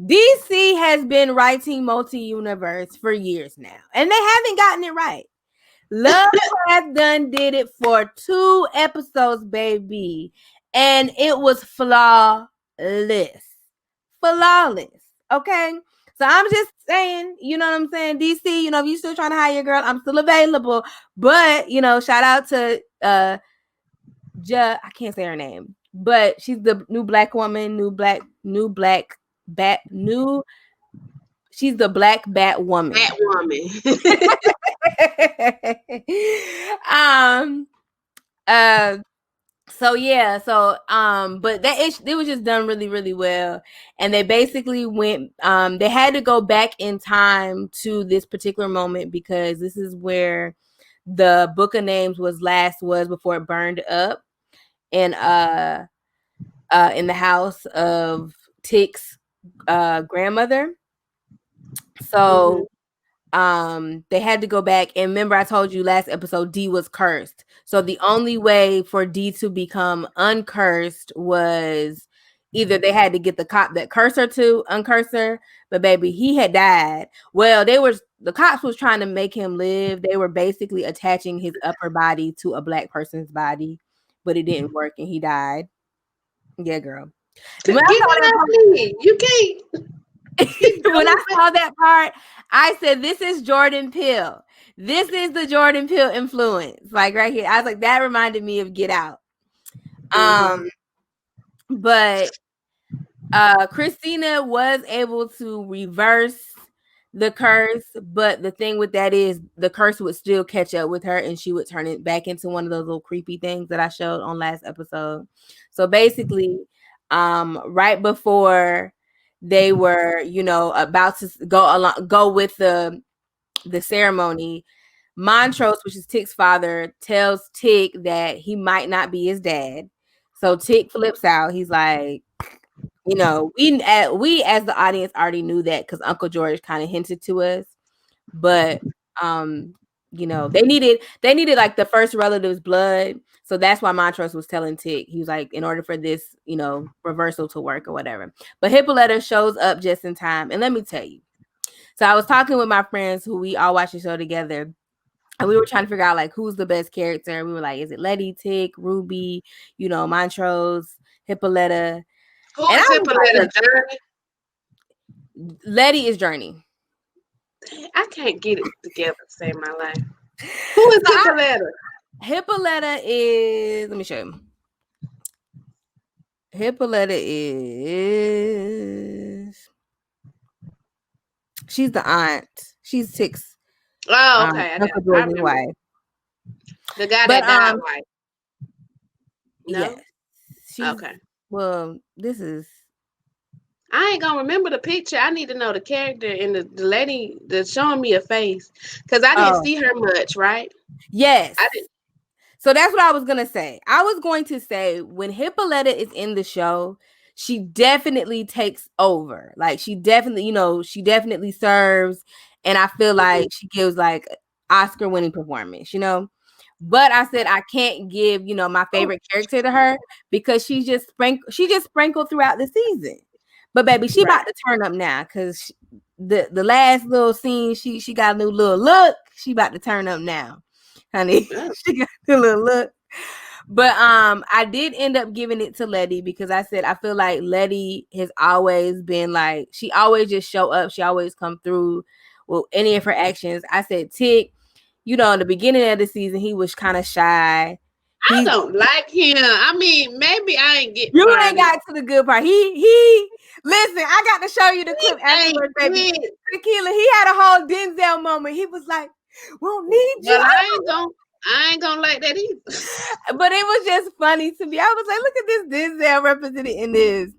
S1: DC has been writing multi-universe for years now, and they haven't gotten it right. Lovecraft done did it for 2 episodes, baby, and it was flawless. Okay, so I'm just saying, you know what I'm saying, DC, if you still trying to hire your girl, I'm still available. But shout out to I can't say her name, but she's the new black woman, she's the black Bat woman. So yeah, but it was just done really, really well. And they basically went, they had to go back in time to this particular moment because this is where the Book of Names was before it burned up. And in the house of Tick's grandmother. So they had to go back, and remember I told you last episode D was cursed. So the only way for D to become uncursed was either they had to get the cop that cursed her to uncurse her, but baby, he had died. Well, the cops was trying to make him live. They were basically attaching his upper body to a black person's body, but it didn't work and he died. Yeah, girl.
S2: When you can't.
S1: When I saw that part, I said, "This is Jordan Peele. This is the Jordan Peele influence." Like right here, I was like, that reminded me of Get Out. But Christina was able to reverse the curse, but the thing with that is the curse would still catch up with her, and she would turn it back into one of those little creepy things that I showed on last episode. So basically, right before they were, about to go with the ceremony, Montrose, which is Tick's father, tells Tick that he might not be his dad. So Tick flips out. He's like, we as the audience already knew that because Uncle George kind of hinted to us, but they needed like the first relative's blood. So that's why Montrose was telling Tick, he was like, in order for this, reversal to work or whatever. But Hippolyta shows up just in time. And let me tell you. So I was talking with my friends who we all watch the show together. And we were trying to figure out like who's the best character. We were like, is it Letty, Tick, Ruby, Montrose, Hippolyta?
S2: Who
S1: And I
S2: is
S1: was like,
S2: Hippolyta
S1: look,
S2: Journey?
S1: Letty is Journey.
S2: I can't get it together to save my life. Who is Hippolyta?
S1: Hippolyta is, let me show you. Hippolyta is, she's the aunt. She's Tick's.
S2: Oh, okay.
S1: Uncle
S2: I
S1: George's
S2: remember.
S1: wife.
S2: The guy
S1: But,
S2: that died, right? No?
S1: yes. She's,
S2: Okay.
S1: well, this is,
S2: I ain't gonna remember the picture. I need to know the character and the lady that's showing me a face. Because I didn't see her much, right?
S1: yes.
S2: I didn't.
S1: So that's what I was going to say. I was going to say when Hippolyta is in the show, she definitely takes over. Like she definitely, she definitely serves. And I feel like she gives like Oscar winning performance, But I said I can't give, my favorite character to her because she just sprinkled throughout the season. But baby, she about to turn up now because the last little scene, she got a new little look. She about to turn up now, honey. She got a little look. But I did end up giving it to Letty because I said I feel like Letty has always been like she always just show up. She always come through with any of her actions. I said Tick, in the beginning of the season, he was kind of shy.
S2: I don't like him. I mean, maybe I ain't get.
S1: You ain't got to the good part. He listen. I got to show you the clip afterwards, baby. Tequila. He had a whole Denzel moment. He was like, "Won't need you."
S2: Well, I ain't gonna like that either.
S1: But it was just funny to me. I was like, look at this Denzel represented in this.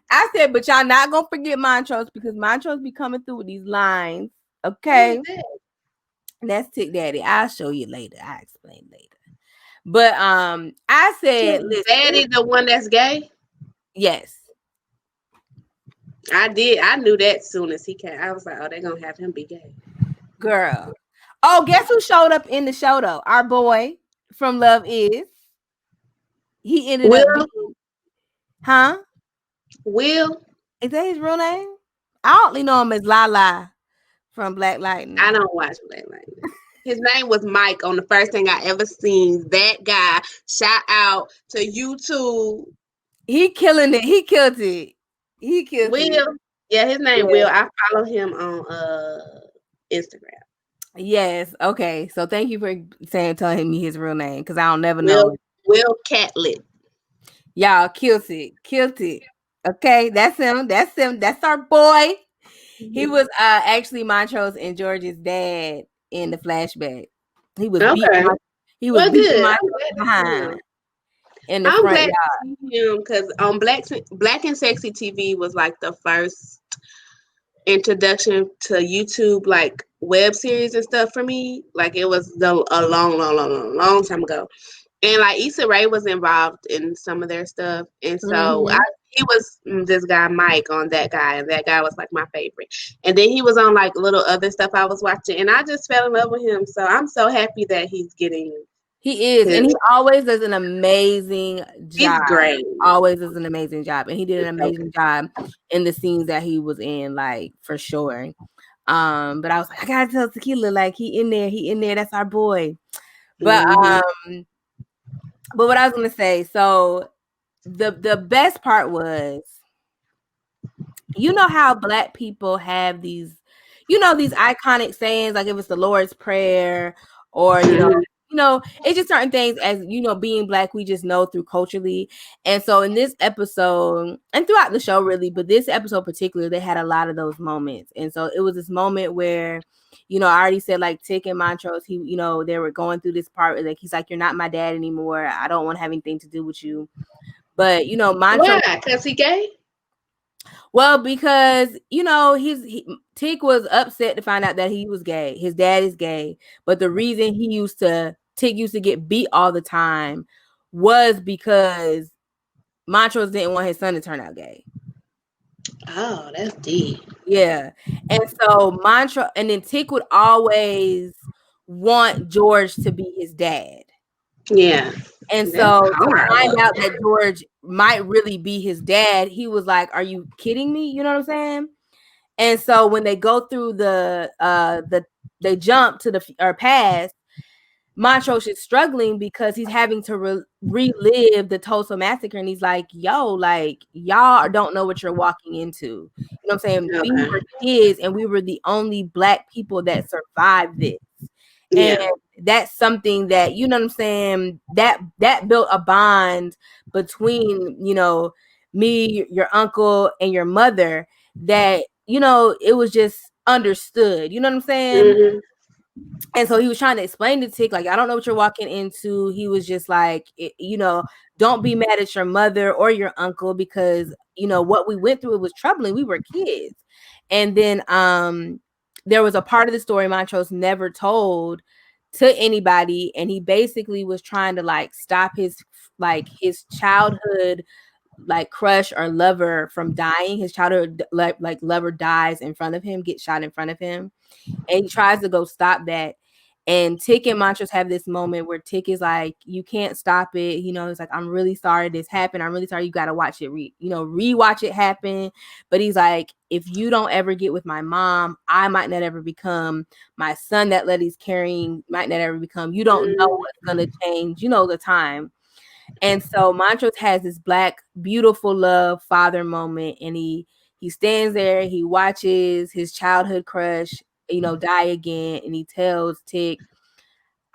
S1: I said, but y'all not gonna forget Montrose because Montrose be coming through with these lines. Okay. That's Tick Daddy. I'll show you later. I'll explain later. But I said,
S2: listen, Daddy, the one that's gay?
S1: Yes.
S2: I did. I knew that soon as he came. I was like, oh, they're gonna have him be gay.
S1: Girl. Oh, guess who showed up in the show though? Our boy from Love Is. He ended up being, huh?
S2: Will?
S1: Is that his real name? I only know him as Lala from Black Lightning.
S2: I don't watch Black Lightning. His name was Mike on the first thing I ever seen. That guy, shout out to YouTube.
S1: He killing it. He killed it. He killed
S2: Will.
S1: it.
S2: Yeah, his name Will. I follow him on Instagram.
S1: Yes. Okay. So thank you for telling me his real name because I don't never know.
S2: Will Catlett.
S1: Y'all killed it. Killed it. Okay, that's him. That's him. That's our boy. He was actually Montrose and George's dad in the flashback. He was beating. He was beating Montrose behind in the front yard.
S2: I'm glad to see him because on Black and Sexy TV was like the first introduction to YouTube, like web series and stuff for me. Like it was a long time ago. And like Issa Rae was involved in some of their stuff. And so he was this guy, Mike, on that guy. And that guy was like my favorite. And then he was on like little other stuff I was watching. And I just fell in love with him. So I'm so happy that he's getting.
S1: He is. And he always does an amazing job.
S2: He's great.
S1: Always does an amazing job. And he did an amazing job in the scenes that he was in, like for sure. But I was like, I gotta tell Tequila, like he in there. That's our boy. But but what I was gonna say, so the best part was, how Black people have these, these iconic sayings, like if it's the Lord's Prayer or it's just certain things as being Black, we just know through culturally. And so in this episode and throughout the show really, but this episode particularly, they had a lot of those moments. And so it was this moment where I already said like Tick and Montrose, they were going through this part like he's like, you're not my dad anymore. I don't want to have anything to do with you. But Montrose,
S2: why? Because he gay?
S1: Well, because Tick was upset to find out that he was gay. His dad is gay, but the reason Tick used to get beat all the time was because Montrose didn't want his son to turn out gay.
S2: Oh, that's deep.
S1: Yeah. And so Montrose, and then Tick would always want George to be his dad.
S2: Yeah.
S1: And so to find out that George might really be his dad, he was like, are you kidding me? You know what I'm saying? And so when they go through they jump to the past, Montrose is struggling because he's having to relive the Tulsa massacre, and he's like, yo, like, y'all don't know what you're walking into. You know what I'm saying?
S2: Okay.
S1: We were kids and we were the only Black people that survived this. And
S2: Yeah.
S1: that's something that, you know what I'm saying, that built a bond between, you know, me, your uncle, and your mother, that, you know, it was just understood. You know what I'm saying?
S2: Mm-hmm.
S1: And so he was trying to explain to Tick, like, I don't know what you're walking into. He was just like, you know, don't be mad at your mother or your uncle, because, you know, what we went through, it was troubling. We were kids. And then there was a part of the story Montrose never told to anybody, and he basically was trying to like stop his childhood like crush or lover from dying. His childhood like lover dies in front of him, gets shot in front of him, and he tries to go stop that. And Tick and Montrose have this moment where Tick is like, you can't stop it. You know, it's like, I'm really sorry this happened. I'm really sorry. You got to watch it, rewatch it happen. But he's like, if you don't ever get with my mom, I might not ever become my son that Letty's carrying, might not ever become. You don't know what's going to change, you know, the time. And so Montrose has this Black, beautiful love father moment. And he stands there, he watches his childhood crush, you know, die again. And he tells Tick,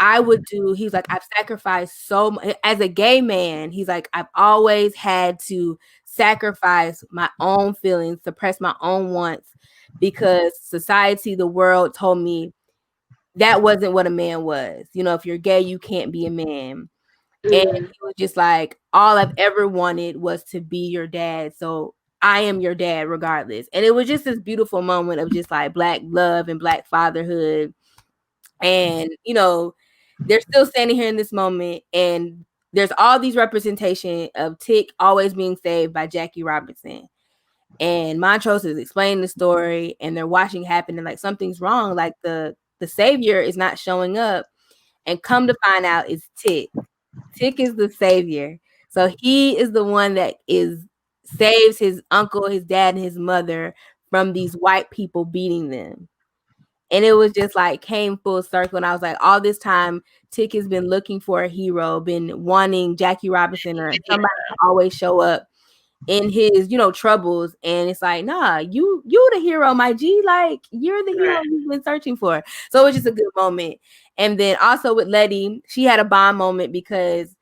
S1: he's like, I've sacrificed so much as a gay man. He's like, I've always had to sacrifice my own feelings, suppress my own wants, because society, the world told me that wasn't what a man was. You know, if you're gay, you can't be a man. And he was just like, all I've ever wanted was to be your dad. So I am your dad regardless. And it was just this beautiful moment of just like Black love and Black fatherhood. And, you know, they're still standing here in this moment, and there's all these representation of Tick always being saved by Jackie Robinson. And Montrose is explaining the story, and they're watching happen, and like, something's wrong. Like the savior is not showing up. And come to find out, it's Tick. Tick is the savior. So he is the one that saves his uncle, his dad, and his mother from these white people beating them. And it was just like came full circle. And I was like, all this time, Tick has been looking for a hero, been wanting Jackie Robinson or somebody to always show up in his, you know, troubles. And it's like, nah, you the hero, my G. Like, you're the hero you've been searching for. So it was just a good moment. And then also with Letty, she had a bond moment because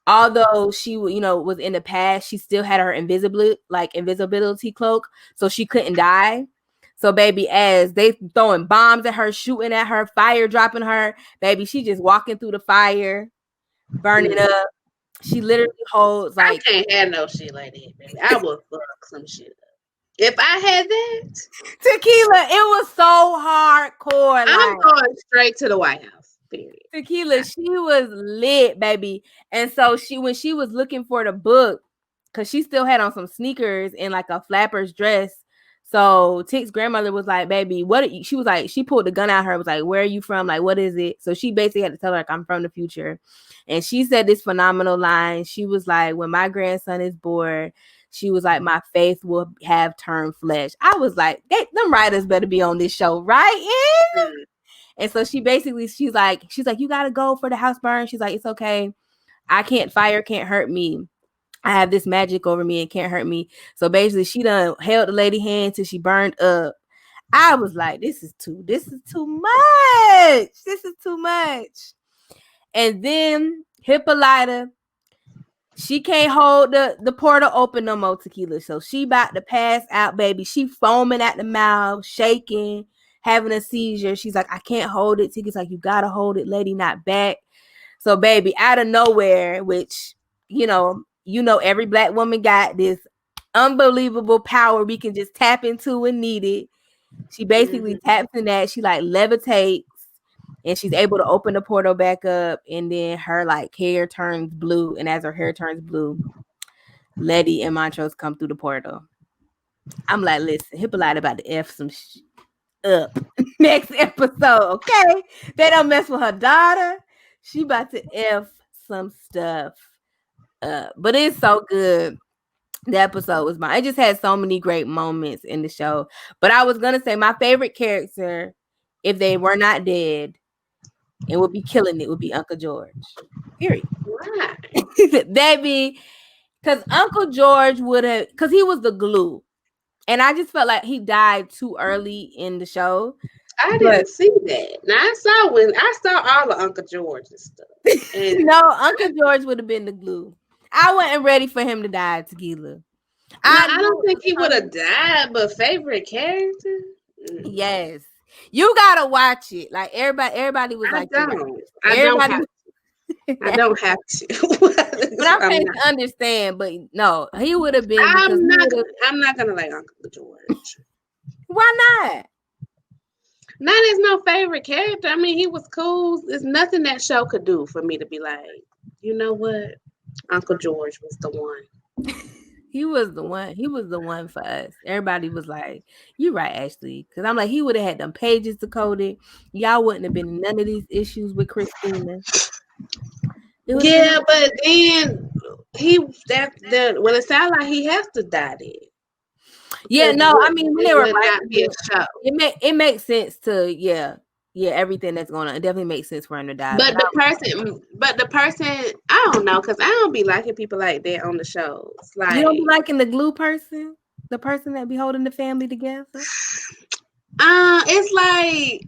S1: although she, you know, was in the past, she still had her invisibility cloak, so she couldn't die. So baby, as they throwing bombs at her, shooting at her, fire dropping her, baby, she just walking through the fire, burning up. She literally holds like,
S2: I can't have no shit like that, baby. I would fuck some shit up. If I had that,
S1: Tequila, it was so hardcore.
S2: I'm going straight to the White House. Period.
S1: Tequila, she was lit, baby. And so when she was looking for the book, because she still had on some sneakers and like a flapper's dress. So Tick's grandmother was like, baby, she was like, she pulled the gun out her, was like, where are you from? Like, what is it? So she basically had to tell her, like, I'm from the future. And she said this phenomenal line. She was like, when my grandson is born, she was like, my faith will have turned flesh. I was like, them writers better be on this show, right? And so she's like, you gotta go for the house burn. She's like, it's okay. Fire can't hurt me. I have this magic over me and can't hurt me. So basically she done held the lady hand till she burned up. I was like, this is too much. This is too much. And then Hippolyta, she can't hold the portal open no more, Tequila. So she about to pass out, baby. She foaming at the mouth, shaking, having a seizure. She's like, I can't hold it. Ticky's like, you gotta hold it, lady, not back. So baby, out of nowhere, which, you know, every Black woman got this unbelievable power we can just tap into when needed. She basically taps in that. She like levitates, and she's able to open the portal back up, and then her like hair turns blue, and as her hair turns blue, Letty and Montrose come through the portal. I'm like, listen, Hippolyta about to F some up next episode, okay? They don't mess with her daughter. She about to F some stuff up. But it's so good. The episode was mine. It just had so many great moments in the show. But I was gonna say my favorite character, if they were not dead, and would be killing it would be Uncle George. Period.
S2: Why?
S1: That'd be because Uncle George would have, because he was the glue. And I just felt like he died too early in the show.
S2: I didn't see that. Now I saw all of Uncle George and stuff. And
S1: no, Uncle George would have been the glue. I wasn't ready for him to die, Tequila.
S2: I don't think he would have died, but favorite character?
S1: Yes. You gotta watch it. Like everybody was like,
S2: I don't have to.
S1: But I'm trying to understand, but no, he would have been.
S2: I'm not gonna like Uncle George.
S1: Why not?
S2: Now there's no favorite character. I mean, he was cool. There's nothing that show could do for me to be like, you know what? Uncle George was the one.
S1: He was the one. He was the one for us. Everybody was like, "You're right, Ashley," because I'm like, he would have had them pages decoded. Y'all wouldn't have been in none of these issues with Christina.
S2: Yeah, but then it sounds like he has to die then.
S1: Yeah, no, I mean when they were
S2: writing
S1: it, it makes sense to everything that's going on. It definitely makes sense for him to die.
S2: But the person, I don't know, because I don't be liking people like that on the shows. Like,
S1: you don't be liking the glue person, the person that be holding the family together.
S2: It's like,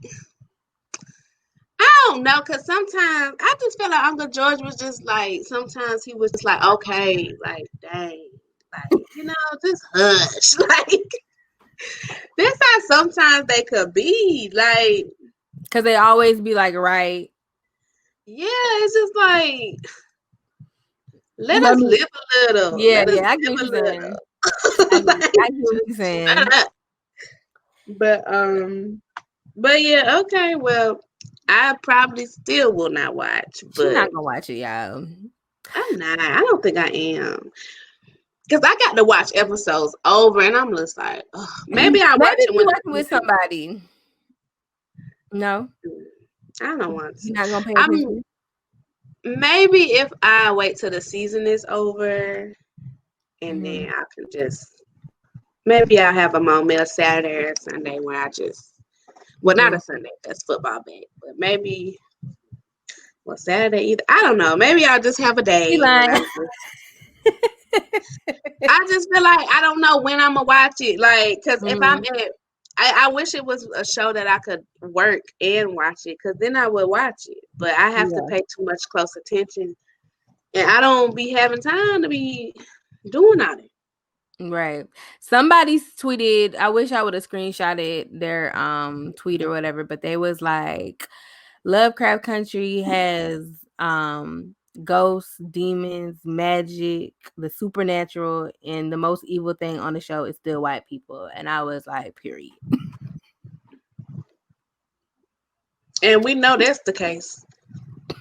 S2: I don't know, because sometimes I just feel like Uncle George was just like, sometimes he was just like, okay, like, dang, like, just hush. Like, that's how sometimes they could be, like,
S1: because they always be like, right.
S2: Yeah, it's just like, let us live a little.
S1: Yeah, I get what you're saying. I get what you're saying.
S2: But yeah, okay, well, I probably still will not watch. But
S1: she's not gonna watch it, y'all.
S2: I'm not. I don't think I am. Because I got to watch episodes over, and I'm just like, maybe I watch it when
S1: I'm with somebody. No,
S2: I don't want to.
S1: You're not gonna pay attention?
S2: Maybe if I wait till the season is over, and then I can maybe I'll have a moment, a Saturday or Sunday where I not a Sunday, that's football day, but maybe, Saturday either. I don't know. Maybe I'll just have a day. I just feel like I don't know when I'm gonna watch it. Like, because if I'm I wish it was a show that I could work and watch it, because then I would watch it. But I have to pay too much close attention, and I don't be having time to be doing all that.
S1: Right. Somebody tweeted, I wish I would have screenshotted their tweet or whatever, but they was like, Lovecraft Country has ghosts, demons, magic, the supernatural, and the most evil thing on the show is still white people. And I was like, period.
S2: And we know that's the case.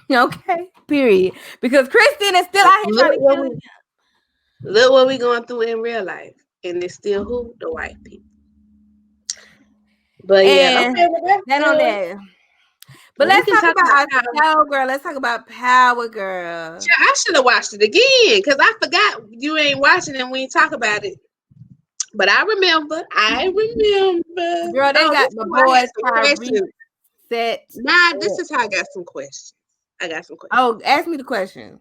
S1: Okay, period. Because Kristen is still out here trying to kill him.
S2: Look what we going through in real life, and it's still who? The white people. But
S1: and that on that. But let's talk about Power Girl. Let's talk about Power Girl.
S2: I should have watched it again, because I forgot you ain't watching and we ain't talk about it. But I remember.
S1: Girl, they got the boys set.
S2: This is how I got some questions.
S1: Oh, ask me the question.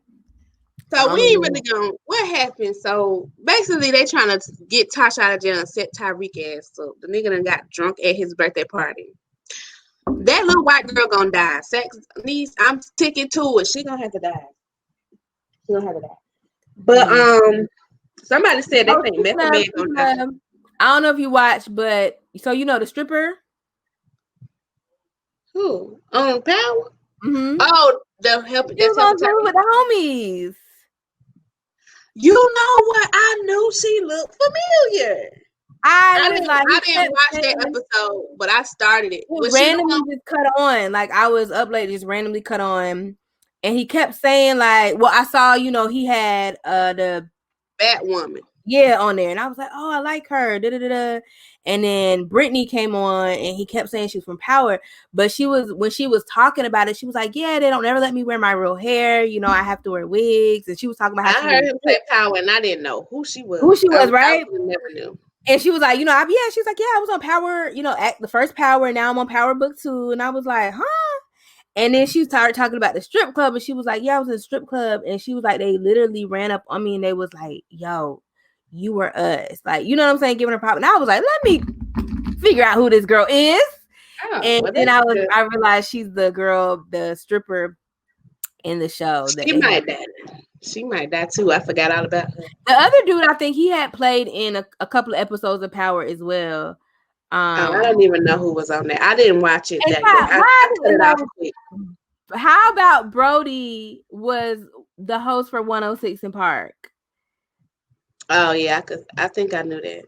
S2: So we ain't really going. What happened? So basically, they trying to get Tasha out of jail and set Tyreek ass up. The nigga done got drunk at his birthday party. That little white girl gonna die. I'm sticking to it. She gonna have to die. But somebody said they think Method Man gonna die.
S1: I don't know if you watched, but so the stripper.
S2: Who on Power?
S1: Mm-hmm.
S2: Oh, the help. That's
S1: helping with the homies.
S2: You know what? I knew she looked familiar. I didn't watch that episode, but I started it.
S1: Was randomly just cut on. Like, I was up late, just randomly cut on, and he kept saying like, "Well, I saw, he had the
S2: Batwoman,
S1: on there," and I was like, "Oh, I like her." And then Brittany came on, and he kept saying she was from Power, but when she was talking about it, she was like, "Yeah, they don't ever let me wear my real hair. I have to wear wigs." And she was talking about how
S2: I heard him play Power, and I didn't know who she was.
S1: Right?
S2: I never knew.
S1: And she was like, she's like, "Yeah, I was on Power, at the first Power, and now I'm on Power Book 2." And I was like, "Huh?" And then she started talking about the strip club, and she was like, yeah, I was in a strip club. And she was like, they literally ran up on me and they was like, yo, you were us. Like, you know what I'm saying? Giving her pop. And I was like, let me figure out who this girl is.
S2: Oh,
S1: And
S2: well,
S1: then
S2: good.
S1: I realized she's the girl, the stripper in the show. That
S2: She might die. She might die too. I forgot all about her.
S1: The other dude, I think he had played in a couple of episodes of Power as well.
S2: I don't even know who was on there. I didn't watch it that
S1: Pat,
S2: good. I cut it off quick.
S1: How about Brody was the host for 106 in Park?
S2: Oh yeah, I think I knew that.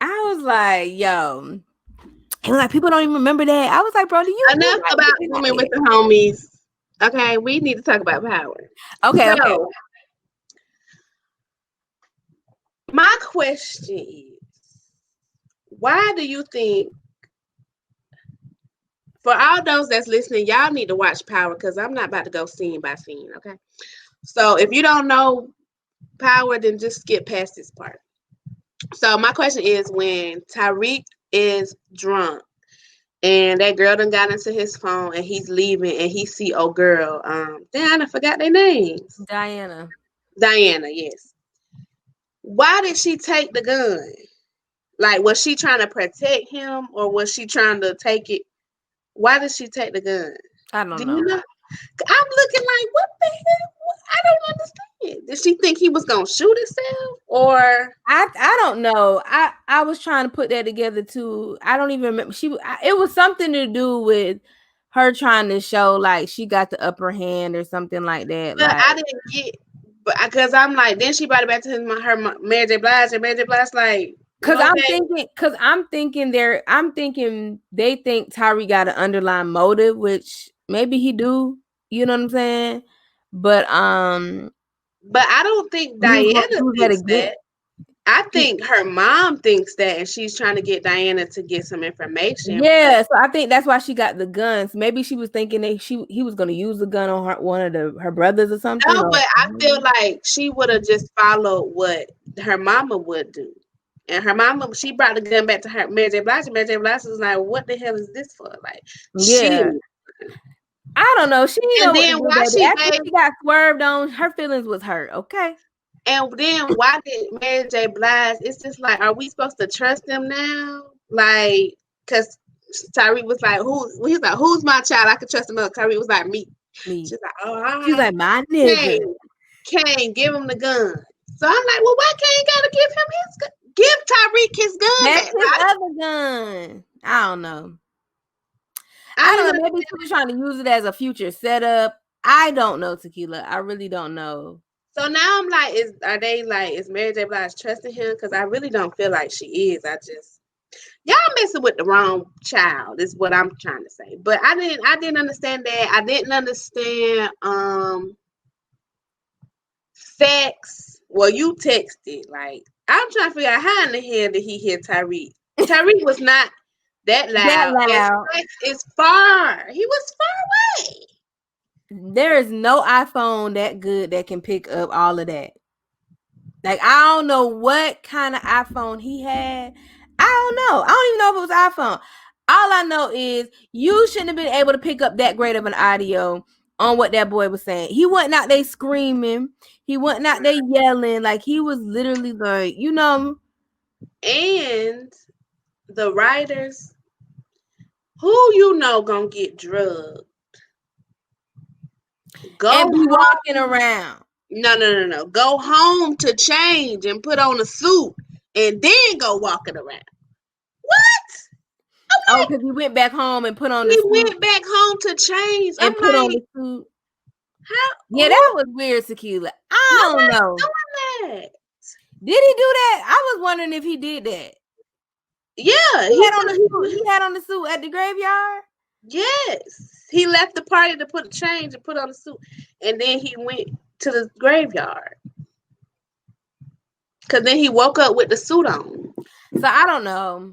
S1: I was like, yo. He was like, people don't even remember that. I was like, Brody, you
S2: enough about women with the homies. Okay, we need to talk about Power.
S1: Okay,
S2: so,
S1: okay.
S2: My question is, why do you think, for all those that's listening, y'all need to watch Power, because I'm not about to go scene by scene, okay? So if you don't know Power, then just skip past this part. So my question is, when Tariq is drunk and that girl done got into his phone and he's leaving and he see old girl, damn, I forgot their names.
S1: Diana,
S2: yes. Why did she take the gun? Like, was she trying to protect him or was she trying to take it? Why did she take the gun?
S1: I don't know.
S2: You know? I'm looking like, what the hell? I don't understand. Did she think he was gonna shoot himself, or
S1: I don't know. I was trying to put that together too. I don't even remember. It was something to do with her trying to show like she got the upper hand or something like that.
S2: But
S1: like,
S2: I didn't get, but because I'm like, then she brought it back to her Mary J. Blige, and Mary J. Blige like,
S1: I'm thinking they think Tyree got an underlying motive, which maybe he do. You know what I'm saying? But
S2: I don't think Diana thinks that. I think her mom thinks that, and she's trying to get Diana to get some information.
S1: Yeah, so I think that's why she got the guns. Maybe she was thinking that he was going to use the gun on one of her brothers or something.
S2: No, but I feel like she would have just followed what her mama would do. And her mama, she brought the gun back to her Mary J. Blige. Mary J. Blige was like, "What the hell is this for?" Like,
S1: yeah, I don't know. She
S2: and then why she
S1: got swerved on, her feelings was hurt. Okay.
S2: And then why did Mary J. Blige? It's just like, are we supposed to trust them now? Like, because Tyree was like, he's like, who's my child? I can trust him. Tyree was like, me. She's like, oh,
S1: she's like, my nigga.
S2: Kane, give him the gun. So I'm like, well, why Kane gotta give him his gun? Give Tyreek his gun.
S1: That's his other gun. I don't know. I don't know. Maybe she was trying to use it as a future setup. I don't know, Tequila. I really don't know.
S2: So now I'm like, is Mary J. Blige trusting him? Because I really don't feel like she is. Y'all messing with the wrong child is what I'm trying to say. But I didn't understand that. I didn't understand sex. Well, you texted. Like, I'm trying to figure out how in the hell did he hear Tyreek? Tyreek was not that loud. His is far. He was far away.
S1: There is no iPhone that good that can pick up all of that. Like, I don't know what kind of iPhone he had. I don't know. I don't even know if it was iPhone. All I know is you shouldn't have been able to pick up that great of an audio on what that boy was saying. He wasn't out there screaming. He wasn't out there yelling. Like, he was literally like, you know.
S2: And the writers, who you know gonna get drugged,
S1: and be walking around.
S2: No. Go home to change and put on a suit and then go walking around. What?
S1: Oh, because he went back home and put on the suit.
S2: He went back home to change
S1: and put on the suit.
S2: How?
S1: Yeah, that was weird, Tequila. I don't know. Did he do that? I was wondering if he did that.
S2: Yeah,
S1: he had on the suit at the graveyard.
S2: Yes, he left the party to put a change and put on the suit, and then he went to the graveyard. Cause then he woke up with the suit on.
S1: So I don't know.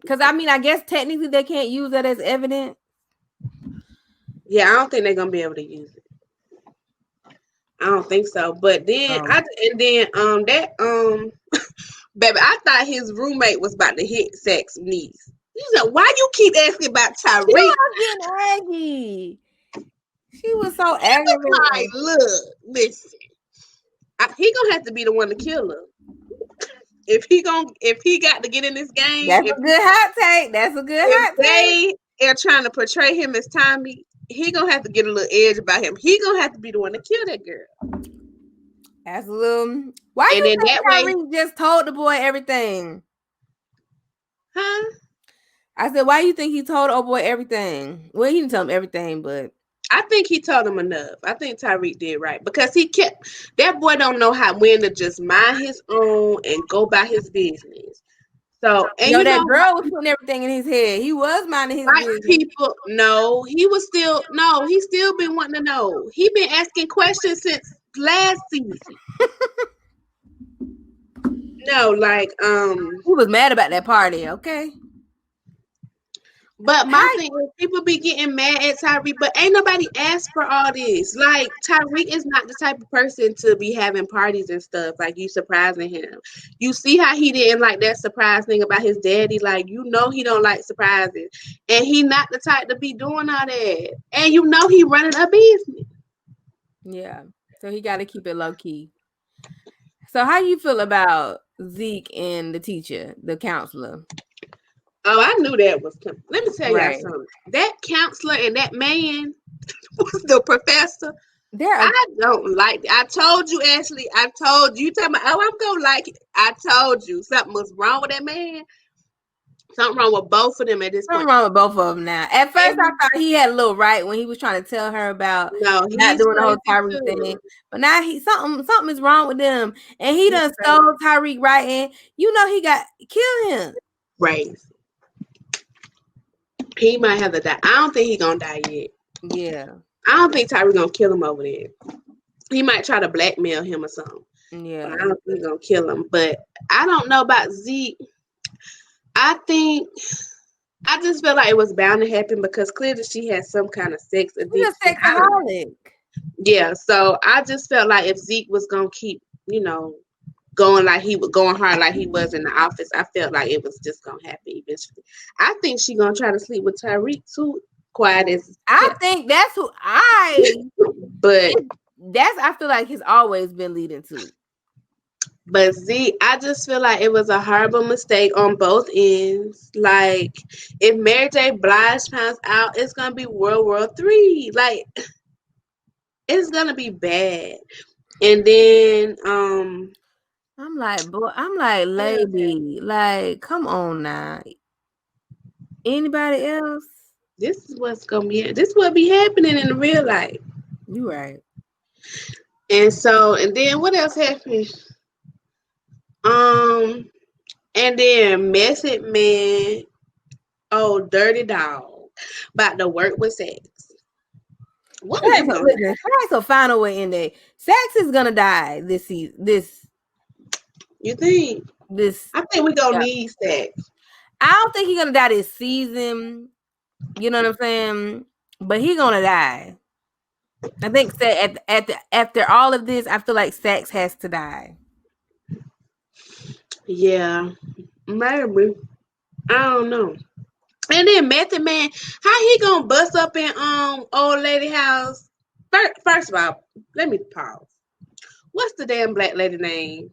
S1: Cause I mean, I guess technically they can't use that as evidence.
S2: Yeah, I don't think they're gonna be able to use it. I don't think so. But then baby, I thought his roommate was about to hit Sax's knees. He said, "Why you keep asking about Tyreek?"
S1: You are getting aggy. She was so
S2: Like,
S1: aggravating.
S2: look, listen. He gonna have to be the one to kill her. If he got to get in this game,
S1: That's a good hot take. That's a good hot take.
S2: They are trying to portray him as Tommy, he gonna have to get a little edge about him. He gonna have to be the one to kill that girl.
S1: That's a little. Why
S2: And
S1: you
S2: then
S1: think
S2: that way,
S1: Tyreek just told the boy everything?
S2: huh?
S1: I said, why you think he told old boy everything? Well, he didn't tell him everything, but
S2: I think he told him enough. I think Tyreek did right because he kept that boy don't know when to just mind his own and go by his business. So and you
S1: that
S2: know
S1: girl was putting everything in his head. He was minding his
S2: white
S1: business.
S2: people, no, he still been wanting to know. He been asking questions since last season. No, like
S1: He was mad about that party, okay?
S2: but my thing is people be getting mad at Tyreek, but ain't nobody asked for all this. Like Tyreek is not the type of person to be having parties and stuff. Like you surprising him. You see how he didn't like that surprise thing about his daddy. Like you know he don't like surprises, and he not the type to be doing all that. And you know he running a business.
S1: Yeah, so he got to keep it low key. So how you feel about Zeke and the teacher, the counselor?
S2: Oh, I knew that was coming. Let me tell y'all
S1: Right.
S2: something. That counselor and that man was the professor.
S1: They're
S2: I don't like it. I told you, Ashley. I told you. You talking about, oh, I'm gonna like it. I told you something was wrong with that man. Something wrong with both of them at this
S1: something
S2: point.
S1: wrong with both of them now. At first, I thought he had a little right when he was trying to tell her about
S2: No,
S1: not
S2: he's
S1: doing the whole
S2: crazy
S1: Tyreek
S2: too.
S1: thing. But now something is wrong with them, and he done stole Tyreek right in. You know he got kill him.
S2: Right. He might have to die. I don't think he gonna die yet.
S1: Yeah.
S2: I don't think Tyreek gonna kill him over there. He might try to blackmail him or something.
S1: Yeah.
S2: But I don't think he's gonna kill him. But I don't know about Zeke. I just feel like it was bound to happen because clearly she had some kind of sex
S1: He's a
S2: addiction.
S1: sexaholic.
S2: Yeah, so I just felt like if Zeke was gonna keep, going like he was going hard like he was in the office, I felt like it was just gonna happen eventually. I think she gonna try to sleep with Tyreek too, quiet as
S1: I think that's who
S2: but
S1: I feel like he's always been leading to.
S2: But Z, I just feel like it was a horrible mistake on both ends. Like, if Mary J. Blige finds out, it's gonna be World War III. Like, it's gonna be bad. And then,
S1: I'm like, lady, like, come on now. Anybody else?
S2: this is what's gonna be. This what be happening in the real life.
S1: You right.
S2: And then what else happened? And then Method Man, dirty dog, about to work with sex. What is gonna happen?
S1: Sax will find a way in there. Sax is gonna die this season.
S2: You think? I think we gonna need sex.
S1: I don't think he's gonna die this season. You know what I'm saying? But he's gonna die. I think after all of this, I feel like Sax has to die.
S2: Yeah, maybe. I don't know. And then Method Man, how he gonna bust up in old lady house? First of all, let me pause. What's the damn black lady name?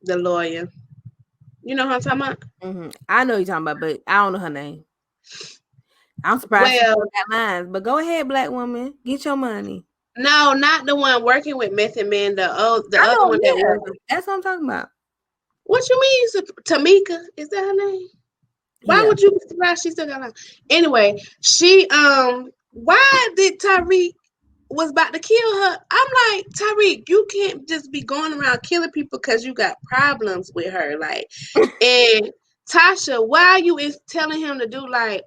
S2: The lawyer. You know who I'm talking about?
S1: Mm-hmm. I know you're talking about, but I don't know her name. I'm surprised she got lines. But go ahead, black woman, get your money.
S2: No, not the one working with Method Man. The other one that was.
S1: That's what I'm talking about.
S2: What you mean, Tamika? Is that her name? Why would you be surprised she still got her? Anyway, she why did Tyreek was about to kill her? I'm like, Tyreek, you can't just be going around killing people because you got problems with her. Like, and Tasha, why you is telling him to do like,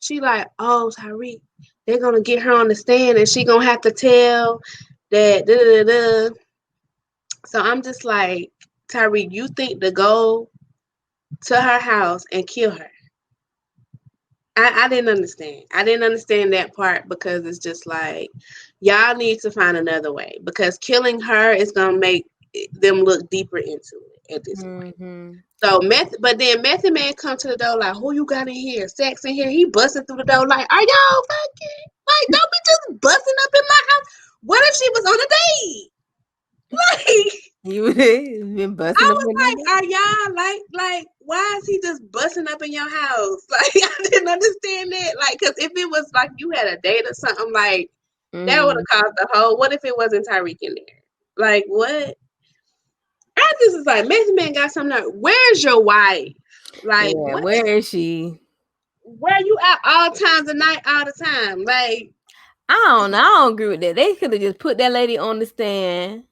S2: she like, oh, Tyreek, they're gonna get her on the stand and she gonna have to tell that da da da. So I'm just like, Tyreek, you think to go to her house and kill her? I didn't understand. I didn't understand that part because it's just like, y'all need to find another way because killing her is gonna make them look deeper into it at this point. So but then Method Man come to the door like, who you got in here? Sex in here. He busting through the door like, are y'all fucking? Like, don't be just busting up in my house. What if she was on a date? Like,
S1: You would have been busting
S2: I
S1: up
S2: was
S1: in
S2: like,
S1: there.
S2: are y'all like, why is he just busting up in your house? Like, I didn't understand that. Like, because if it was like you had a date or something, like, that would have caused the whole. What if it wasn't Tyreek in there? Like, what? I just was like, Method Man got something out. Where's your wife? Like,
S1: Yeah,
S2: what?
S1: where is she?
S2: Where you at all times of night, all the time? Like,
S1: I don't know. I don't agree with that. They could have just put that lady on the stand.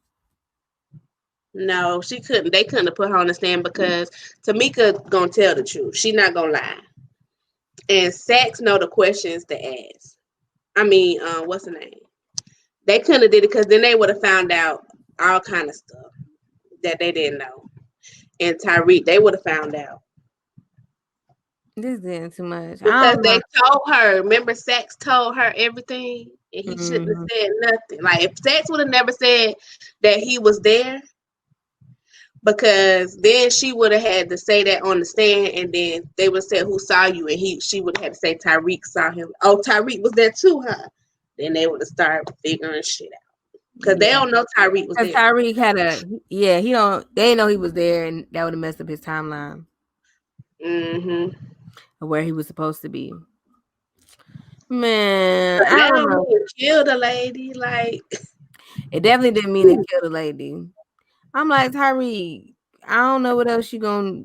S2: no, she couldn't. They couldn't have put her on the stand because Tamika gonna tell the truth. She not gonna lie. And Sax know the questions to ask. I mean, what's the name? They couldn't have did it because then they would have found out all kind of stuff that they didn't know. And Tyreek, they would have found out.
S1: This is getting too much. I
S2: Because
S1: don't
S2: they
S1: know.
S2: told her, remember Sax told her everything and he shouldn't have
S1: Mhm.
S2: said nothing. Like if Sax would have never said that he was there, because then she would have had to say that on the stand and then they would say who saw you and she would have had to say Tyreek saw him. Oh, Tyreek was there too, huh? Then they would have started figuring shit out. Because they
S1: Yeah.
S2: don't know Tyreek was
S1: Because
S2: there.
S1: Tyreek had he don't, they didn't know he was there, and that would have messed up his timeline
S2: Mm-hmm.
S1: of where he was supposed to be. Man,
S2: But
S1: I
S2: that
S1: don't
S2: don't
S1: know.
S2: mean kill the lady. Like,
S1: It definitely didn't mean to kill the lady. I'm like, Tyreek, I don't know what else you gonna.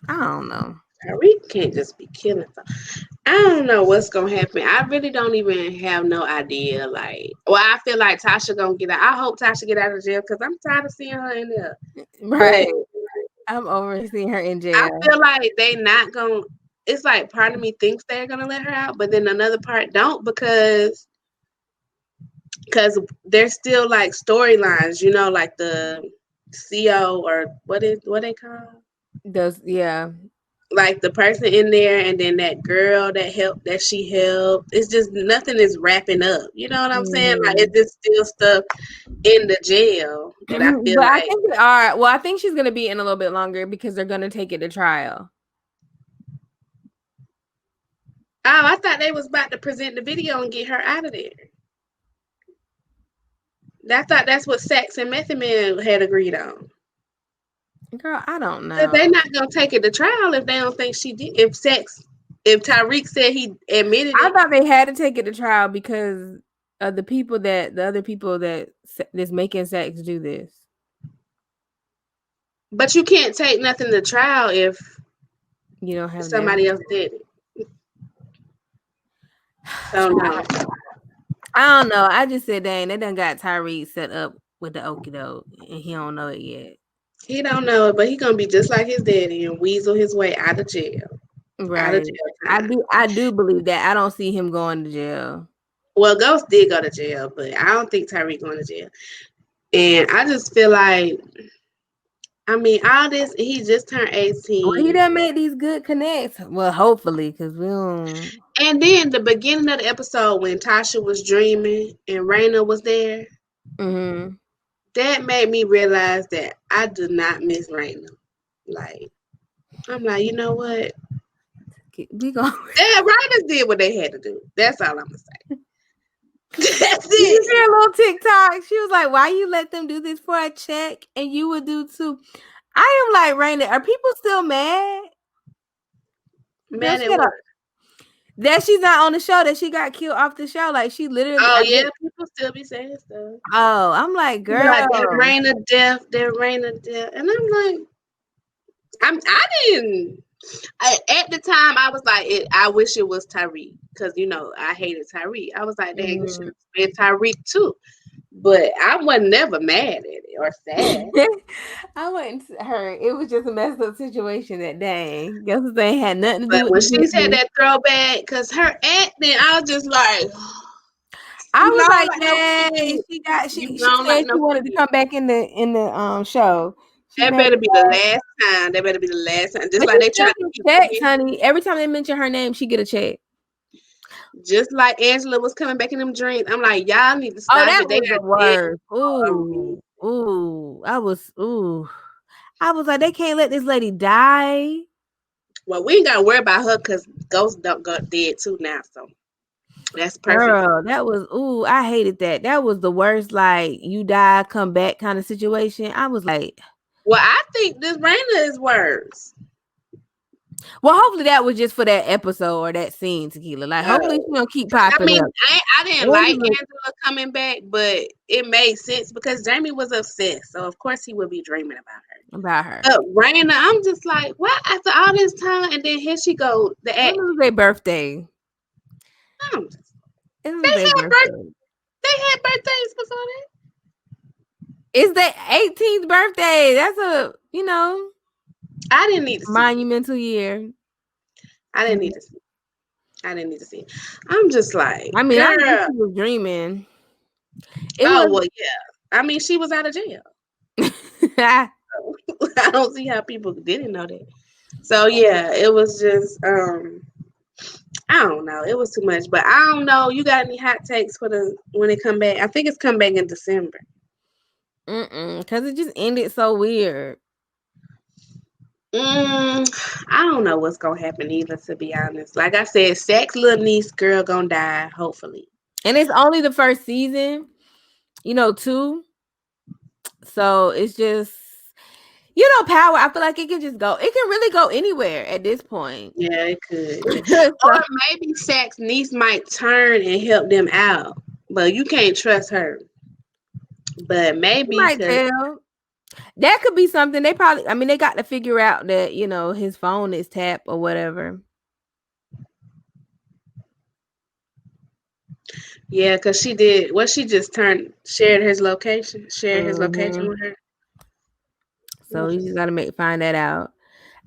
S1: I don't know.
S2: Tyreek can't just be killing. I don't know what's gonna happen. I really don't even have no idea. Like, well, I feel like Tasha gonna get out. I hope Tasha get out of jail because I'm tired of seeing her in there.
S1: Right.
S2: But
S1: I'm over seeing her in
S2: I
S1: jail.
S2: feel like they not gonna. It's like part of me thinks they're gonna let her out, but then another part don't because there's still like storylines. You know, like the CO or what they call.
S1: Yeah.
S2: Like the person in there and then that girl that she helped. It's just nothing is wrapping up. You know what I'm saying? Like
S1: Mhm.
S2: it's just still stuff in the jail that I feel
S1: But I
S2: like.
S1: think they are. Well, I think she's gonna be in a little bit longer because they're gonna take it to trial.
S2: Oh, I thought they was about to present the video and get her out of there. I thought that's what Sax and Method Man had agreed on.
S1: Girl, I don't
S2: Cause
S1: know.
S2: they not gonna take it to trial if they don't think she did. If Tyreek said he admitted
S1: I
S2: it,
S1: thought they had to take it to trial because of the other people that's making sex do this.
S2: but you can't take nothing to trial if
S1: You don't have that.
S2: somebody else did it. So no.
S1: I don't know. I just said, dang, they done got Tyree set up with the okie doke, and he don't know it yet.
S2: He don't know it, but he gonna be just like his daddy and weasel his way out of jail. Out of
S1: Right.
S2: jail
S1: I
S2: time.
S1: do. I do believe that. I don't see him going to jail.
S2: Well, Ghost did go to jail, but I don't think Tyreek going to jail. And I just feel like, I mean, all this, he just turned
S1: Well, he
S2: 18.
S1: done made these good connects. Well, hopefully, because we don't.
S2: And then the beginning of the episode when Tasha was dreaming and Raina was there,
S1: Mm-hmm.
S2: that made me realize that I do not miss Raina. Like, I'm like, you know what?
S1: We go.
S2: Yeah, Raina did what they had to do. That's all I'm gonna say. That's
S1: Did you
S2: it.
S1: see a little TikTok? She was like, "Why you let them do this for a check, and you would do too?" I am like, Raina, are people still mad? Girl,
S2: Mad
S1: she
S2: at
S1: had
S2: what?
S1: that she's not on the show. That she got killed off the show. Like she literally.
S2: Oh yeah, people still be saying stuff.
S1: Oh, I'm like,
S2: Be like
S1: girl.
S2: that rain of death, and I'm like, I didn't. At the time, I was like, I wish it was Tyreek because I hated Tyreek. I was like, dang, you should have been Tyreek too. But I was never mad at it or sad.
S1: I wouldn't hurt. It was just a messed up situation. That dang, guess what? They had nothing to do
S2: But
S1: with
S2: when
S1: the
S2: she said
S1: business.
S2: that throwback, because her acting, I was just like,
S1: I
S2: you
S1: was
S2: don't
S1: like,
S2: like no
S1: dang,
S2: kid.
S1: she
S2: You don't
S1: said
S2: like no
S1: she wanted to
S2: kid.
S1: come back in the show. She
S2: That
S1: made
S2: better be the last time. That better be the last time. Just
S1: but
S2: like
S1: she
S2: they
S1: still
S2: trying to
S1: get
S2: keep
S1: checks,
S2: me.
S1: honey. Every time they mention her name, she get a check.
S2: Just like Angela was coming back in them dreams. I'm like, y'all need to
S1: Oh,
S2: stop
S1: that
S2: it. They
S1: was the
S2: are dead
S1: worst.
S2: for a reason.
S1: Ooh. I was like, they can't let this lady die.
S2: Well, we ain't gotta worry about her because Ghost don't got dead too now. So That's perfect.
S1: Girl, that was I hated that. That was the worst, like you die, come back kind of situation. I was like,
S2: well, I think this Raina is worse.
S1: well, hopefully that was just for that episode or that scene, Tequila. Like, hopefully she don't keep
S2: I
S1: popping
S2: mean,
S1: up.
S2: I didn't like Angela coming back, but it made sense because Jamie was obsessed. So, of course, he would be dreaming about her. But Raina, I'm just like, what? After all this time, and then here she go.
S1: It was their birthday.
S2: They had birthdays before that.
S1: It's their 18th birthday. That's a,
S2: I didn't need to see
S1: monumental year.
S2: I didn't need to see. I'm just like,
S1: I mean,
S2: girl.
S1: I knew she was dreaming.
S2: Well, yeah. I mean, she was out of jail. I don't see how people didn't know that. So yeah, it was just I don't know. It was too much, but I don't know. You got any hot takes for when it come back? I think it's come back in December.
S1: Because it just ended so weird.
S2: I don't know what's gonna happen either. To be honest, like I said, Sack's little niece girl gonna die. Hopefully,
S1: and it's only the first season, 2. So it's just. Power. I feel like it can just go. It can really go anywhere at this point.
S2: Yeah, it could. Or maybe Sack's niece might turn and help them out, but you can't trust her. But maybe
S1: that could be something. They probably. I mean, they got to figure out that his phone is tapped or whatever.
S2: Yeah, because she did. Well, she just shared his location with her.
S1: So you just gotta find that out.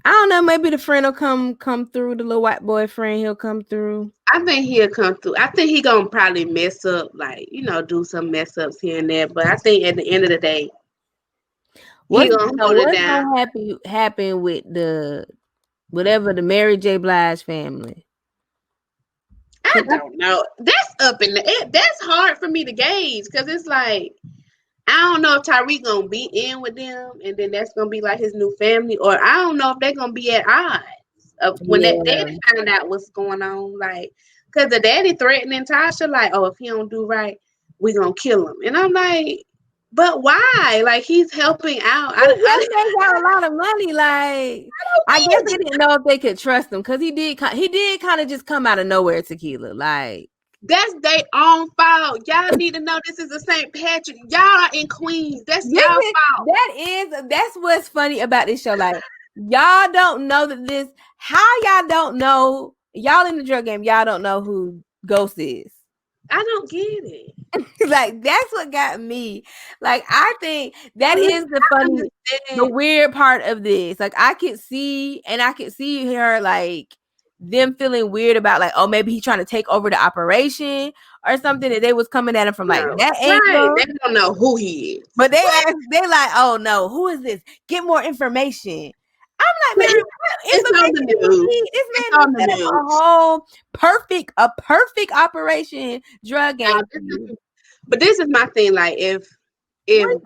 S1: I don't know. Maybe the friend will come through. The little white boy friend, he'll come through.
S2: I think he'll come through. I think he gonna probably mess up, like do some mess ups here and there. But I think at the end of the day, he gonna hold it down.
S1: What's gonna happen with the Mary J. Blige family?
S2: I don't know. That's up in the air. That's hard for me to gauge because it's like I don't know if Tyreek gonna be in with them, and then that's gonna be like his new family, or I don't know if they're gonna be at odds when that daddy find out what's going on. Like, because the daddy threatening Tasha, like, oh, if he don't do right, we gonna kill him. And I'm like, but why? Like, he's helping out.
S1: They got a lot of money. Like, I guess they didn't know if they could trust him because he did kind of just come out of nowhere, Tequila. Like.
S2: That's their own fault. Y'all need to know this is a St. Patrick. Y'all are in Queens. That's y'all fault.
S1: That's what's funny about this show. Like, y'all don't know that how y'all don't know, y'all in the drug game, y'all don't know who Ghost is.
S2: I don't get it.
S1: Like, that's what got me. Like, I think that is the weird part of this. Like, I could see her, like, them feeling weird about, like, oh, maybe he's trying to take over the operation or something, that they was coming at him from that angle.
S2: Right. They don't know who he is.
S1: But they like, oh no, who is this? Get more information. I'm like, man,
S2: it's on the news.
S1: This man set up a whole perfect operation drug game.
S2: But this is my thing. Like, if
S1: what y'all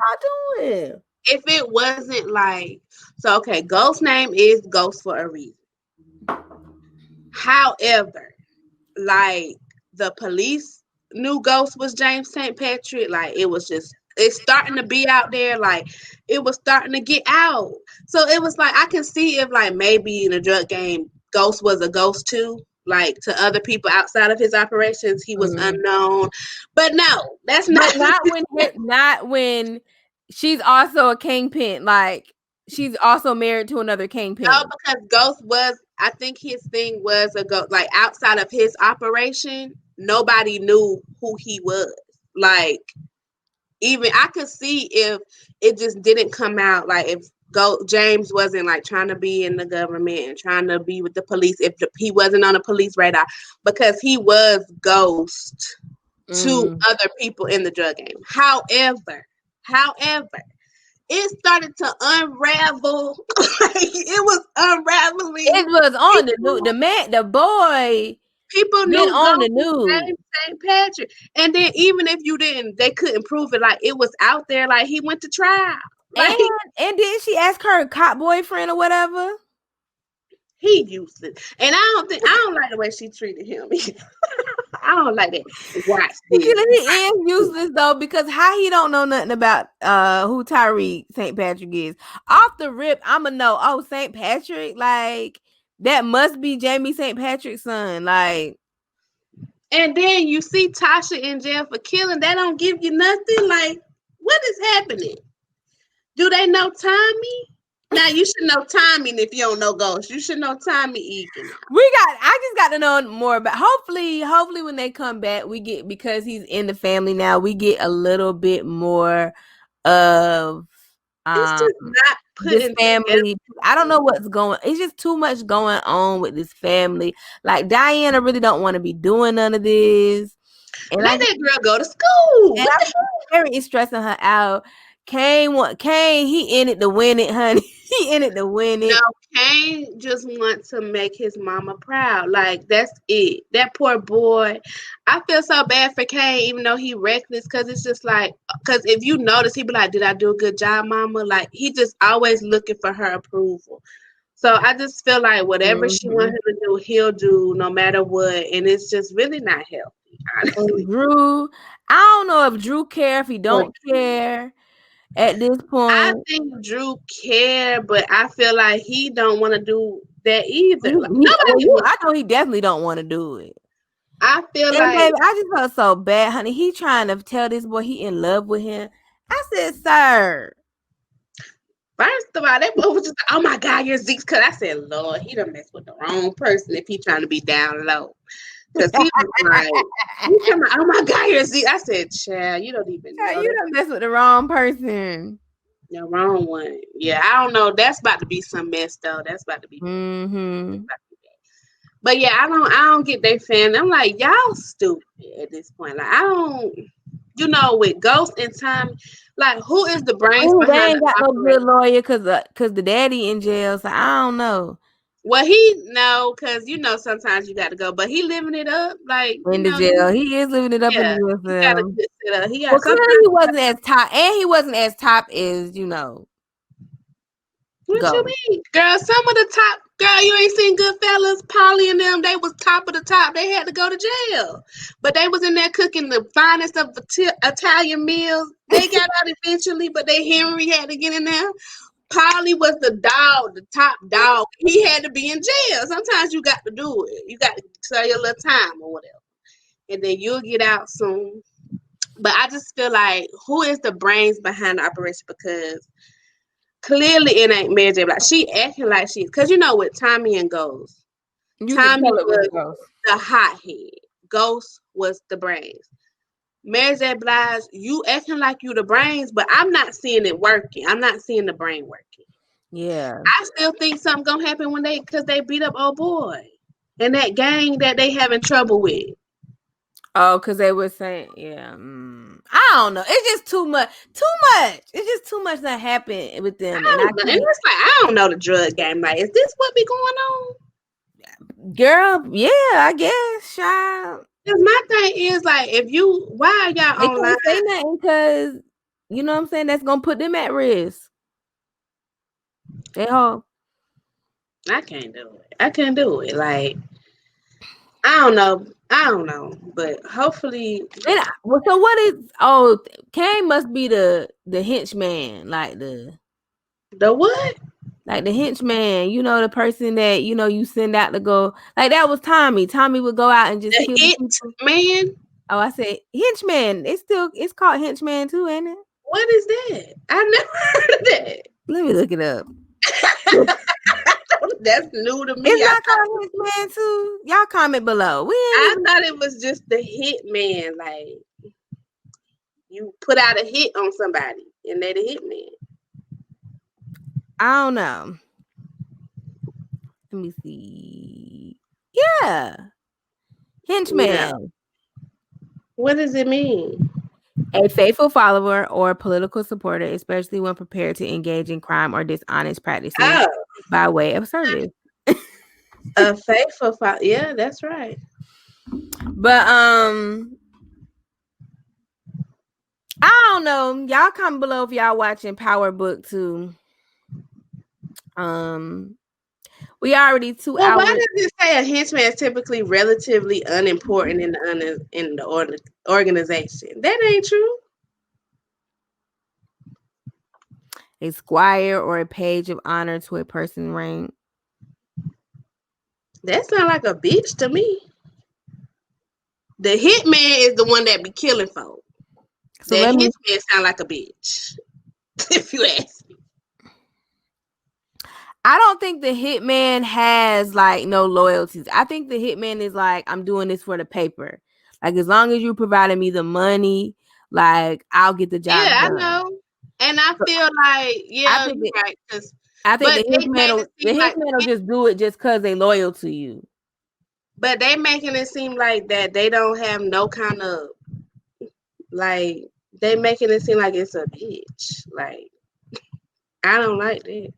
S1: doing?
S2: If it wasn't like, so okay, Ghost's name is Ghost for a reason. However, like, the police knew Ghost was James St. Patrick. Like, it's starting to be out there. Like, it was starting to get out. So it was like, I can see if, like, maybe in the drug game, Ghost was a ghost too. Like, to other people outside of his operations, he was unknown. But no, that's not.
S1: Not when she's also a kingpin. Like, she's also married to another kingpin.
S2: No, because Ghost was, I think his thing was a ghost. Like, outside of his operation, nobody knew who he was. Like, even I could see if it just didn't come out. Like, if James wasn't, like, trying to be in the government and trying to be with the police, if he wasn't on a police radar, because he was Ghost to other people in the drug game. However, it started to unravel. It was unraveling.
S1: It was on the boy.
S2: People knew on the news. St. Patrick. And then even if you didn't, they couldn't prove it. Like, it was out there. Like, he went to trial. Like,
S1: and didn't she ask her cop boyfriend or whatever?
S2: He used it. And I don't like the way she treated him. I don't like that. Watch this.
S1: Tequila, he is useless though, because how he don't know nothing about who Tyreek St. Patrick is. Off the rip, I'ma know, oh, St. Patrick, like that must be Jamie St. Patrick's son. Like,
S2: And then you see Tasha in jail for killing. That don't give you nothing. Like, what is happening? Do they know Tommy? Now you should know Tommy if you don't know Ghost. You should know Tommy Egan.
S1: I just got to know more about, hopefully when they come back, we get, because he's in the family now, we get a little bit more of
S2: It's just not
S1: this
S2: putting
S1: family. I don't know what's going. It's just too much going on with this family. Like, Diana really don't want to be doing none of this. And
S2: let that girl go to school.
S1: And Harry is stressing her out. Kane, he in it to win it, honey. He in it to win it.
S2: No, Kane just wants to make his mama proud. Like, that's it. That poor boy. I feel so bad for Kane, even though he reckless, because it's just like, because if you notice, he be like, did I do a good job, mama? Like, he just always looking for her approval. So I just feel like whatever she wants him to do, he'll do no matter what. And it's just really not healthy, honestly.
S1: Drew, I don't know if Drew care, if he don't care at this point.
S2: I think Drew care, but I feel like he don't want to do that either. Like,
S1: I know he definitely don't want to do it.
S2: I feel
S1: and
S2: like,
S1: baby, I just felt so bad, honey. He trying to tell this boy he in love with him. I said, sir.
S2: First of all, that boy was just like, oh my God, you're Zeke's. Cause I said, Lord, he done messed with the wrong person if he trying to be down low. Cause he was like, he talking about, oh my God, you're Zeke. I said, child, you don't even know.
S1: You done messed with the wrong person.
S2: The wrong one. Yeah, I don't know. That's about to be some mess though. That's about to be. But yeah, I don't get their fan. I'm like, y'all stupid at this point. Like, I don't, with Ghost and Tommy, like, who is the brains behind?
S1: They ain't got no good lawyer because the daddy in jail. So I don't know.
S2: Well, because sometimes you got to go, but he living it up, like
S1: in the jail. He is living it up in the jail. Clearly he wasn't as top, and he wasn't as top as
S2: What you mean, girl? Some of the top, girl, you ain't seen Goodfellas, Polly and them. They was top of the top. They had to go to jail, but they was in there cooking the finest of Italian meals. They got out eventually, but Henry had to get in there. Polly was the dog, the top dog. He had to be in jail. Sometimes you got to do it. You got to serve your little time or whatever, and then you'll get out soon. But I just feel like, who is the brains behind the operation? Because clearly it ain't Mary J. Blige. She acting like she, because with Tommy and Ghost, Tommy was the hothead. Ghost was the brains. Mary J. Blige, you acting like you the brains, but I'm not seeing it working. I'm not seeing the brain working.
S1: Yeah.
S2: I still think something gonna happen because they beat up old boy and that gang that they having trouble with.
S1: Oh, because they were saying, yeah. I don't know. It's just too much. It's just too much that happened with them. And it's
S2: like, I don't know the drug game. Like, is this what be going on?
S1: Girl, yeah, I guess, child.
S2: Because my thing is, like, why are y'all online?
S1: Can't say nothing because, you know what I'm saying, that's going to put them at risk. They hope.
S2: I can't do it. Like, I don't know. But hopefully.
S1: So what is, Kane must be the henchman. Like
S2: the what?
S1: Like the henchman, the person that, you send out to go. Like, that was Tommy. Tommy would go out and just kill people.
S2: Man?
S1: Oh, I said henchman. It's called henchman too, ain't it?
S2: What is that? I never heard of that.
S1: Let me look it up.
S2: That's new to me.
S1: It's not called henchman too. Y'all comment below.
S2: I thought it was just the hitman. Like, you put out a hit on somebody and they're the hitman.
S1: I don't know. Let me see. Yeah. Henchman. Yeah.
S2: What does it mean?
S1: A faithful follower or political supporter, especially when prepared to engage in crime or dishonest practices by way of service.
S2: A faithful follower. Yeah, that's right.
S1: But I don't know. Y'all comment below if y'all watching Power Book 2. We already 2
S2: Well, why
S1: hours.
S2: does it say a henchman is typically relatively unimportant in the organization? That ain't true.
S1: A squire or a page of honor to a person rank.
S2: That sounds like a bitch to me. The hitman is the one that be killing folk.
S1: So
S2: That
S1: let me.
S2: hitman sound like a bitch. If you ask me.
S1: I don't think the hitman has like no loyalties. I think the hitman is like, I'm doing this for the paper. Like as long as you providing me the money, like I'll get the job
S2: Yeah, I
S1: done.
S2: know. And I feel like, yeah,
S1: think
S2: you're
S1: that-
S2: right.
S1: I think
S2: But
S1: the
S2: they made
S1: hitman
S2: it seem like,
S1: will just do it just because they loyal to you.
S2: but they making it seem like that they don't have no kind of like they making it seem like it's a bitch. Like I don't like that.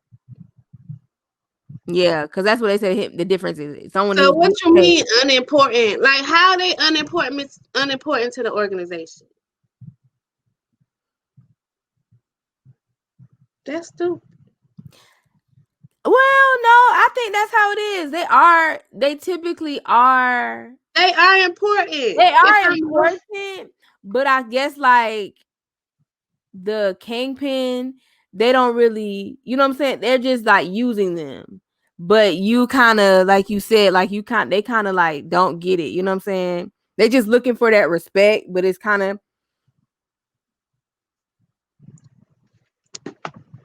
S1: Yeah, because that's what they said. The difference is someone
S2: So
S1: who's
S2: what you
S1: paid.
S2: mean unimportant? Like how are they unimportant to the organization? That's stupid.
S1: Well, no, I think that's how it is. They typically are.
S2: They are important.
S1: They are important, but I guess like the kingpin, they don't really, you know what I'm saying? They're just like using them. But you kind of, like you said, like they kind of like don't get it. You know what I'm saying? They just looking for that respect, but it's kind of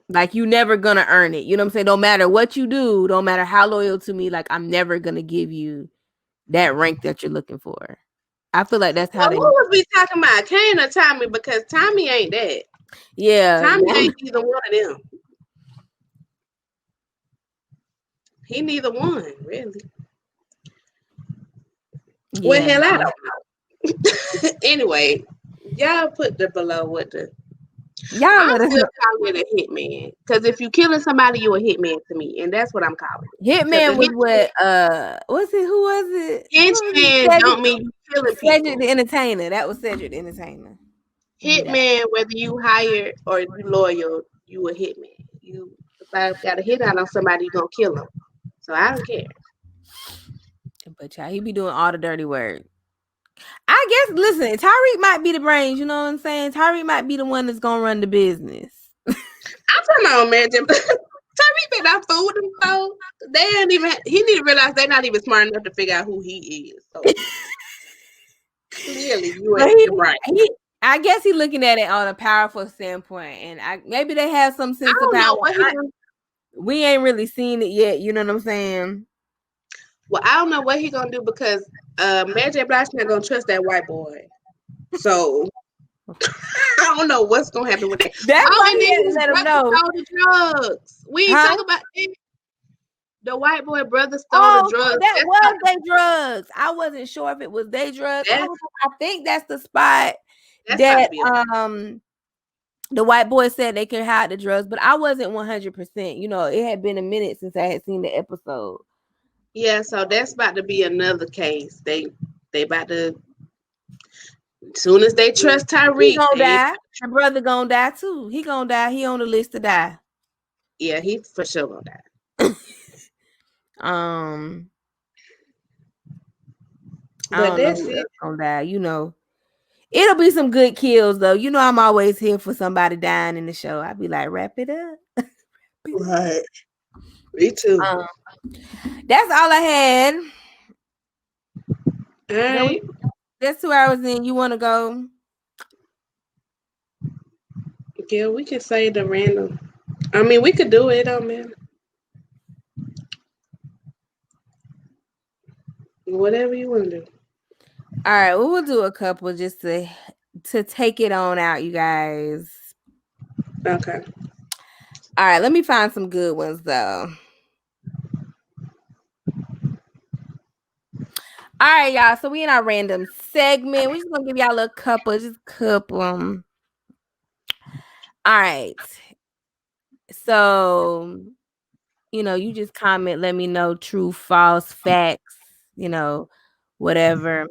S1: like you never gonna earn it. You know what I'm saying? No matter what you do, no matter how loyal to me, like I'm never gonna give you that rank that you're looking for. I feel like that's how
S2: Well, what was we talking about? Kane or Tommy? Because Tommy ain't that.
S1: Yeah.
S2: Tommy ain't either one of them. He neither one, really.
S1: Yeah.
S2: Well, hell, I don't know. Anyway, y'all put the below what the.
S1: Y'all
S2: I'm still calling it a hitman because if you killing somebody, you a hitman to me, and that's what I'm calling it.
S1: Hitman was what? What's it? Who was it?
S2: Henchman don't mean you killing people.
S1: Cedric the Entertainer. That was Cedric the Entertainer.
S2: Hitman, whether you hired or you loyal, you a hitman. You if I got a hit out on somebody, you gonna kill them. So I don't care.
S1: But y'all, he be doing all the dirty work. I guess. Listen, Tyreek might be the brains. You know what I'm saying? Tyreek might be the one that's gonna run the business.
S2: I'm talking about man. Tyreek been out fool with them folks. They ain't even. He need to realize they're not even smart enough to figure out who he is. So clearly, you ain't right.
S1: I guess he's looking at it on a powerful standpoint, and maybe they have some sense of power. We ain't really seen it yet. You know what I'm saying?
S2: Well, I don't know what he gonna do because Mary J. Blige not gonna trust that white boy. So I don't know what's gonna happen with that.
S1: That's why he had to let him know.
S2: The drugs. We ain't talk about it. The white boy brother stole the drugs.
S1: That was their drugs. I wasn't sure if it was their drugs. I think that's the spot that the white boy said they could hide the drugs, but I wasn't 100%. You know, it had been a minute since I had seen the episode.
S2: Yeah, so that's about to be another case. They about to. As soon as they trust Tyreek,
S1: he gonna die. My brother gonna die too. He gonna die. He on the list to die.
S2: Yeah, he for sure gonna die.
S1: But that's it. Gonna die. You know, it'll be some good kills though. You know, I'm always here for somebody dying in the show. I'd be like, wrap it up.
S2: Right. Me too.
S1: That's all I had.
S2: All right.
S1: That's 2 hours in. You want to go?
S2: Yeah, we can say the random. I mean, we could do it, man. Whatever you want to do.
S1: All right, we'll do a couple just to take it on out, you guys.
S2: Okay.
S1: All right, let me find some good ones though. All right, y'all. So we in our random segment. We're just gonna give y'all a couple, just a couple. All right. So, you know, you just comment, let me know true, false, facts, you know, whatever.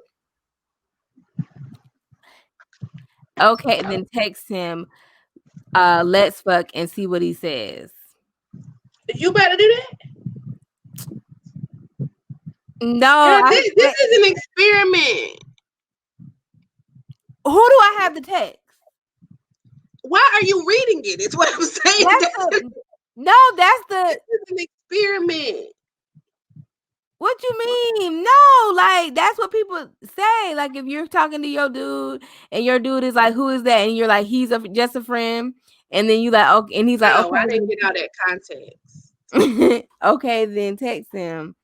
S1: Okay, then text him, let's fuck and see what he says.
S2: You better do that.
S1: No,
S2: Girl, this is an experiment.
S1: Who do I have the text?
S2: Why are you reading it? It's what I'm saying.
S1: That's
S2: this is an experiment.
S1: What you mean? No, like that's what people say. Like if you're talking to your dude and your dude is like, "Who is that?" and you're like, "He's just a friend," and then you like, "Okay," and he's like,
S2: No,
S1: "Okay."
S2: I didn't get all that context.
S1: Okay, then text him.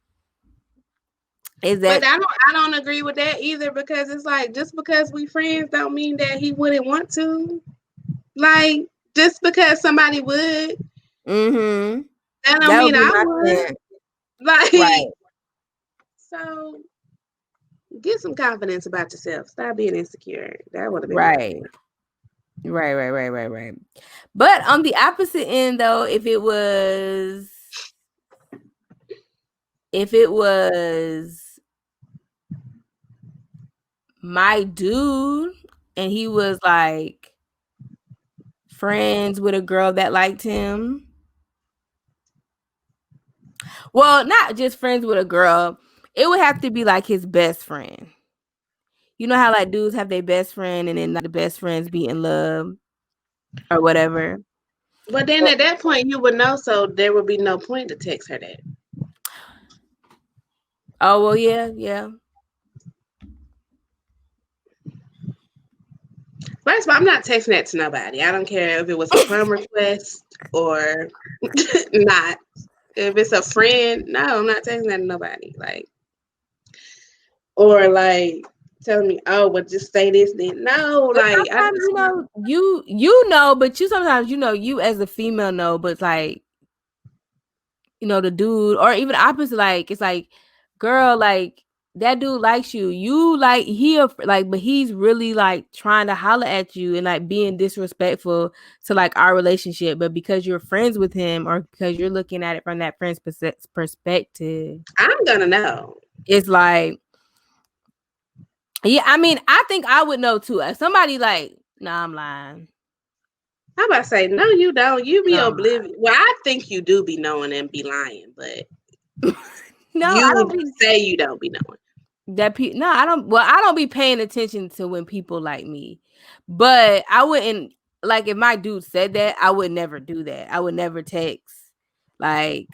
S2: But I don't agree with that either, because it's like, just because we friends don't mean that he wouldn't want to. Like, just because somebody would,
S1: that
S2: don't mean I would. Like,
S1: right.
S2: So get some confidence about yourself. Stop being insecure. That would have been
S1: right. Right. But on the opposite end, though, if it was my dude and he was like friends with a girl that liked him. Well, not just friends with a girl. It would have to be like his best friend. You know how like dudes have their best friend and then like, the best friends be in love or whatever.
S2: But then at that point you would know, so there would be no point to text her that.
S1: Oh, well, yeah.
S2: First of all, I'm not texting that to nobody. I don't care if it was a friend request or not. If it's a friend, no, I'm not texting that to nobody. Like, or like telling me, "Oh, but just say this then." No,
S1: but
S2: like
S1: sometimes you know, but you sometimes you as a female know, but like the dude or even opposite, like it's like, girl, like that dude likes you. You like but he's really like trying to holler at you and like being disrespectful to like our relationship. But because you're friends with him or because you're looking at it from that friend's perspective,
S2: I'm gonna know.
S1: It's like, yeah, I mean, I think I would know too. If somebody like, nah, I'm lying.
S2: How about to say, no, you don't. You be oblivious. Well, I think you do be knowing and be lying, but
S1: no,
S2: you
S1: I don't
S2: say you don't be knowing.
S1: No, I don't. Well, I don't be paying attention to when people like me, but I wouldn't like if my dude said that. I would never do that. I would never text like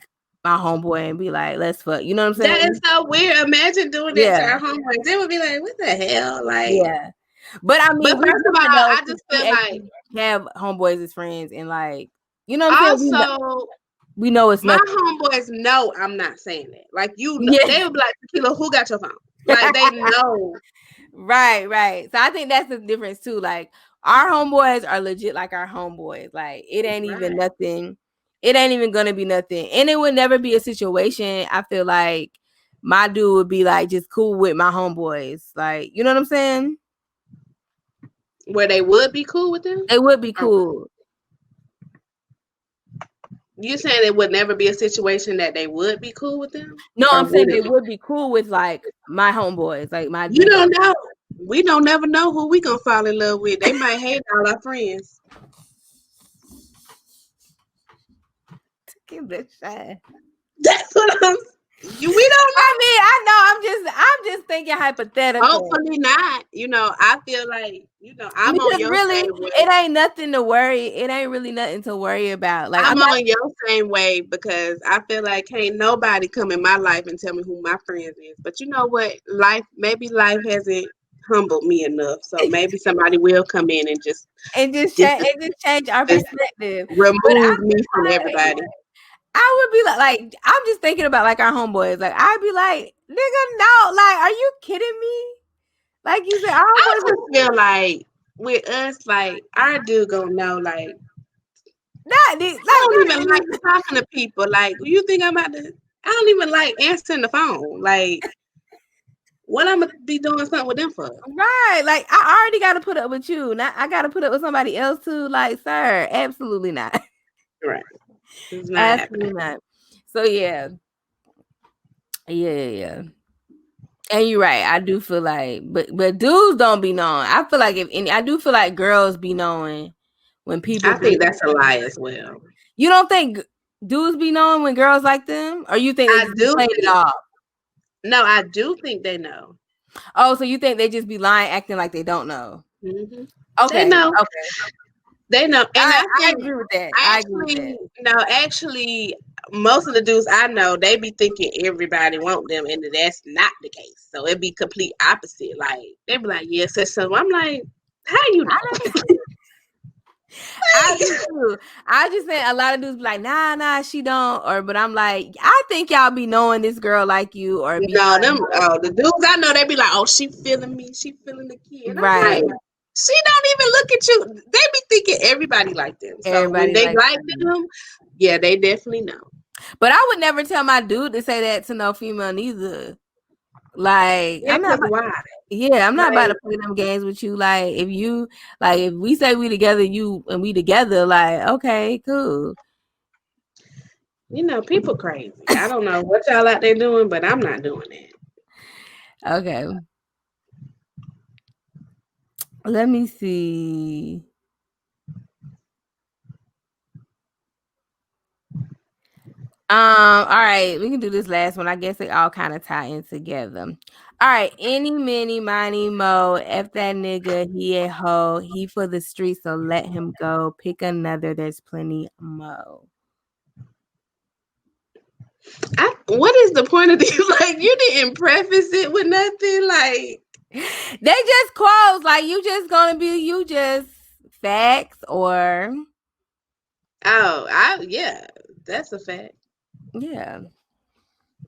S1: my homeboy and be like, "Let's fuck." You know what I'm saying?
S2: That is so weird. Imagine doing that to our homeboys. They would be like, "What the hell?" Like,
S1: yeah. But I mean,
S2: but first of all, I just feel like
S1: have homeboys as friends and like, you know what I'm saying?
S2: Also,
S1: we know it's
S2: my
S1: nothing.
S2: homeboys know I'm not saying that. Like, you know, they would be like, "Tequila, who got your phone?" Like, they know.
S1: Right. So I think that's the difference too. Like, our homeboys are legit like our homeboys. Like, it ain't even nothing. It ain't even gonna be nothing. And it would never be a situation, I feel like, my dude would be like just cool with my homeboys. Like, you know what I'm saying?
S2: Where they would be cool with them?
S1: They would be cool.
S2: You saying it would never be a situation that they would be cool with them?
S1: No, I'm saying they would be cool with like my homeboys, like my.
S2: You don't know. We don't never know who we gonna fall in love with. They might hate all our friends.
S1: Give that shot.
S2: That's what I'm. We don't know.
S1: I mean, I know. I'm just thinking hypothetical.
S2: Hopefully not. I feel like I'm
S1: because
S2: on your
S1: really,
S2: same way.
S1: It ain't nothing to worry. It ain't really nothing to worry about. Like
S2: I'm on your same way because I feel like can't nobody come in my life and tell me who my friends is. But you know what? Maybe life hasn't humbled me enough. So maybe somebody will come in and just
S1: change our perspective.
S2: Remove me from everybody.
S1: I would be like I'm just thinking about like our homeboys. Like I'd be like, nigga, no, like, are you kidding me? Like you said,
S2: I just feel like with us, like our dude gonna know, like I don't even like talking to people. Like, you think I'm about to? I don't even like answering the phone. Like, what I'm gonna be doing something with them for?
S1: Right. Like, I already got to put up with you. Now I got to put up with somebody else too. Like, sir, absolutely not.
S2: Right. It's
S1: not absolutely happening. Not. So yeah. And you're right. I do feel like, but dudes don't be knowing. I feel like I do feel like girls be knowing when people.
S2: I think that's a lie as well.
S1: You don't think dudes be knowing when girls like them, or you think they just play it off?
S2: No, I do think they know.
S1: Oh, so you think they just be lying, acting like they don't know?
S2: Mm-hmm. They
S1: Okay,
S2: know.
S1: okay.
S2: They know, and I
S1: I
S2: think
S1: agree with that. I agree with
S2: actually,
S1: that.
S2: no, actually, most of the dudes I know, they be thinking everybody want them, and that's not the case. So it'd be complete opposite. Like they be like, "Yes, that's so." I'm like, "How you know?"
S1: I do too. I just think a lot of dudes be like, nah, she don't. Or, but I'm like, I think y'all be knowing this girl like you, or be
S2: No,
S1: trying
S2: them
S1: to know.
S2: the dudes I know, they be like, "Oh, she feeling me, she feeling the kid." I'm
S1: Right.
S2: like, she don't even look at you. They be thinking everybody like them. So when
S1: Everybody
S2: they
S1: like
S2: like
S1: them.
S2: them, yeah, they definitely know.
S1: But I would never tell my dude to say that to no female neither. Like,
S2: Yeah, cause why?
S1: I'm not about
S2: Like,
S1: to play them games with you. Like, if we say we together, we together, like, okay, cool.
S2: people crazy. I don't know what y'all out there doing, but I'm not doing that.
S1: Okay. Let me see. All right, we can do this last one. I guess they all kind of tie in together. All right, any, mini, miny, mo, F that nigga, he a hoe, he for the streets, so let him go. Pick another, there's plenty mo.
S2: What is the point of this? Like, you didn't preface it with nothing. Like,
S1: They just quotes, like you just gonna be you just facts or
S2: yeah, that's a fact.
S1: yeah.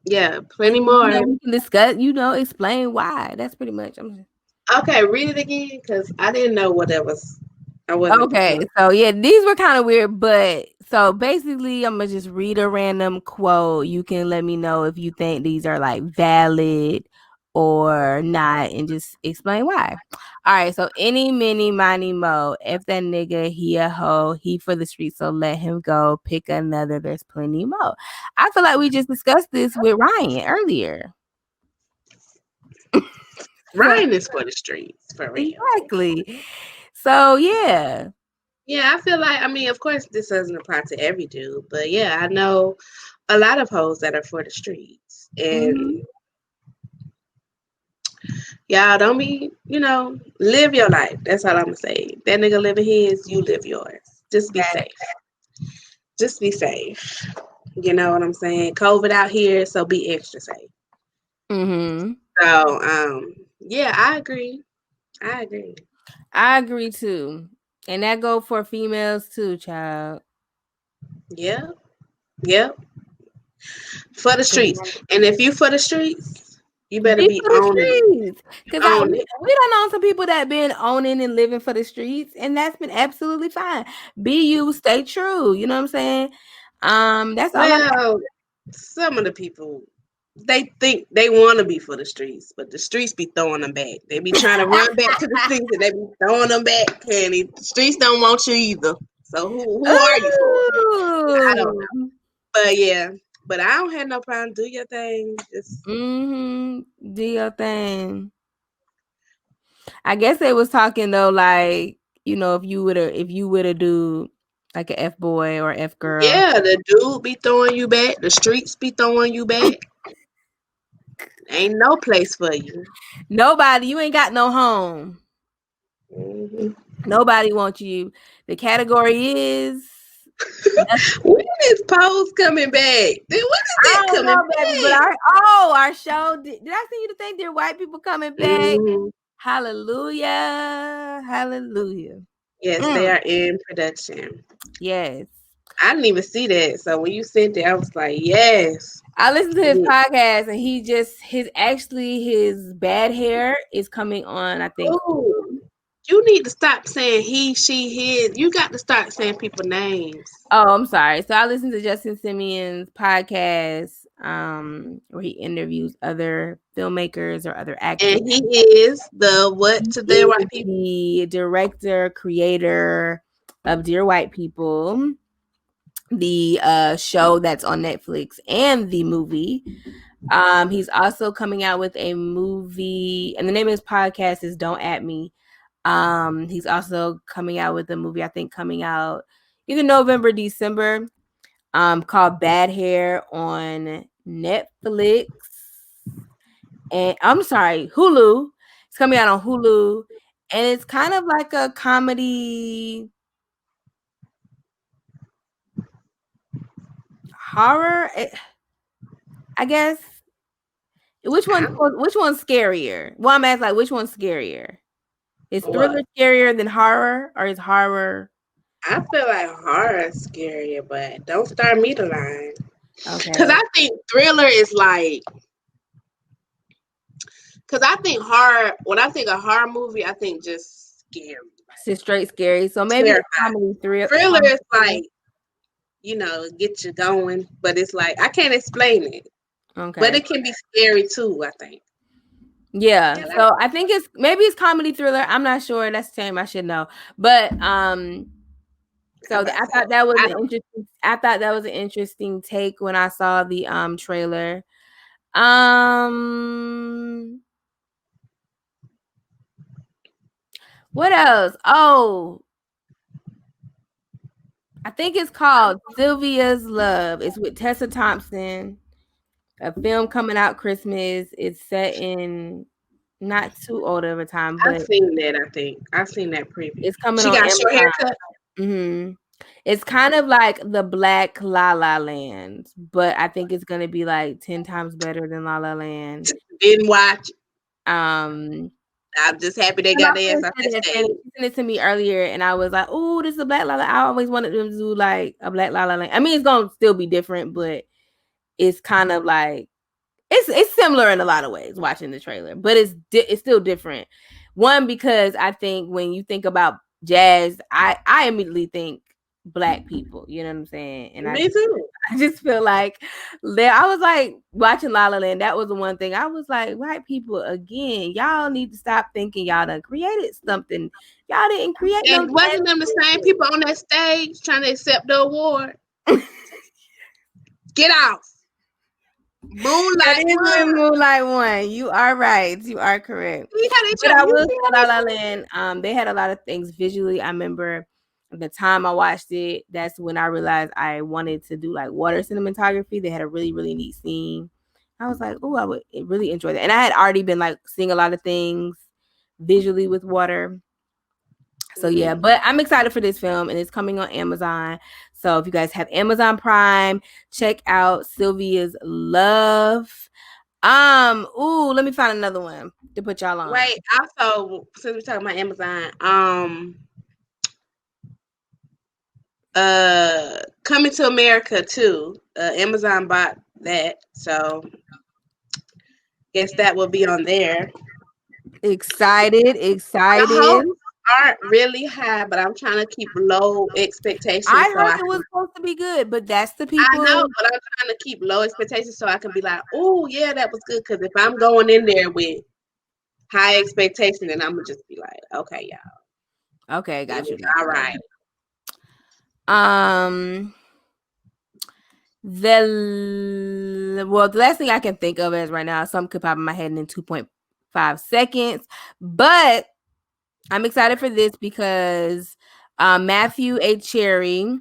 S2: Yeah,
S1: And
S2: plenty more.
S1: we can discuss, explain why. That's pretty much.
S2: Okay, read it again because I didn't know what that was. I wasn't.
S1: Okay, so yeah, these were kind of weird, but so basically, I'm gonna just read a random quote. You can let me know if you think these are like valid or not, and just explain why. All right, so any, mini, miny, mo, if that nigga he a hoe, he for the streets, so let him go. Pick another, there's plenty mo. I feel like we just discussed this with Ryan earlier. So
S2: Ryan is for the streets, for real.
S1: exactly. So yeah.
S2: Yeah, I feel like, of course, this doesn't apply to every dude, but yeah, I know a lot of hoes that are for the streets.
S1: Mm-hmm.
S2: And y'all don't be, live your life. That's all I'm gonna say. That nigga living his, you live yours. Just be safe. Just be safe. You know what I'm saying? COVID out here, so be extra safe.
S1: Mm-hmm.
S2: So, yeah, I agree. I agree.
S1: I agree too. And that go for females too, child.
S2: Yeah, yeah. For the streets. And if you for the streets, you better
S1: Be
S2: be
S1: for the
S2: owning it.
S1: streets. Cause
S2: Own it.
S1: we don't know some people that been owning and living for the streets, and that's been absolutely fine. Be you, stay true. You know what I'm saying? That's all I'm
S2: Well, some of the people they think they want to be for the streets, but the streets be throwing them back. They be trying to run back to the streets, and they be throwing them back. And the streets don't want you either. So who are you for? I don't know.
S1: Ooh.
S2: But yeah, but I don't have no problem. Do your thing. Just
S1: Mm-hmm. Do your thing. I guess they was talking though, like, if you would have do like a F boy or F girl.
S2: yeah, the dude be throwing you back. The streets be throwing you back. Ain't no place for you.
S1: Nobody, you ain't got no home.
S2: Hmm.
S1: Nobody wants you. The category is nothing.
S2: When is Pose coming back? When is
S1: I
S2: that
S1: don't
S2: coming
S1: know, baby, but
S2: back?
S1: our show did I see you to think there white people coming back?
S2: Hmm.
S1: Hallelujah. Hallelujah.
S2: Yes, they
S1: Mm,
S2: are in production.
S1: yes.
S2: I didn't even see that. So when you sent it, I was like, yes.
S1: I listened to his podcast and his bad hair is coming on, I think.
S2: Oh, you need to stop saying he, she, his. You got to start saying people names.
S1: Oh, I'm sorry. So I listened to Justin Simeon's podcast, where he interviews other filmmakers or other actors.
S2: And he is the what to their
S1: He
S2: white
S1: is
S2: people?
S1: the director, creator of Dear White People, the show that's on Netflix, and the movie. He's also coming out with a movie, and the name of his podcast is Don't At Me. He's also coming out with a movie, I think coming out either November, December, called Bad Hair on Netflix. and I'm sorry, Hulu. It's coming out on Hulu, and it's kind of like a comedy horror, I guess. Which one's scarier? Well, I'm asking, like, which one's scarier? Is thriller
S2: What?
S1: scarier than horror, or is horror?
S2: I feel like horror is scarier, but don't start me the line. Cause
S1: Okay.
S2: I think thriller is like. Cause I think horror. When I think of horror movie, I think just scary,
S1: It's just straight scary. So maybe it's
S2: terrified.
S1: comedy
S2: Thriller
S1: comedy
S2: is like, get you going, but it's like I can't explain it. But
S1: Okay.
S2: it can be scary too, I think.
S1: Yeah.
S2: Yeah,
S1: So I think it's comedy thriller. I'm not sure. That's the same. I should know. But
S2: I'm
S1: so
S2: about to
S1: I
S2: say,
S1: thought that was
S2: I
S1: an
S2: don't.
S1: interesting. I thought that was an interesting take when I saw the trailer. Um, what else? Oh, I think it's called Sylvia's Love. It's with Tessa Thompson. A film coming out Christmas. It's set in not too old of a time,
S2: I've
S1: but
S2: seen that. I think I've seen that preview.
S1: it's coming
S2: She
S1: on
S2: got short
S1: Amazon.
S2: haircut.
S1: Hmm. It's kind of like the Black La La Land, but I think it's gonna be like 10 times better than La La Land.
S2: Didn't watch.
S1: Um,
S2: I'm just happy they
S1: and my
S2: got their ass
S1: friend
S2: off
S1: said
S2: that
S1: that
S2: stage.
S1: she sent it to me earlier, and I was like, "Oh, this is a Black La La." I always wanted them to do like a Black La La Land. I mean, it's gonna still be different, but it's kind of like it's similar in a lot of ways. Watching the trailer, but it's still different. One, because I think when you think about jazz, I immediately think Black people. You know what I'm saying? And
S2: Me too.
S1: I just feel like I was like watching La La Land. That was the one thing I was like, white people again. Y'all need to stop thinking y'all done created something. Y'all didn't create no.
S2: And wasn't them the same people on that stage trying to accept the award? Get off.
S1: That
S2: Moonlight
S1: is when
S2: one.
S1: Moonlight won. You are right. You are correct.
S2: See how they
S1: But
S2: try.
S1: I
S2: You
S1: will
S2: see
S1: say
S2: how
S1: La
S2: they
S1: La
S2: try?
S1: Land. They had a lot of things visually. I remember the time I watched it. That's when I realized I wanted to do like water cinematography. They had a really, really neat scene. I was like, oh, I would really enjoy that. And I had already been like seeing a lot of things visually with water. So yeah, but I'm excited for this film, and it's coming on Amazon. So if you guys have Amazon Prime, check out Sylvia's Love. Let me find another one to put y'all on.
S2: Wait, also, since we're talking about Amazon, Coming to America too. Amazon bought that, so guess that will be on there.
S1: Excited.
S2: The hopes aren't really high, but I'm trying to keep low expectations
S1: I
S2: so
S1: heard
S2: I
S1: it
S2: can.
S1: was supposed to be good, but that's the
S2: I
S1: people.
S2: know, but I'm trying to keep low expectations so I can be like, oh yeah, that was good. Because if I'm going in there with high expectation, then I'm gonna just be like, okay, y'all,
S1: Okay,
S2: it
S1: got
S2: was
S1: you.
S2: all right.
S1: The last thing I can think of is right now, some could pop in my head in 2.5 seconds, but I'm excited for this because Matthew A. Cherry,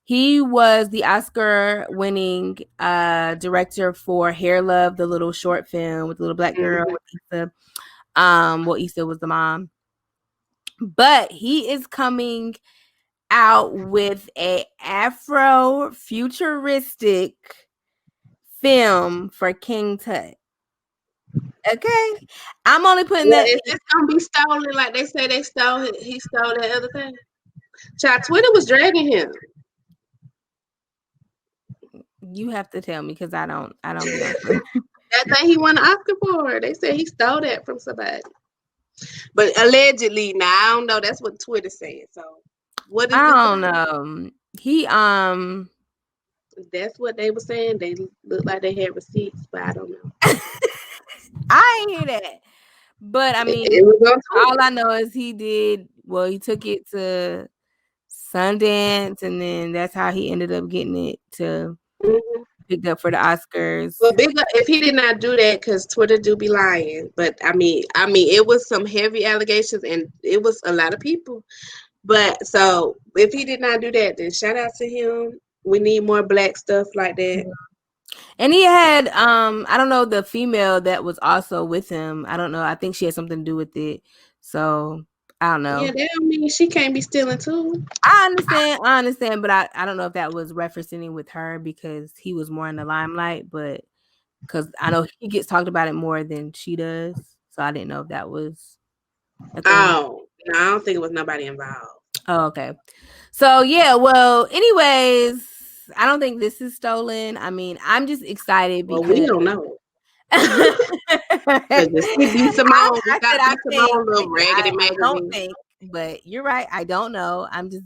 S1: he was the Oscar-winning director for Hair Love, the little short film with the little black girl with Issa. Issa was the mom, but he is coming out with a Afro-futuristic film for King Tut. Okay, I'm only putting
S2: Well,
S1: that.
S2: is this gonna be stolen like they say they stole it? He stole that other thing. Child, Twitter was dragging him.
S1: You have to tell me because I don't be on.
S2: That thing he won an Oscar for. They said he stole that from somebody. But allegedly, now I don't know. That's what Twitter said. So what is
S1: I
S2: this
S1: don't
S2: about?
S1: know. He
S2: That's what they were saying. They looked like they had receipts, but I don't know.
S1: I ain't hear that. But I mean,
S2: It was on Twitter.
S1: all I know is he took it to Sundance, and then that's how he ended up getting it to
S2: Mm-hmm.
S1: picked up for the Oscars.
S2: Well, big up if he did not do that, because Twitter do be lying. But I mean, it was some heavy allegations, and it was a lot of people. But so if he did not do that, then shout out to him. We need more black stuff like that.
S1: And he had, I don't know, the female that was also with him. I don't know. I think she had something to do with it. So I don't know.
S2: Yeah, that don't mean she can't be stealing too.
S1: I understand, but I don't know if that was referencing with her because he was more in the limelight, but because I know he gets talked about it more than she does. So I didn't know if that was a thing.
S2: Oh, no, I don't think it was nobody involved.
S1: Oh, okay. So yeah, well, anyways, I don't think this is stolen. I mean, I'm just excited
S2: Well, we
S1: because
S2: don't know.
S1: I
S2: Because it be Simone. We got
S1: said I
S2: be
S1: think,
S2: Simone little raggedy
S1: I don't
S2: magazine.
S1: think, but you're right. I don't know. I'm just,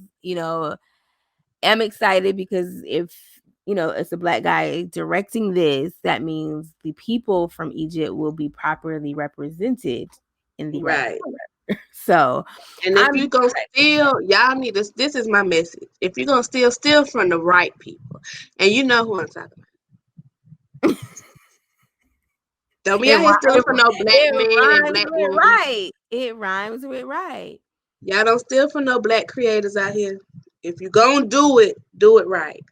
S1: am excited because if it's a black guy directing this, that means the people from Egypt will be properly represented in the right
S2: Right.
S1: order. So,
S2: And if you gonna steal, y'all need to. This is my message. If you're gonna steal from the right people, and you know who I'm talking about. Don't be out here stealing from no black man and black woman.
S1: Right. It rhymes with right.
S2: Y'all don't steal from no black creators out here. If you gonna do it right.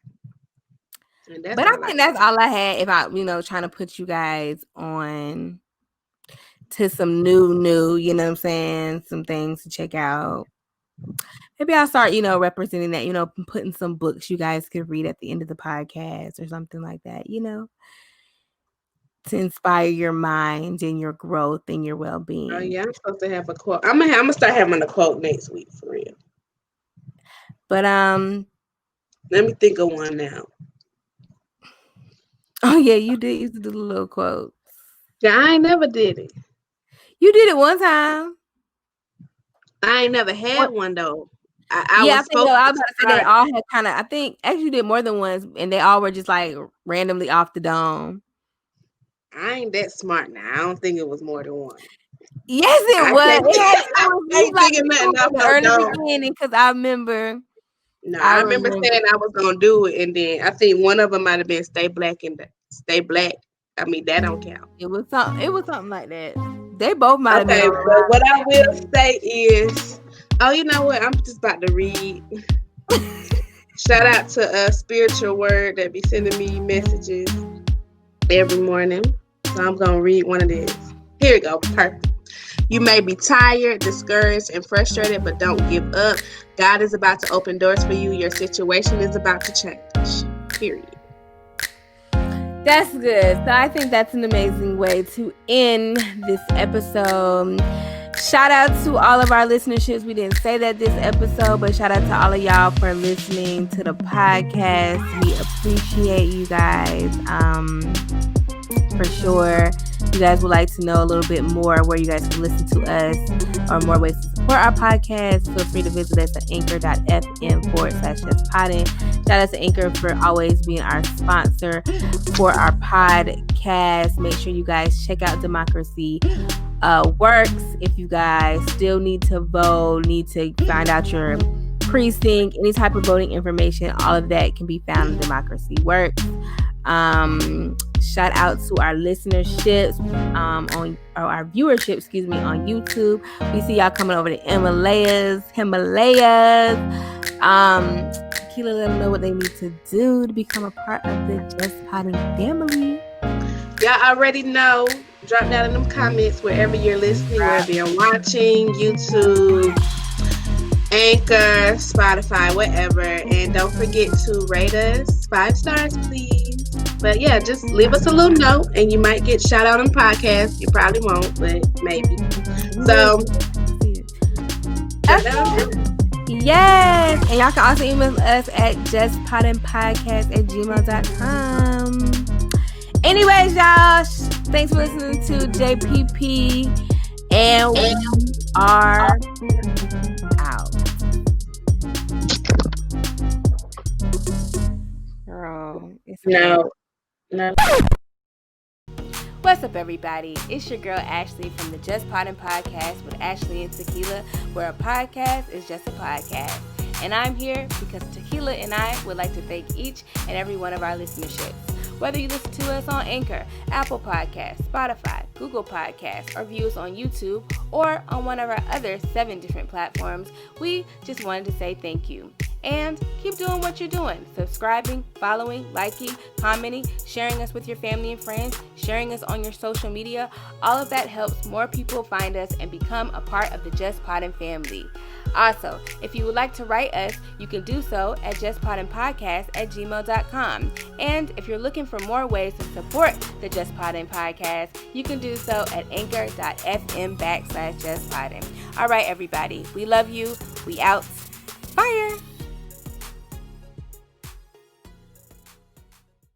S2: And that's
S1: But I think that's all I had. If I, trying to put you guys on to some new, you know what I'm saying? Some things to check out. Maybe I'll start, representing that, putting some books you guys could read at the end of the podcast or something like that, to inspire your mind and your growth and your well-being.
S2: Oh yeah, I'm supposed to have a quote. I'm gonna start having a quote next week for real.
S1: But
S2: let me think of one now.
S1: Oh yeah, you did used to do the little quotes.
S2: Yeah, I ain't never did it.
S1: You did it one time.
S2: I ain't never had one though.
S1: I was about to say they all had kind of. I think actually you did more than once, and they all were just like randomly off the dome.
S2: I ain't that smart now. I don't think it was more than one.
S1: Yes, it was. I ain't thinking nothing off
S2: the
S1: early beginning because I remember.
S2: No, I remember saying I was gonna do it, and then I think one of them might have been "Stay Black" and "Stay Black." I mean, that don't count.
S1: It was something like that. They both might have been.
S2: Okay, but what I will say is, oh, you know what? I'm just about to read. Shout out to a spiritual word that be sending me messages every morning. So I'm gonna read one of these. Here we go. Perfect. You may be tired, discouraged, and frustrated, but don't give up. God is about to open doors for you. Your situation is about to change. Period.
S1: That's good. So I think that's an amazing way to end this episode. Shout out to all of our listenerships. We didn't say that this episode, but shout out to all of y'all for listening to the podcast. We appreciate you guys. For sure. If you guys would like to know a little bit more where you guys can listen to us or more ways to support our podcast, feel free to visit us at anchor.fm/Just Poddin. Shout out to Anchor for always being our sponsor for our podcast. Make sure you guys check out Democracy Works. If you guys still need to vote, need to find out your precinct, any type of voting information, all of that can be found in Democracy Works. Shout out to our listenerships on our viewership, on YouTube. We see y'all coming over to Himalayas. Tequila, let them know what they need to do to become a part of the Just Poddin family.
S2: Y'all already know. Drop down in them comments wherever you're listening, wherever you're watching, YouTube, Anchor, Spotify, whatever. And don't forget to rate us 5 stars, please. But yeah, just leave us a little note and you might get shout out on the podcast. You probably won't, but maybe. So,
S1: yes. And y'all can also email us at justpoddinpodcast@gmail.com. Anyways, y'all, thanks for listening to JPP. And we are out. Girl,
S2: no.
S1: What's up, everybody? It's your girl Ashley from the Just Poddin Podcast with Ashley and Tequila, where a podcast is just a podcast. And I'm here because Tequila and I would like to thank each and every one of our listenerships. Whether you listen to us on Anchor, Apple Podcasts, Spotify, Google Podcasts, or view us on YouTube or on one of our other 7 different platforms, we just wanted to say thank you. And keep doing what you're doing. Subscribing, following, liking, commenting, sharing us with your family and friends, sharing us on your social media. All of that helps more people find us and become a part of the Just Poddin family. Also, if you would like to write us, you can do so at justpoddinpodcast@gmail.com. And if you're looking for more ways to support the Just Poddin Podcast, you can do so at anchor.fm/justpoddin. All right, everybody. We love you. We out. Fire.